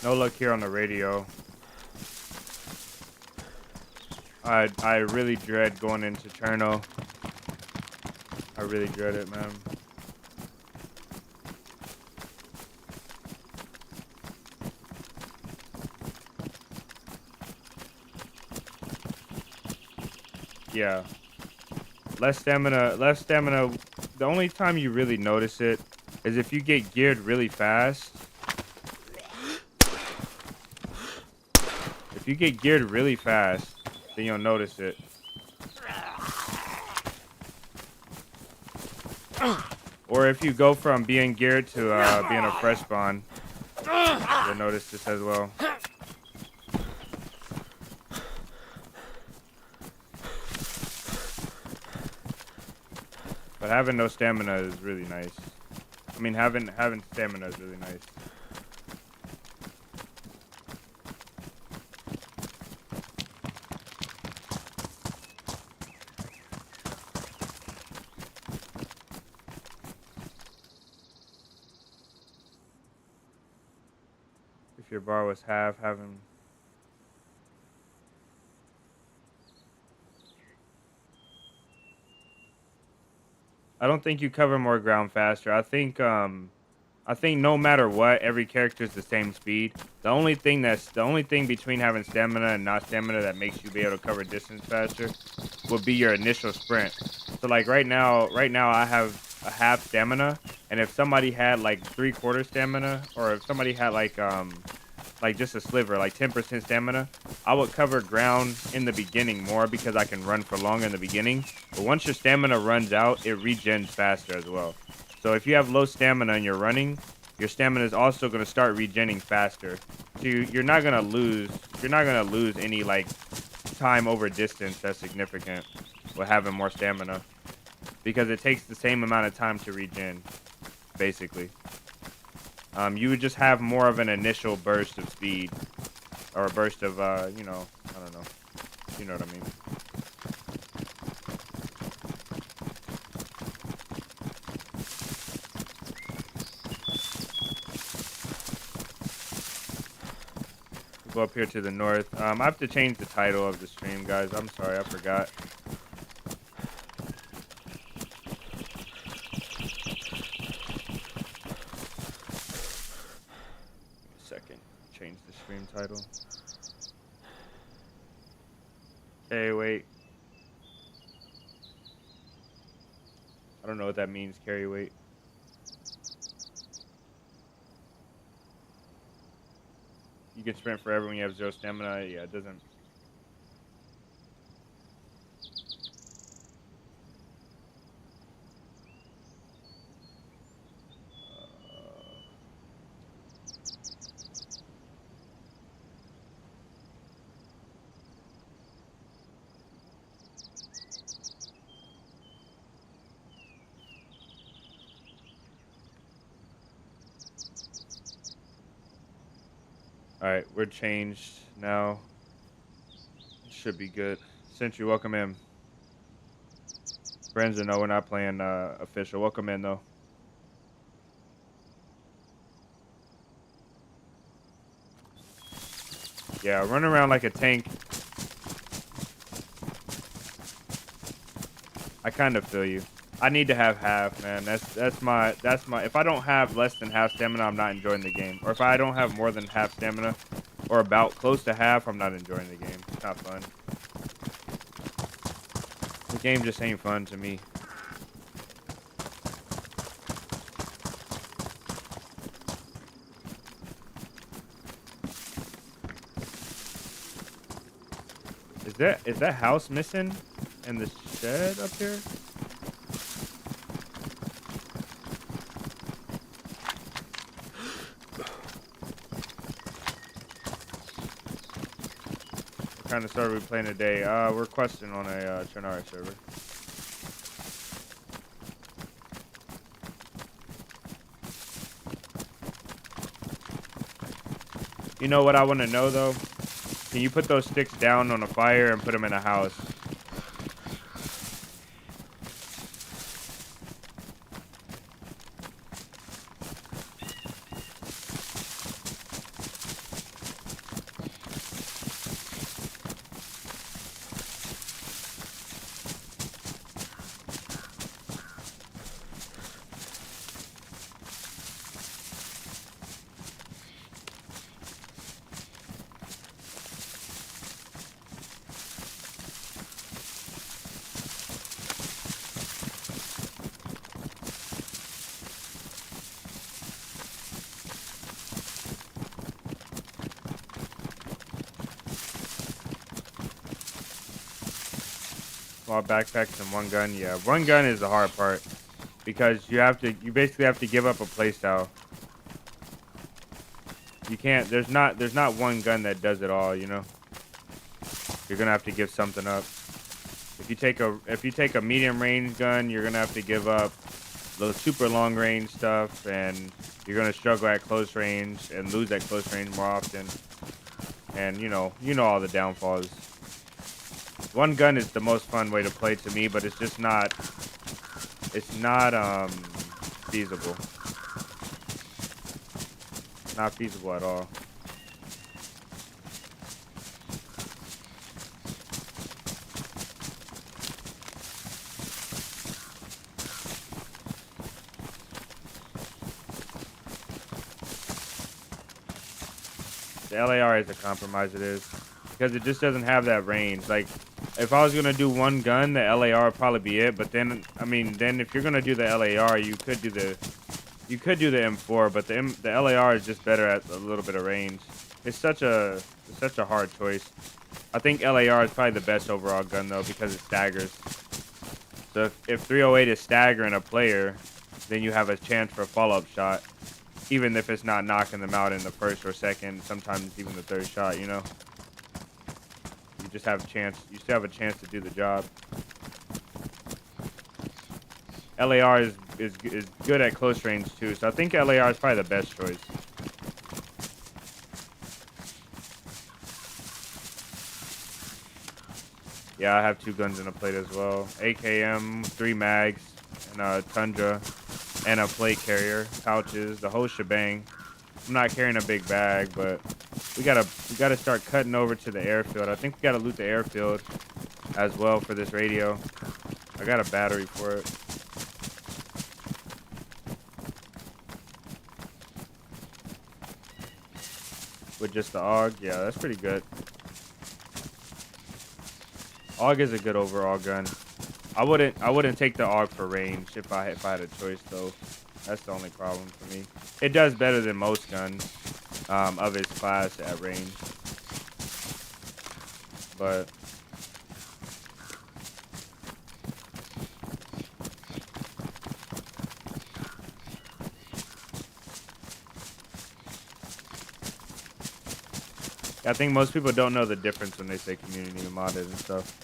No luck here on the radio. I really dread going into Cherno. I really dread it, man. Yeah. Less stamina. The only time you really notice it is if you get geared really fast. If you get geared really fast, then you'll notice it. Or if you go from being geared to being a fresh spawn, you'll notice this as well. But having no stamina is really nice. I mean, having stamina is really nice. If your bar was having. I don't think you cover more ground faster. I think no matter what, every character is the same speed. The only thing between having stamina and not stamina that makes you be able to cover distance faster would be your initial sprint. So like right now I have a half stamina, and if somebody had like 3/4 stamina, or if somebody had like just a sliver, like 10% stamina, I would cover ground in the beginning more because I can run for longer in the beginning. But once your stamina runs out, it regens faster as well. So if you have low stamina and you're running, your stamina is also going to start regenning faster. So you're not going to lose any like time over distance that's significant with having more stamina, because it takes the same amount of time to regen, basically. You would just have more of an initial burst of speed, or a burst of, you know, I don't know. You know what I mean. Go up here to the north. I have to change the title of the stream, guys. I'm sorry, I forgot. Change the stream title. Okay, wait. I don't know what that means, carry weight. You can sprint forever when you have 0 stamina. Yeah, it doesn't. Alright, we're changed now. Should be good. Sentry, welcome in. Friends know we're not playing official. Welcome in, though. Yeah, run around like a tank. I kind of feel you. I need to have half, man. That's my. If I don't have less than half stamina, I'm not enjoying the game. Or if I don't have more than half stamina, or about close to half, I'm not enjoying the game. It's not fun. The game just ain't fun to me. Is that house missing in the shed up here? What kind of server are we playing today? We're questing on a Trinari server. You know what I want to know though? Can you put those sticks down on a fire and put them in a house? small backpacks and one gun. Yeah, one gun is the hard part because you basically have to give up a playstyle. You can't. There's not one gun that does it all. You know, you're gonna have to give something up. If you take a medium range gun, you're gonna have to give up the super long range stuff, and you're gonna struggle at close range and lose at close range more often. And you know all the downfalls. One gun is the most fun way to play to me, but it's just not. It's not feasible. Not feasible at all. The LAR is a compromise. It is because it just doesn't have that range. Like, if I was gonna do one gun, the LAR would probably be it. But then, I mean, then if you're gonna do the LAR, you could do the M4, but the LAR is just better at a little bit of range. It's such a hard choice. I think LAR is probably the best overall gun though because it staggers. So if 308 is staggering a player, then you have a chance for a follow-up shot, even if it's not knocking them out in the first or second, sometimes even the third shot. You know, you just have a chance. You still have a chance to do the job. LAR is good at close range too, so I think LAR is probably the best choice. Yeah, I have two guns in a plate as well. AKM, 3 mags, and a Tundra, and a plate carrier, pouches, the whole shebang. I'm not carrying a big bag, but we gotta start cutting over to the airfield. I think we gotta loot the airfield as well for this radio. I got a battery for it. With just the AUG, yeah, that's pretty good. AUG is a good overall gun. I wouldn't take the AUG for range if I had a choice though. That's the only problem for me. It does better than most guns of its class at range, but I think most people don't know the difference when they say community and modded and stuff.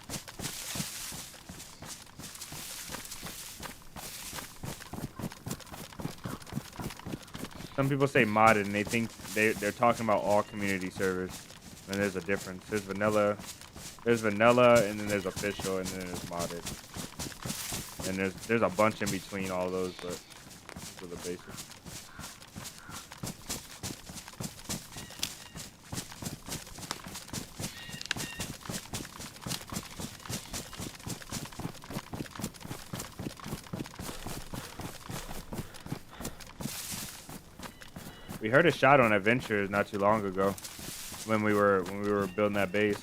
Some people say modded and they think they're talking about all community servers. And there's a difference. There's vanilla, and then there's official, and then there's modded. And there's a bunch in between all those, but those are the basics. We heard a shot on Adventures not too long ago when we were building that base.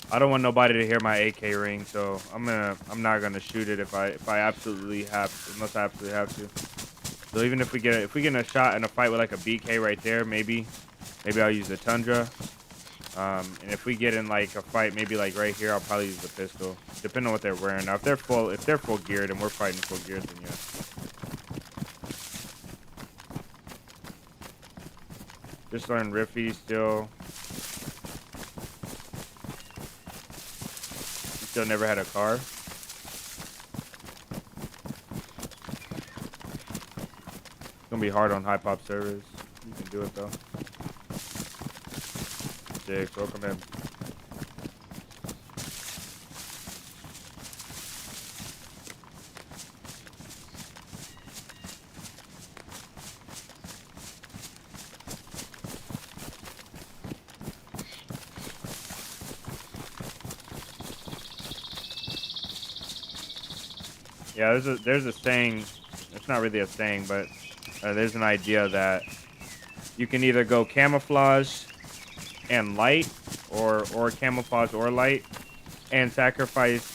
I don't want nobody to hear my AK ring, so I'm not gonna shoot it if I absolutely have to, unless I absolutely have to. So even if we get a shot in a fight with like a BK right there, maybe I'll use the Tundra. And if we get in like a fight, maybe like right here, I'll probably use the pistol, depending on what they're wearing. Now, if they're full geared and we're fighting full geared, then yeah. Just learn Riffy still. Still never had a car. It's gonna be hard on high pop servers. You can do it though. Jake, welcome in. Yeah, there's a saying. It's not really a saying, but there's an idea that you can either go camouflage and light, or camouflage or light, and sacrifice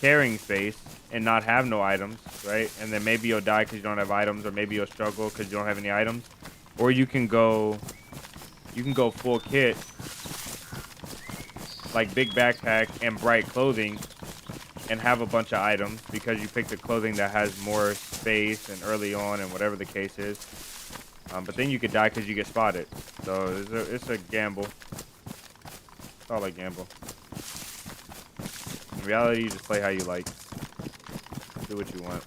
carrying space and not have no items, right? And then maybe you'll die because you don't have items, or maybe you'll struggle because you don't have any items, or you can go full kit, like big backpack and bright clothing, and have a bunch of items because you picked the clothing that has more space and early on and whatever the case is. But then you could die because you get spotted. So it's a gamble. It's all a gamble. In reality, you just play how you like. Do what you want.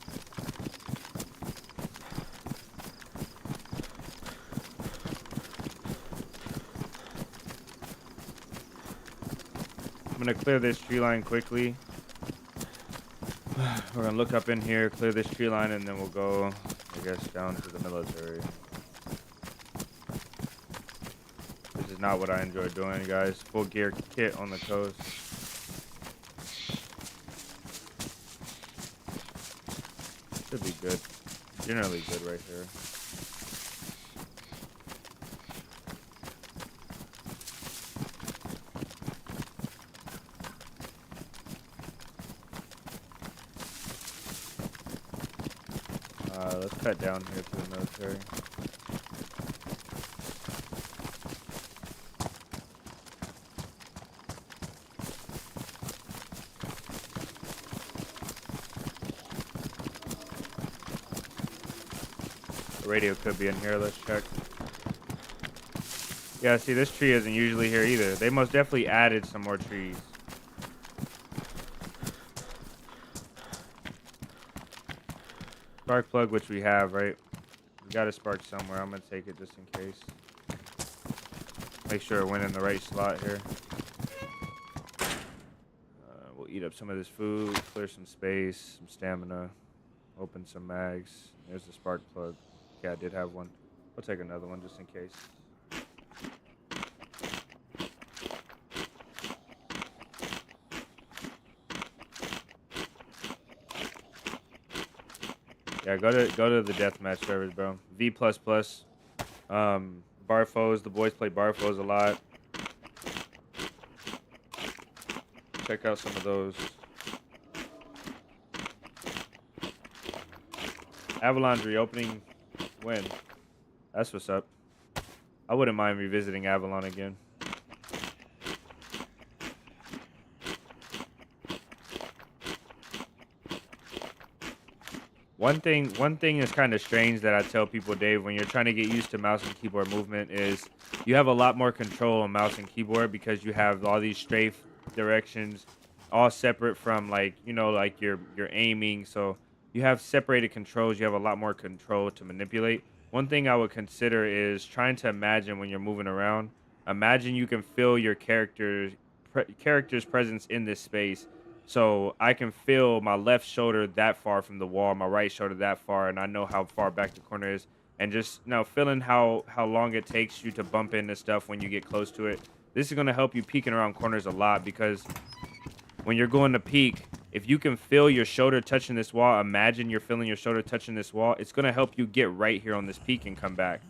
I'm gonna clear this tree line quickly. We're gonna look up in here, clear this tree line, and then we'll go, I guess, down to the military. This is not what I enjoy doing, guys. Full gear kit on the coast. Should be good. Generally good right here. Let's cut down here to the military. The radio could be in here. Let's check. Yeah, see, this tree isn't usually here either. They most definitely added some more trees. Spark plug, which we have, right? We got a spark somewhere. I'm going to take it just in case. Make sure it went in the right slot here. We'll eat up some of this food, clear some space, some stamina, open some mags. There's the spark plug. Yeah, I did have one. I'll take another one just in case. Yeah, go to the deathmatch servers, bro. V++. Barfoes. The boys play Barfoes a lot. Check out some of those. Avalon's reopening when? That's what's up. I wouldn't mind revisiting Avalon again. One thing is kind of strange that I tell people, Dave, when you're trying to get used to mouse and keyboard movement, is you have a lot more control on mouse and keyboard because you have all these strafe directions, all separate from, like, you know, like your aiming. So you have separated controls. You have a lot more control to manipulate. One thing I would consider is trying to imagine when you're moving around. Imagine you can feel your character's presence in this space. So I can feel my left shoulder that far from the wall, my right shoulder that far, and I know how far back the corner is. And just feeling how long it takes you to bump into stuff when you get close to it. This is going to help you peeking around corners a lot, because when you're going to peek, if you can feel your shoulder touching this wall, imagine you're feeling your shoulder touching this wall. It's going to help you get right here on this peak and come back.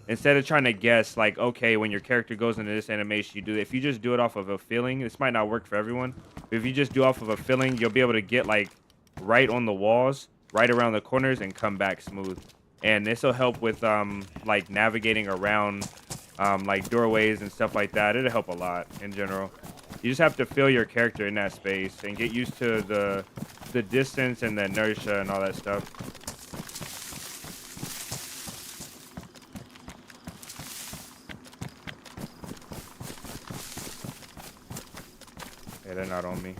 Instead of trying to guess, like, okay, when your character goes into this animation, you do it. If you just do it off of a feeling, this might not work for everyone. But if you just do off of a feeling, you'll be able to get, like, right on the walls, right around the corners, and come back smooth. And this will help with, like, navigating around, like, doorways and stuff like that. It'll help a lot in general. You just have to feel your character in that space and get used to the distance and the inertia and all that stuff. Yeah, they're not on me.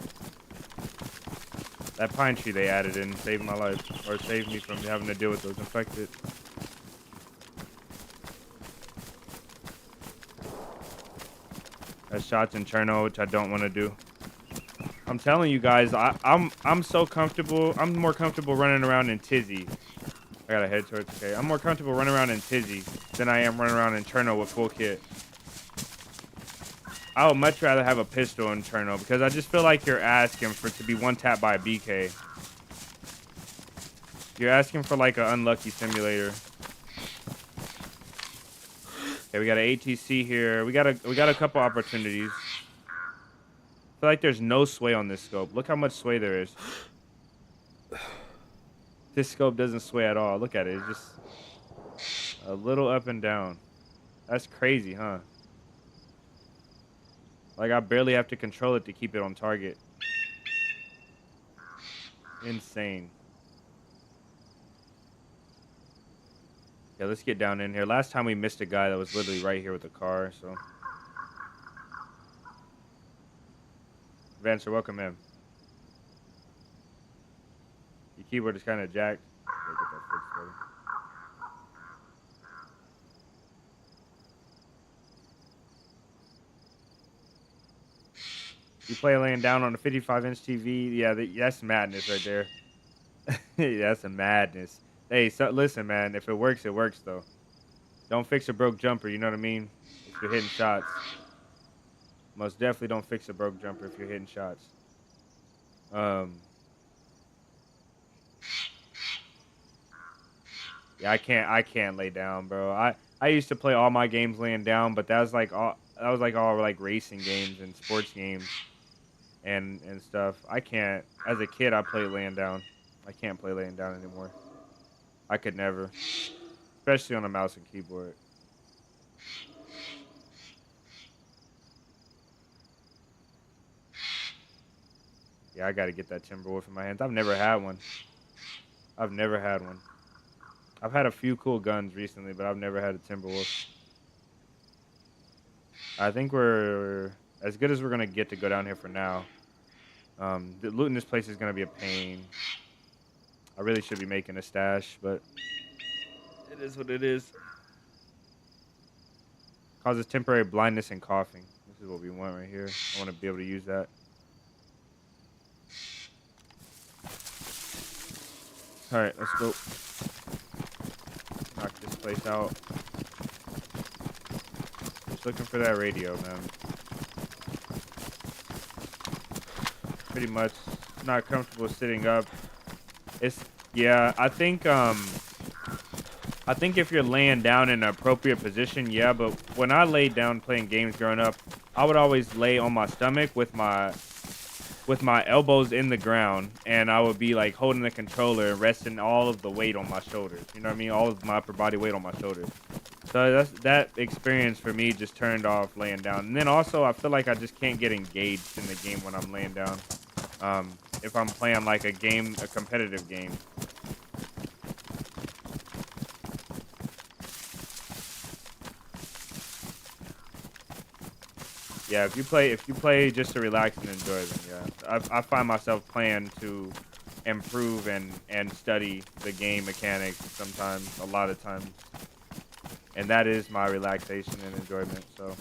That pine tree they added in saved my life, or saved me from having to deal with those infected. That shots in Cherno, which I don't want to do. I'm telling you guys, I'm so comfortable. I'm more comfortable running around in Tizzy. I gotta head towards. Okay, I'm more comfortable running around in Tizzy than I am running around in Cherno with full kit. I would much rather have a pistol internal because I just feel like you're asking for to be one tap by a BK. You're asking for like an unlucky simulator. Okay, we got an ATC here. We got a couple opportunities. I feel like there's no sway on this scope. Look how much sway there is. This scope doesn't sway at all. Look at it. It's just a little up and down. That's crazy, huh? Like I barely have to control it to keep it on target. Insane. Yeah, let's get down in here. Last time we missed a guy that was literally right here with a car, so. Vancer, welcome in. Your keyboard is kind of jacked. Gotta get that fixed, brother. You play laying down on a 55-inch TV? Yeah, that's madness right there. That's a madness. Hey, so, listen, man. If it works, though. Don't fix a broke jumper, you know what I mean? If you're hitting shots. Most definitely don't fix a broke jumper if you're hitting shots. Yeah, I can't lay down, bro. I used to play all my games laying down, but that was like all like racing games and sports games and stuff. I can't. As a kid, I played laying down. I can't play laying down anymore. I could never, especially on a mouse and keyboard. Yeah, I got to get that Timberwolf in my hands. I've never had one. I've never had one. I've had a few cool guns recently, but I've never had a Timberwolf. I think we're as good as we're gonna get to go down here for now. The loot in this place is gonna be a pain. I really should be making a stash, but it is what it is. Causes temporary blindness and coughing. This is what we want right here. I want to be able to use that. All right, let's go. Knock this place out. Just looking for that radio, man. Pretty much not comfortable sitting up. Yeah, I think if you're laying down in an appropriate position, yeah, but when I laid down playing games growing up, I would always lay on my stomach with my elbows in the ground, and I would be like holding the controller and resting all of the weight on my shoulders. You know what I mean? All of my upper body weight on my shoulders. So that experience for me just turned off laying down. And then also I feel like I just can't get engaged in the game when I'm laying down. If I'm playing like a competitive game. Yeah, if you play just to relax and enjoy, then yeah. I find myself playing to improve and study the game mechanics sometimes, a lot of times. And that is my relaxation and enjoyment, so.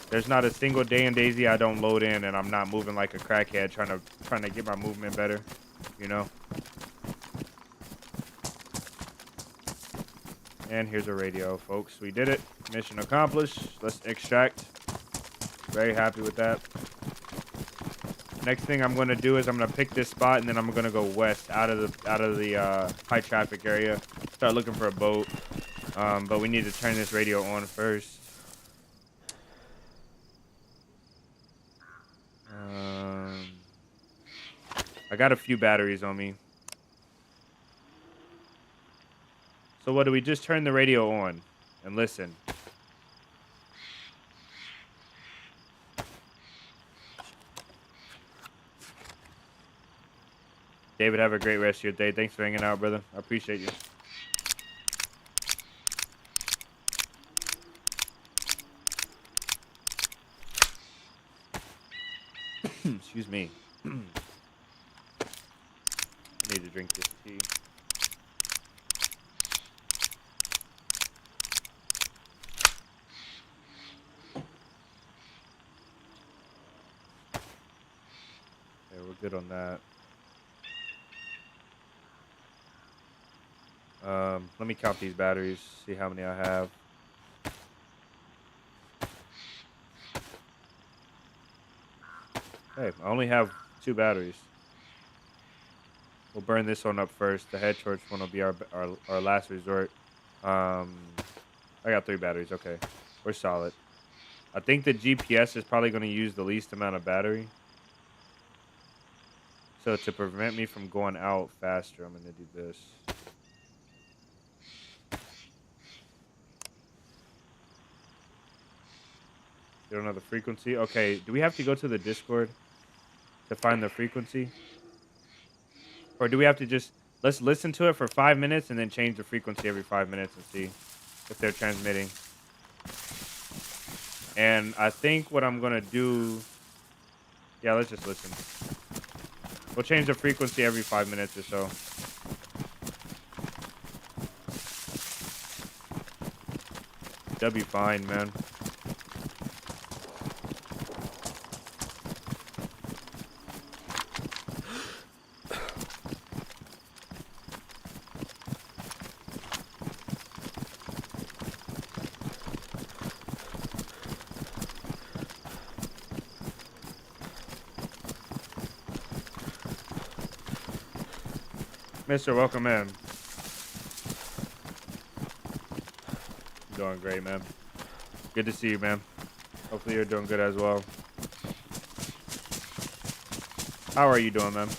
There's not a single day in DayZ I don't load in and I'm not moving like a crackhead trying to get my movement better, you know? And here's a radio, folks. We did it. Mission accomplished. Let's extract. Very happy with that. Next thing I'm going to do is I'm going to pick this spot and then I'm going to go west out of the high traffic area. Start looking for a boat. But we need to turn this radio on first. I got a few batteries on me. So what do we just turn the radio on and listen? David, have a great rest of your day. Thanks for hanging out, brother. I appreciate you. Excuse me. I need to drink this tea. Yeah, we're good on that. Let me count these batteries, see how many I have. Hey, I only have 2 batteries. We'll burn this one up first. The head torch one will be our last resort. I got 3 batteries. Okay, we're solid. I think the GPS is probably going to use the least amount of battery. So to prevent me from going out faster, I'm going to do this. You don't know the frequency? Okay, do we have to go to the Discord to find the frequency? Or do we have to just... Let's listen to it for 5 minutes and then change the frequency every 5 minutes and see if they're transmitting. And I think what I'm going to do... Yeah, let's just listen. We'll change the frequency every 5 minutes or so. That'll be fine, man. Mister, welcome in. Doing great, man. Good to see you, man. Hopefully you're doing good as well. How are you doing, man?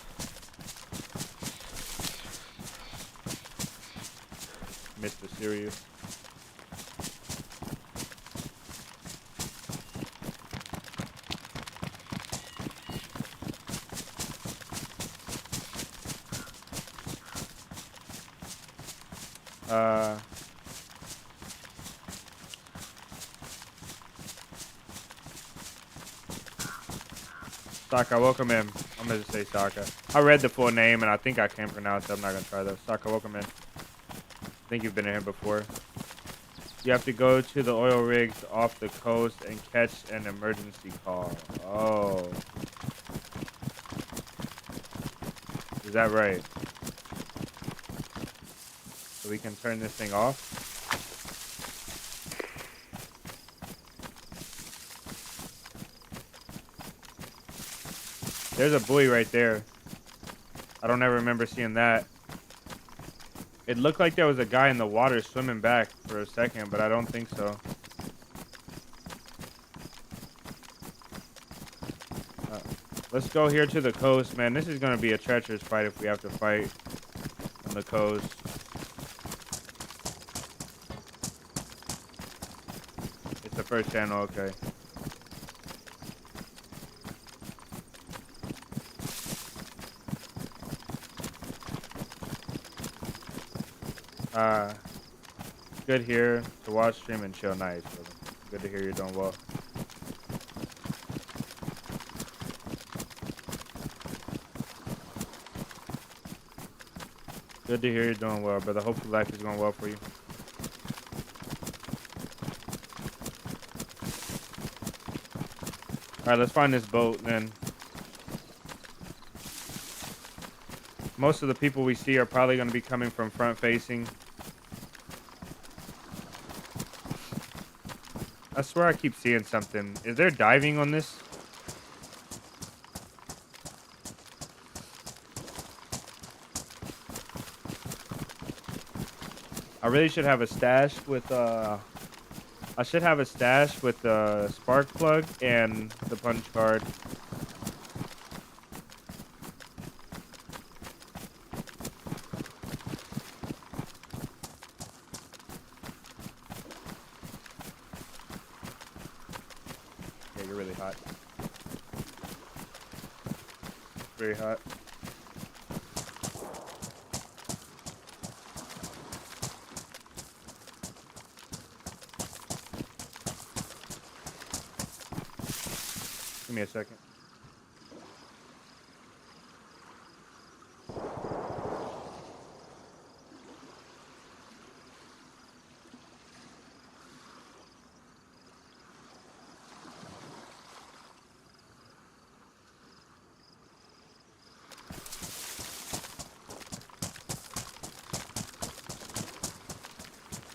Mr. Serious. Saka, welcome in. I'm gonna just say Saka. I read the full name and I think I can pronounce it. I'm not gonna try though. Saka, welcome in. I think you've been in here before. You have to go to the oil rigs off the coast and catch an emergency call. Oh. Is that right? So we can turn this thing off? There's a buoy right there. I don't ever remember seeing that. It looked like there was a guy in the water swimming back for a second, but I don't think so. Let's go here to the coast, man. This is going to be a treacherous fight if we have to fight on the coast. It's the first channel, okay. Good here to watch, stream, and chill. Nice, brother. Good to hear you're doing well. Good to hear you're doing well, brother. Hopefully life is going well for you. Alright, let's find this boat then. Most of the people we see are probably going to be coming from front facing. I swear I keep seeing something. Is there diving on this? I really should have a stash with I should have a stash with the spark plug and the punch card. Yeah, you're really hot. Very hot. Give me a second.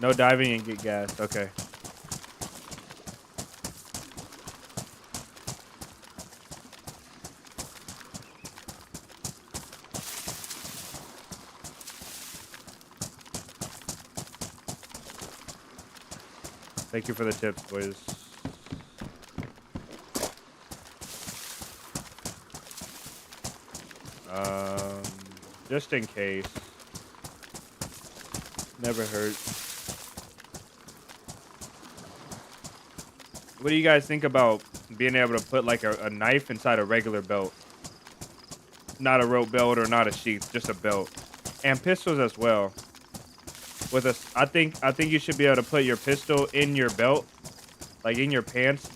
No diving and get gas. Okay. Thank you for the tips, boys. Um, just in case. Never hurts. What do you guys think about being able to put like a knife inside a regular belt? Not a rope belt or not a sheath, just a belt. And pistols as well. With a, I think you should be able to put your pistol in your belt, like in your pants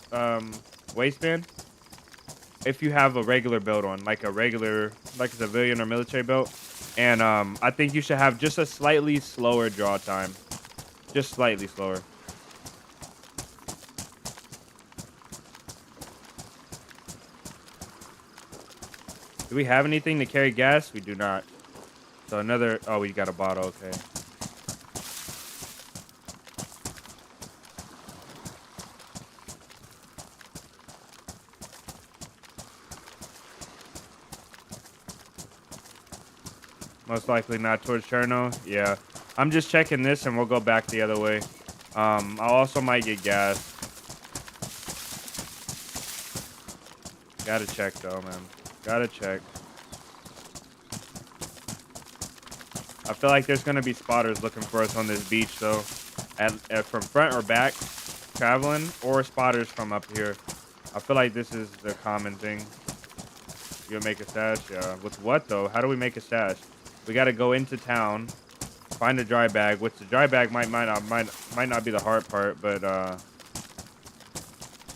waistband. If you have a regular belt on, like a civilian or military belt. And I think you should have just a slightly slower draw time. Just slightly slower. Do we have anything to carry gas? We do not. So another, oh, we got a bottle, okay. Most likely not towards Cherno. Yeah. I'm just checking this and we'll go back the other way. I also might get gas. Gotta check though, man. Gotta check. I feel like there's gonna be spotters looking for us on this beach though. From front or back, traveling, or spotters from up here. I feel like this is the common thing. You'll make a stash? Yeah. With what though? How do we make a stash? We gotta go into town, find a dry bag, which the dry bag might not be the hard part, but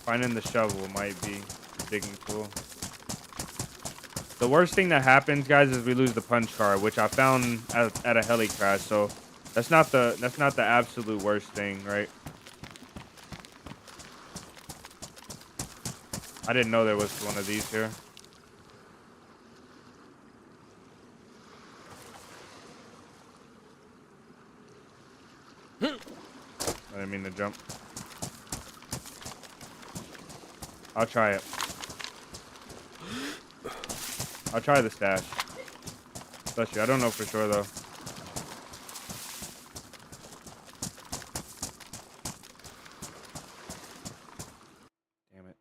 finding the shovel might be the digging tool. The worst thing that happens, guys, is we lose the punch card, which I found at a heli crash. So that's not the absolute worst thing, right? I didn't know there was one of these here. I didn't mean to jump. I'll try it. I'll try the stash. Bless you. I don't know for sure though. Damn it.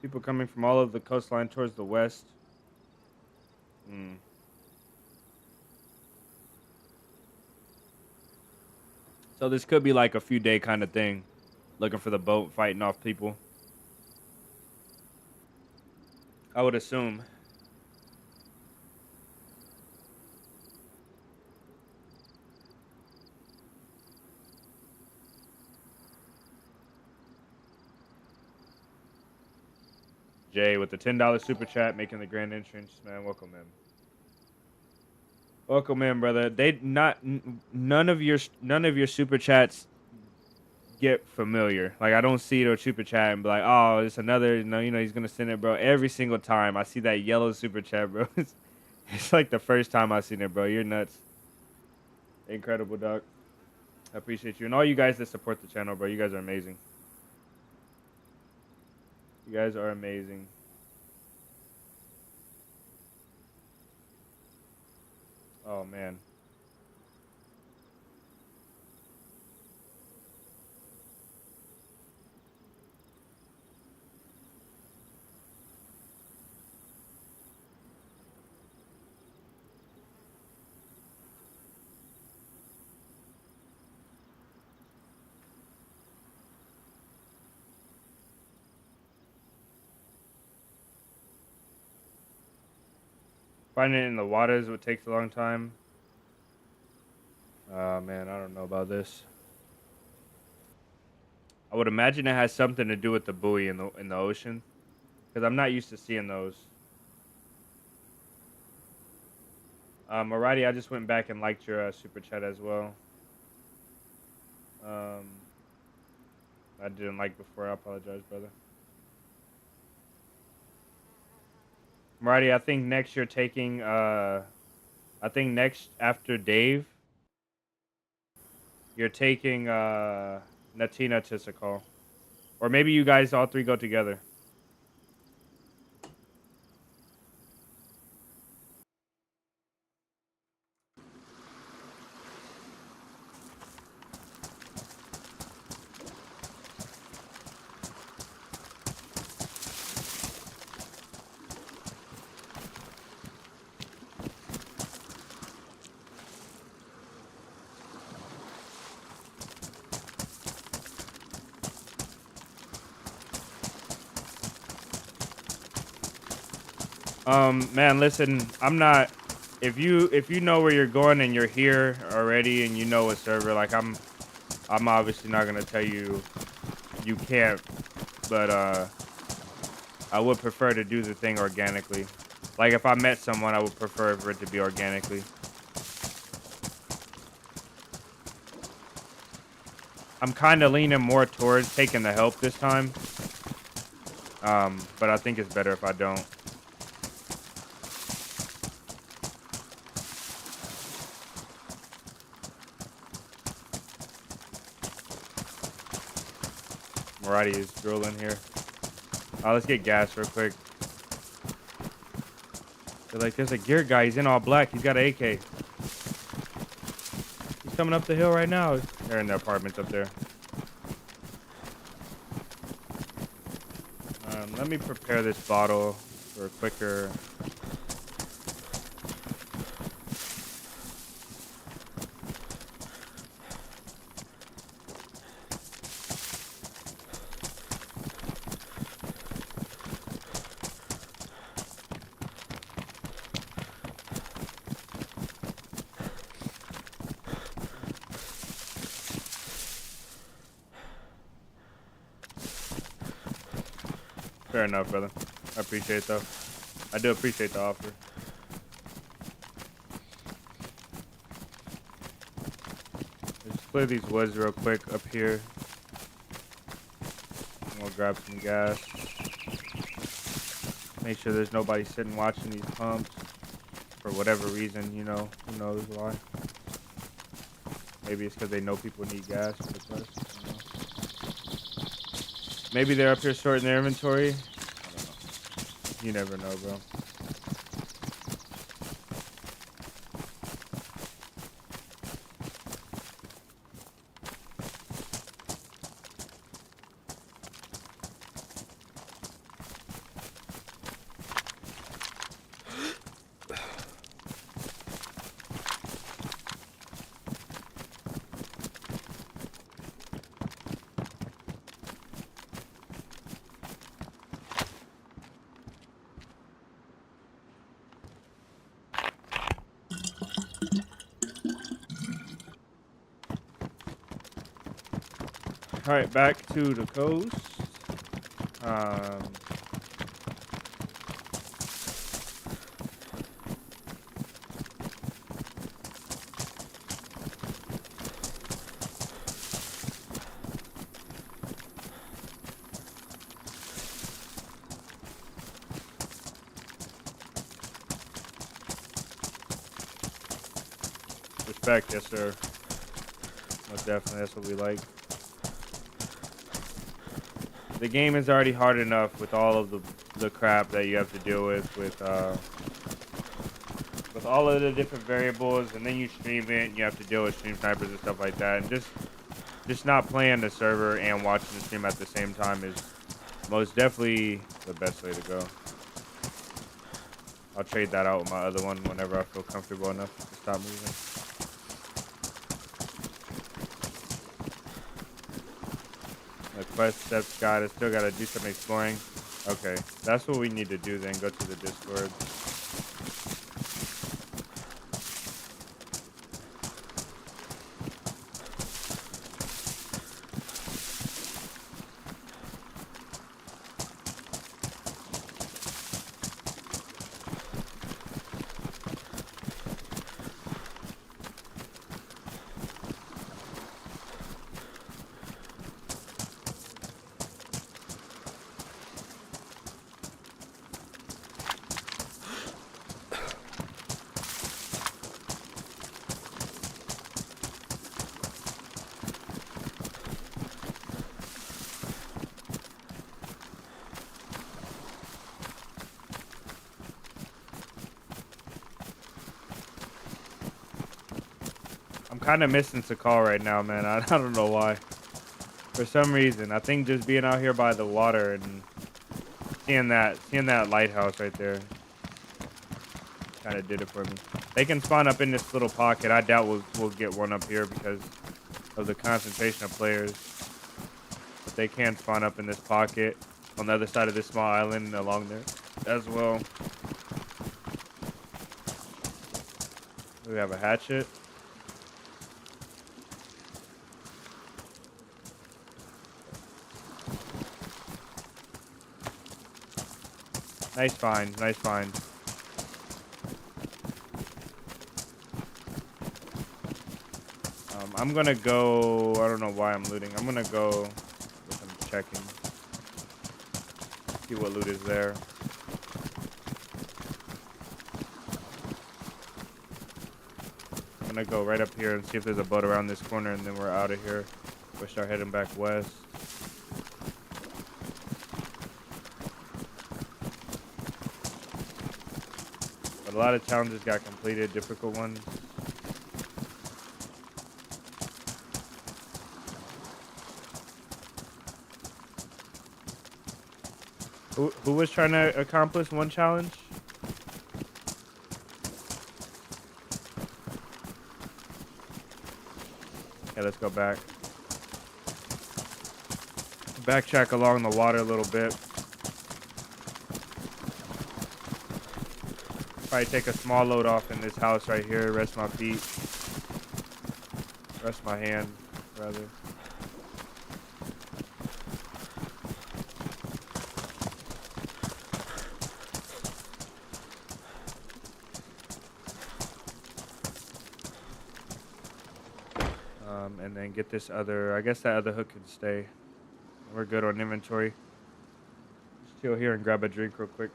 People coming from all of the coastline towards the west. So this could be like a few day kind of thing. Looking for the boat, fighting off people. I would assume. Jay with the $10 super chat, making the grand entrance. Man, welcome in. Welcome in, brother. None of your super chats get familiar. Like I don't see the super chat and be like, oh, it's another. No, he's gonna send it, bro. Every single time I see that yellow super chat, bro. It's like the first time I seen it, bro. You're nuts. Incredible, dog. I appreciate you and all you guys that support the channel, bro. You guys are amazing. You guys are amazing. Oh man. Finding it in the waters would take a long time. Oh man, I don't know about this. I would imagine it has something to do with the buoy in the ocean, because I'm not used to seeing those. Alrighty, I just went back and liked your super chat as well. I didn't like before. I apologize, brother. Alrighty, I think next you're taking I think next after Dave, you're taking Natina to Sakal. Or maybe you guys all three go together. Man, listen, I'm not. If you know where you're going and you're here already and you know a server, like I'm obviously not gonna tell you you can't, but I would prefer to do the thing organically. Like if I met someone, I would prefer for it to be organically. I'm kind of leaning more towards taking the help this time. But I think it's better if I don't. Marathi is drilling here. Let's get gas real quick. They're like, there's a gear guy. He's in all black. He's got an AK. He's coming up the hill right now. They're in the apartments up there. Let me prepare this bottle for a quicker. Fair enough, brother. I appreciate it, though. I do appreciate the offer. Let's clear these woods real quick up here. We'll grab some gas. Make sure there's nobody sitting watching these pumps. For whatever reason, you know. Who knows why. Maybe it's because they know people need gas for the quest. I don't know. Maybe they're up here sorting their inventory. I don't know. You never know, bro. All right, back to the coast. Respect, yes, sir. Most definitely, that's what we like. The game is already hard enough with all of the crap that you have to deal with all of the different variables, and then you stream it, and you have to deal with stream snipers and stuff like that, and just not playing the server and watching the stream at the same time is most definitely the best way to go. I'll trade that out with my other one whenever I feel comfortable enough to stop moving. The quest steps guide. I still gotta do some exploring. Okay, that's what we need to do then. Go to the Discord. I'm kind of missing Sakal right now, man. I don't know why. For some reason, I think just being out here by the water and seeing that lighthouse right there kind of did it for me. They can spawn up in this little pocket. I doubt we'll get one up here because of the concentration of players. But they can spawn up in this pocket on the other side of this small island along there as well. We have a hatchet. Nice find, nice find. I'm gonna go, I don't know why I'm looting. I'm gonna go with some checking. See what loot is there. I'm gonna go right up here and see if there's a boat around this corner, and then we're out of here. We'll start heading back west. But a lot of challenges got completed, difficult ones. Who was trying to accomplish one challenge? Okay, let's go back. Backtrack along the water a little bit. Probably take a small load off in this house right here. Rest my feet. Rest my hand, rather. And then get this other, I guess that other hook can stay. We're good on inventory. Just chill here and grab a drink real quick.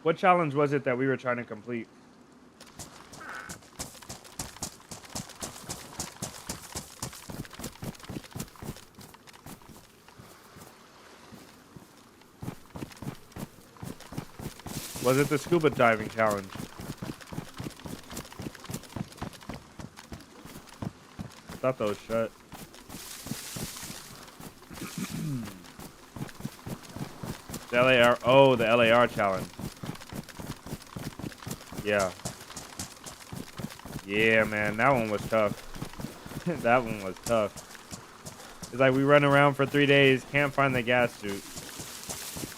What challenge was it that we were trying to complete? Was it the scuba diving challenge? I thought that was shut. The LAR, oh, the LAR challenge. Yeah. Yeah, man, that one was tough. That one was tough. It's like we run around for 3 days, can't find the gas suit.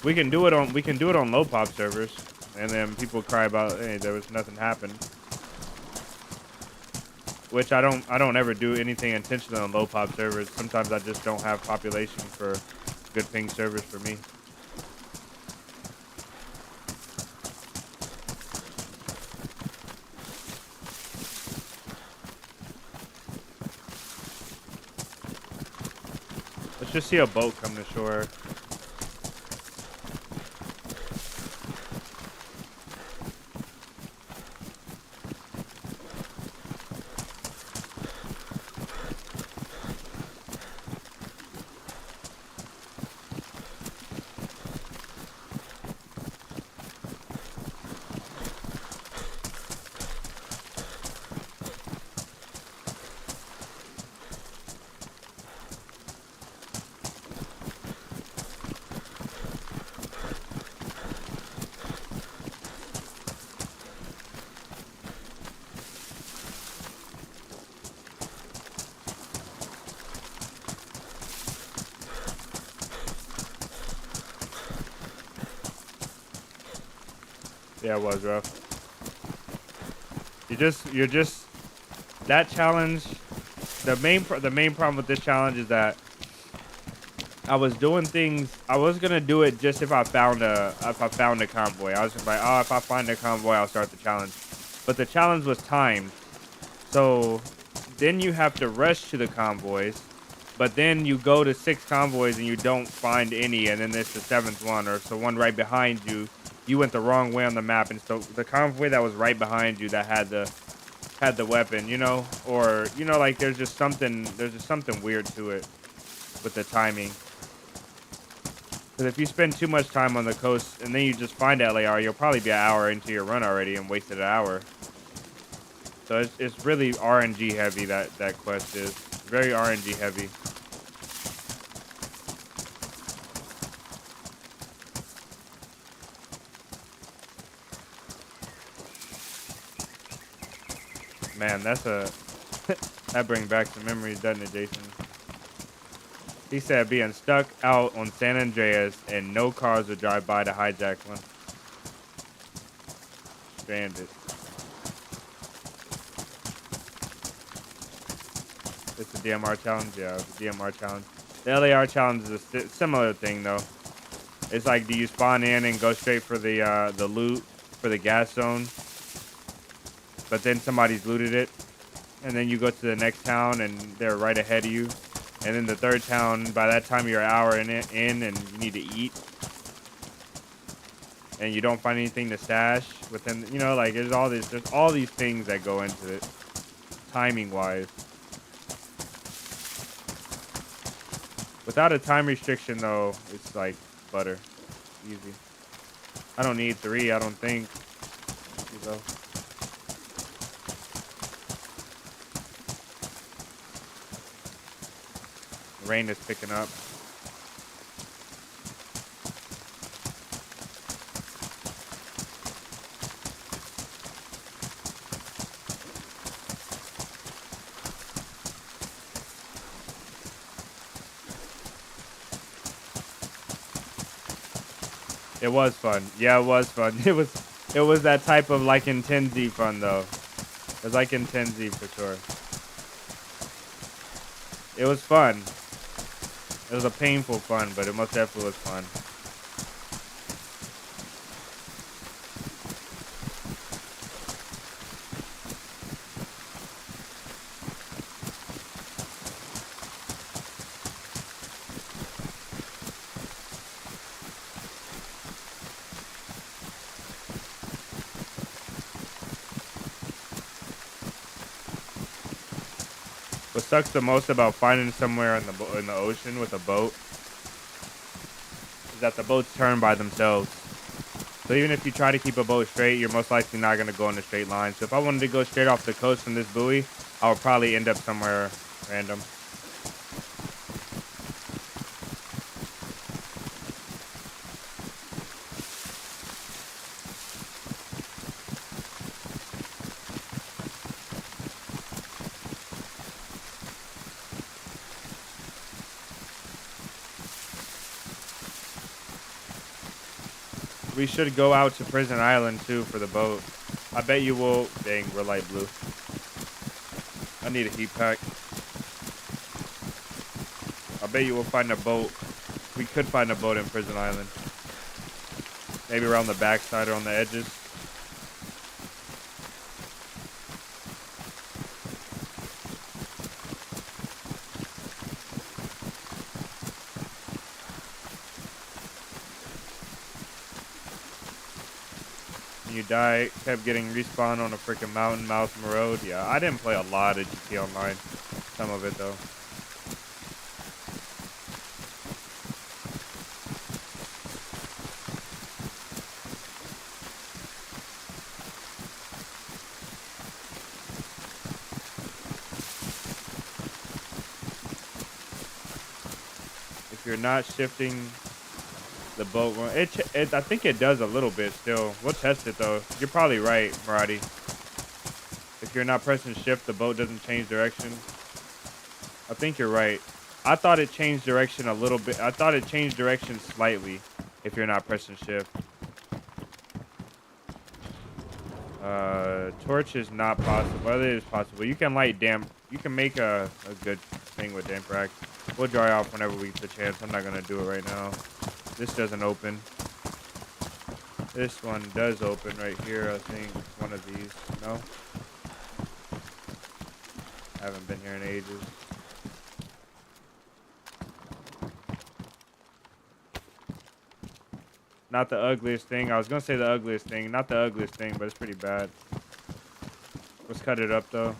We can do it on low pop servers, and then people cry about, hey, there was nothing happened. Which I don't ever do anything intentionally on low pop servers. Sometimes I just don't have population for good ping servers for me. Let's just see a boat come to shore. Yeah, it was rough. You're just that challenge. The main problem with this challenge is that I was doing things. I was gonna do it just if I found a convoy. I was just like, oh, if I find a convoy, I'll start the challenge. But the challenge was timed, so then you have to rush to the convoys. But then you go to 6 convoys and you don't find any, and then there's the 7th one, or so one right behind you. You went the wrong way on the map, and so the convoy that was right behind you that had the weapon, you know, or you know, like there's just something weird to it with the timing. Because if you spend too much time on the coast and then you just find LAR, you'll probably be an hour into your run already and wasted an hour. So it's really RNG heavy, that quest is. Very RNG heavy. Man, that's a... that brings back some memories, doesn't it, Jason? He said being stuck out on San Andreas and no cars would drive by to hijack one. Stranded. It's the DMR challenge? Yeah, the DMR challenge. The LAR challenge is a similar thing, though. It's like, do you spawn in and go straight for the loot for the gas zone? But then somebody's looted it. And then you go to the next town and they're right ahead of you. And then the third town, by that time you're an hour in and you need to eat. And you don't find anything to stash within, you know, like there's all these things that go into it, timing wise. Without a time restriction though, it's like butter, easy. I don't need 3, I don't think. You know. The rain is picking up. It was fun. Yeah, it was fun. It was that type of like in 10Z fun though. It was like in 10Z for sure. It was fun. It was a painful fun, but it most definitely was fun. What sucks the most about finding somewhere in the ocean with a boat is that the boats turn by themselves. So even if you try to keep a boat straight, you're most likely not going to go in a straight line. So if I wanted to go straight off the coast from this buoy, I would probably end up somewhere random. We should go out to Prison Island too for the boat. I bet you will. Dang, we're light blue. I need a heat pack. I bet you will find a boat. We could find a boat in Prison Island. Maybe around the backside or on the edges. You die, kept getting respawned on a freaking mountain, Mousem Road. Yeah, I didn't play a lot of GT Online. Some of it though. If you're not shifting the boat, I think it does a little bit still. We'll test it though. You're probably right, Maradi. If you're not pressing shift, the boat doesn't change direction. I think you're right. I thought it changed direction a little bit. I thought it changed direction slightly if you're not pressing shift. Torch is not possible. Well, it is possible. You can light damp. You can make a good thing with damp rack. We'll dry off whenever we get the chance. I'm not going to do it right now. This doesn't open. This one does open right here, I think. One of these. No? Haven't been here in ages. Not the ugliest thing. I was going to say the ugliest thing. Not the ugliest thing, but it's pretty bad. Let's cut it up, though.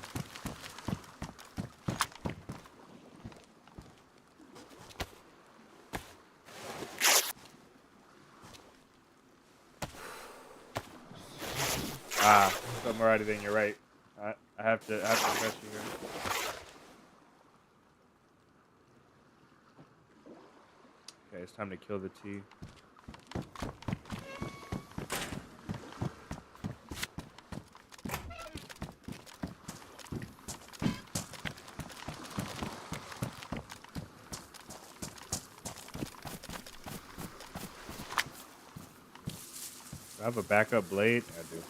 Ah, something already. Then you're right. I have to trust you here. Okay, it's time to kill the T. Do I have a backup blade? I do.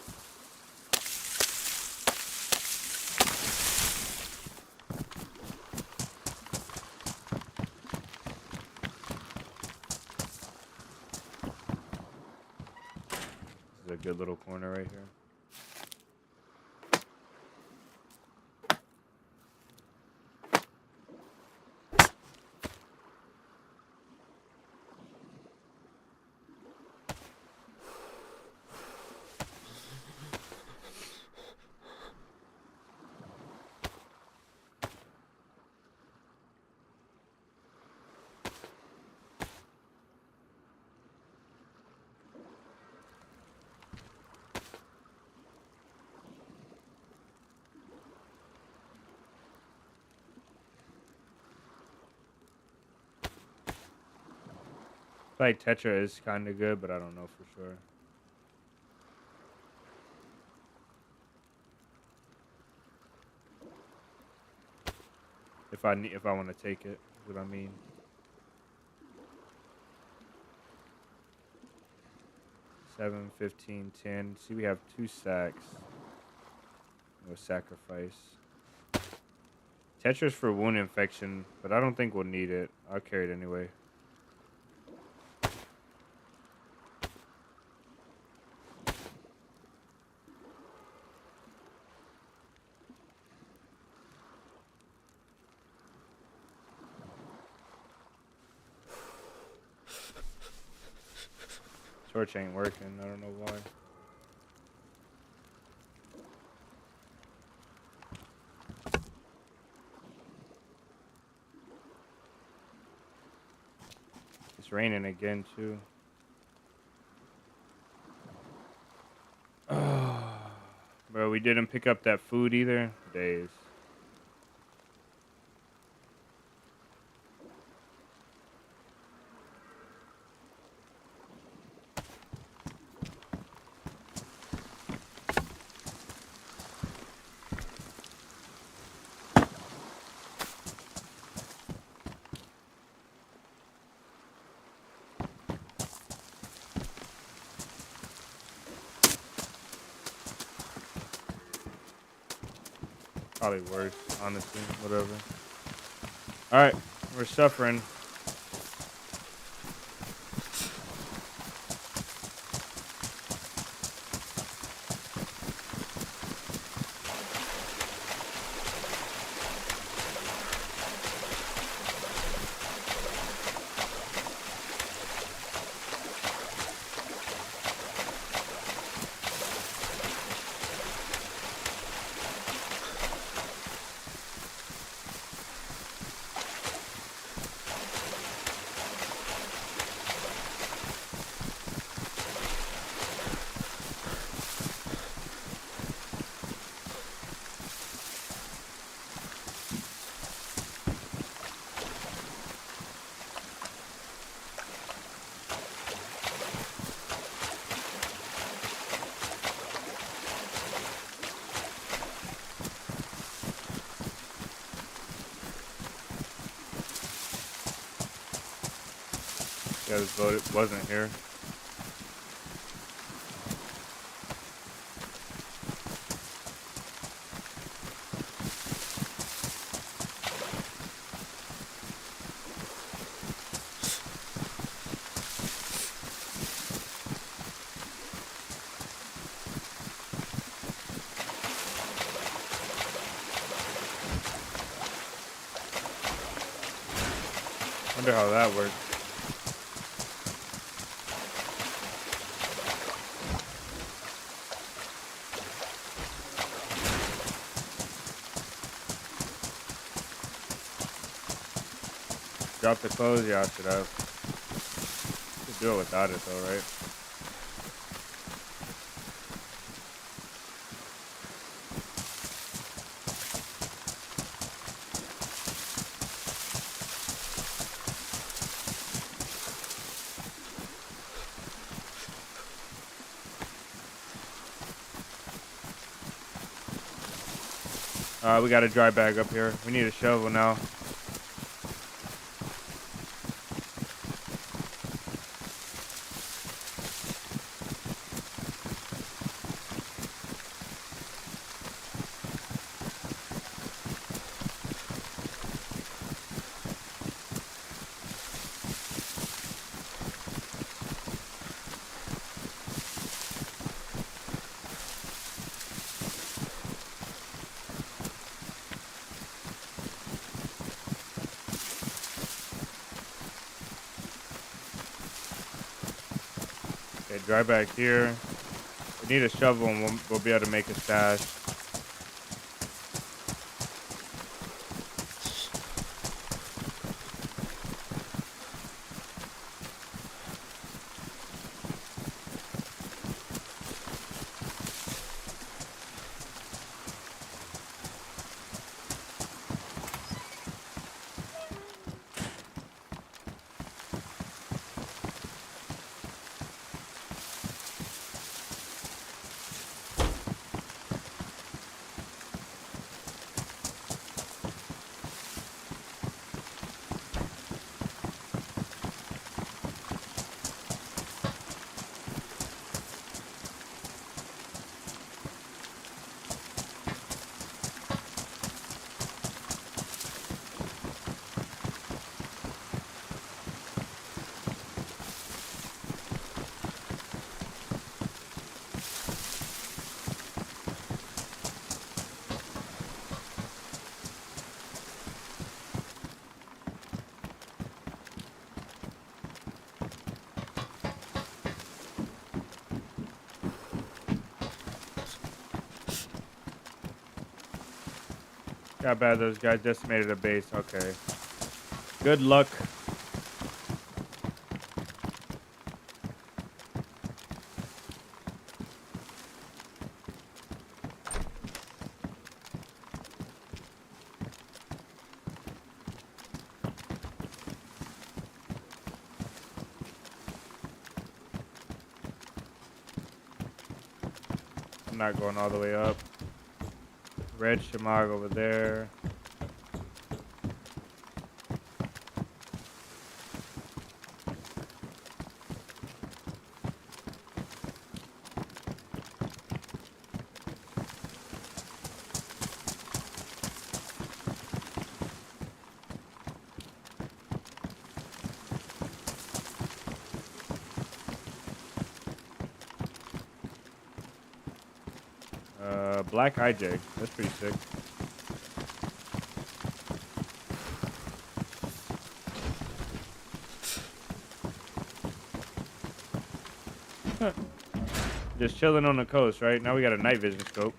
This is a good little corner right here. I feel like Tetra is kind of good, but I don't know for sure. If I want to take it, is what I mean. 7, 15, 10. See, we have 2 sacks. No sacrifice. Tetra's for wound infection, but I don't think we'll need it. I'll carry it anyway. Torch ain't working. I don't know why. It's raining again, too. Bro, we didn't pick up that food either. Days. Probably worse, honestly. Whatever. Alright, we're suffering. Yeah, this boat wasn't here. Wonder how that works. Drop the clothes? Yeah, I should have. Could do it without it though, right? We got a dry bag up here. We need a shovel now. Okay, dry bag here. We need a shovel and we'll be able to make a stash. Got bad those guys decimated a base. Okay. Good luck. I'm not going all the way up. Red Shimag over there. Black IJ. That's pretty sick. Just chilling on the coast, right? Now we got a night vision scope.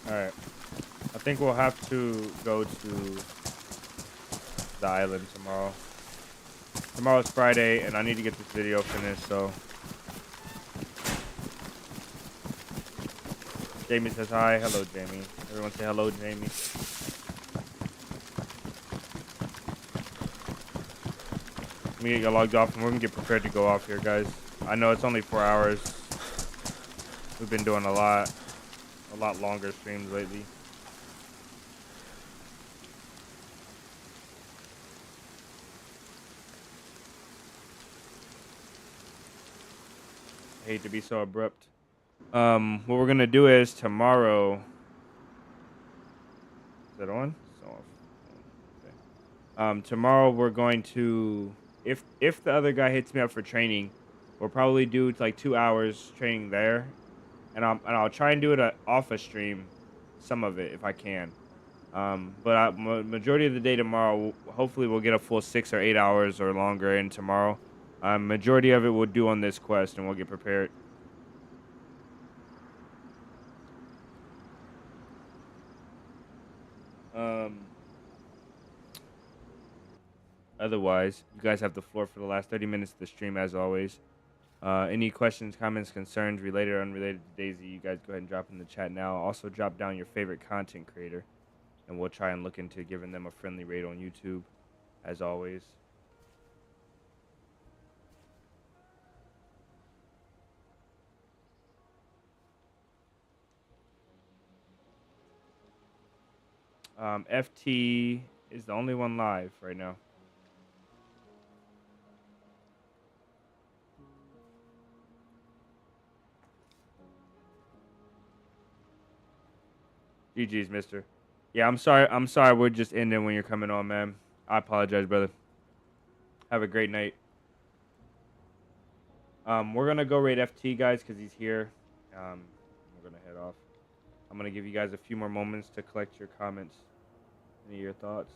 Alright. I think we'll have to go to the island tomorrow. Tomorrow's Friday, and I need to get this video finished, so. Jamie says hi. Hello, Jamie. Everyone say hello, Jamie. Let me get logged off, and we're going to get prepared to go off here, guys. I know it's only 4 hours. We've been doing a lot longer streams lately. I hate to be so abrupt. What we're gonna do is tomorrow. Is that on? It's off. Okay. Tomorrow we're going to, if the other guy hits me up for training, we'll probably do like 2 hours training there, and I'll try and do it off a stream, some of it if I can. But majority of the day tomorrow, hopefully we'll get a full 6 or 8 hours or longer in tomorrow. Majority of it we'll do on this quest, and we'll get prepared. Otherwise, you guys have the floor for the last 30 minutes of the stream, as always. Any questions, comments, concerns, related or unrelated to DayZ, you guys go ahead and drop in the chat now. Also, drop down your favorite content creator, and we'll try and look into giving them a friendly rate on YouTube, as always. FT is the only one live right now. GG's, mister. Yeah, I'm sorry we're just ending when you're coming on, man. I apologize, brother. Have a great night. We're gonna go raid FT, guys, because he's here. We're gonna head off. I'm gonna give you guys a few more moments to collect your comments. Any of your thoughts?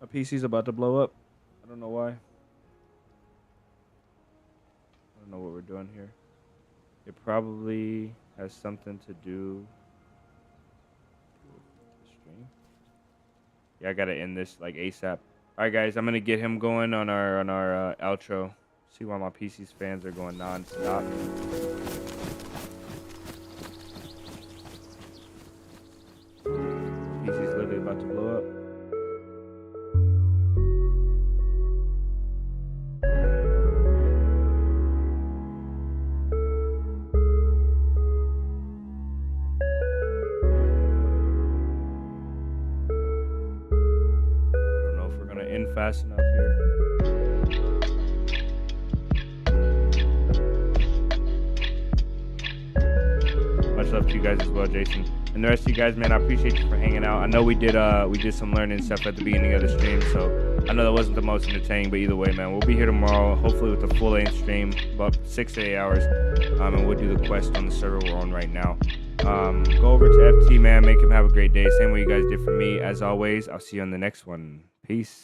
My PC's about to blow up. I don't know why. I don't know what we're doing here. It probably has something to do with the stream. Yeah, I gotta end this like ASAP. All right, guys, I'm gonna get him going on our outro. See why my PC's fans are going non-stop. PC's literally about to blow up. Fast enough here. Much love to you guys as well, Jason, and the rest of you guys, man. I appreciate you for hanging out. I know we did some learning stuff at the beginning of the stream, so I know that wasn't the most entertaining, but either way, man, we'll be here tomorrow, hopefully with a full-length stream, about 6 to 8 hours, and we'll do the quest on the server we're on right now. Go over to FT, man. Make him have a great day, same way you guys did for me. As always, I'll see you on the next one. Peace.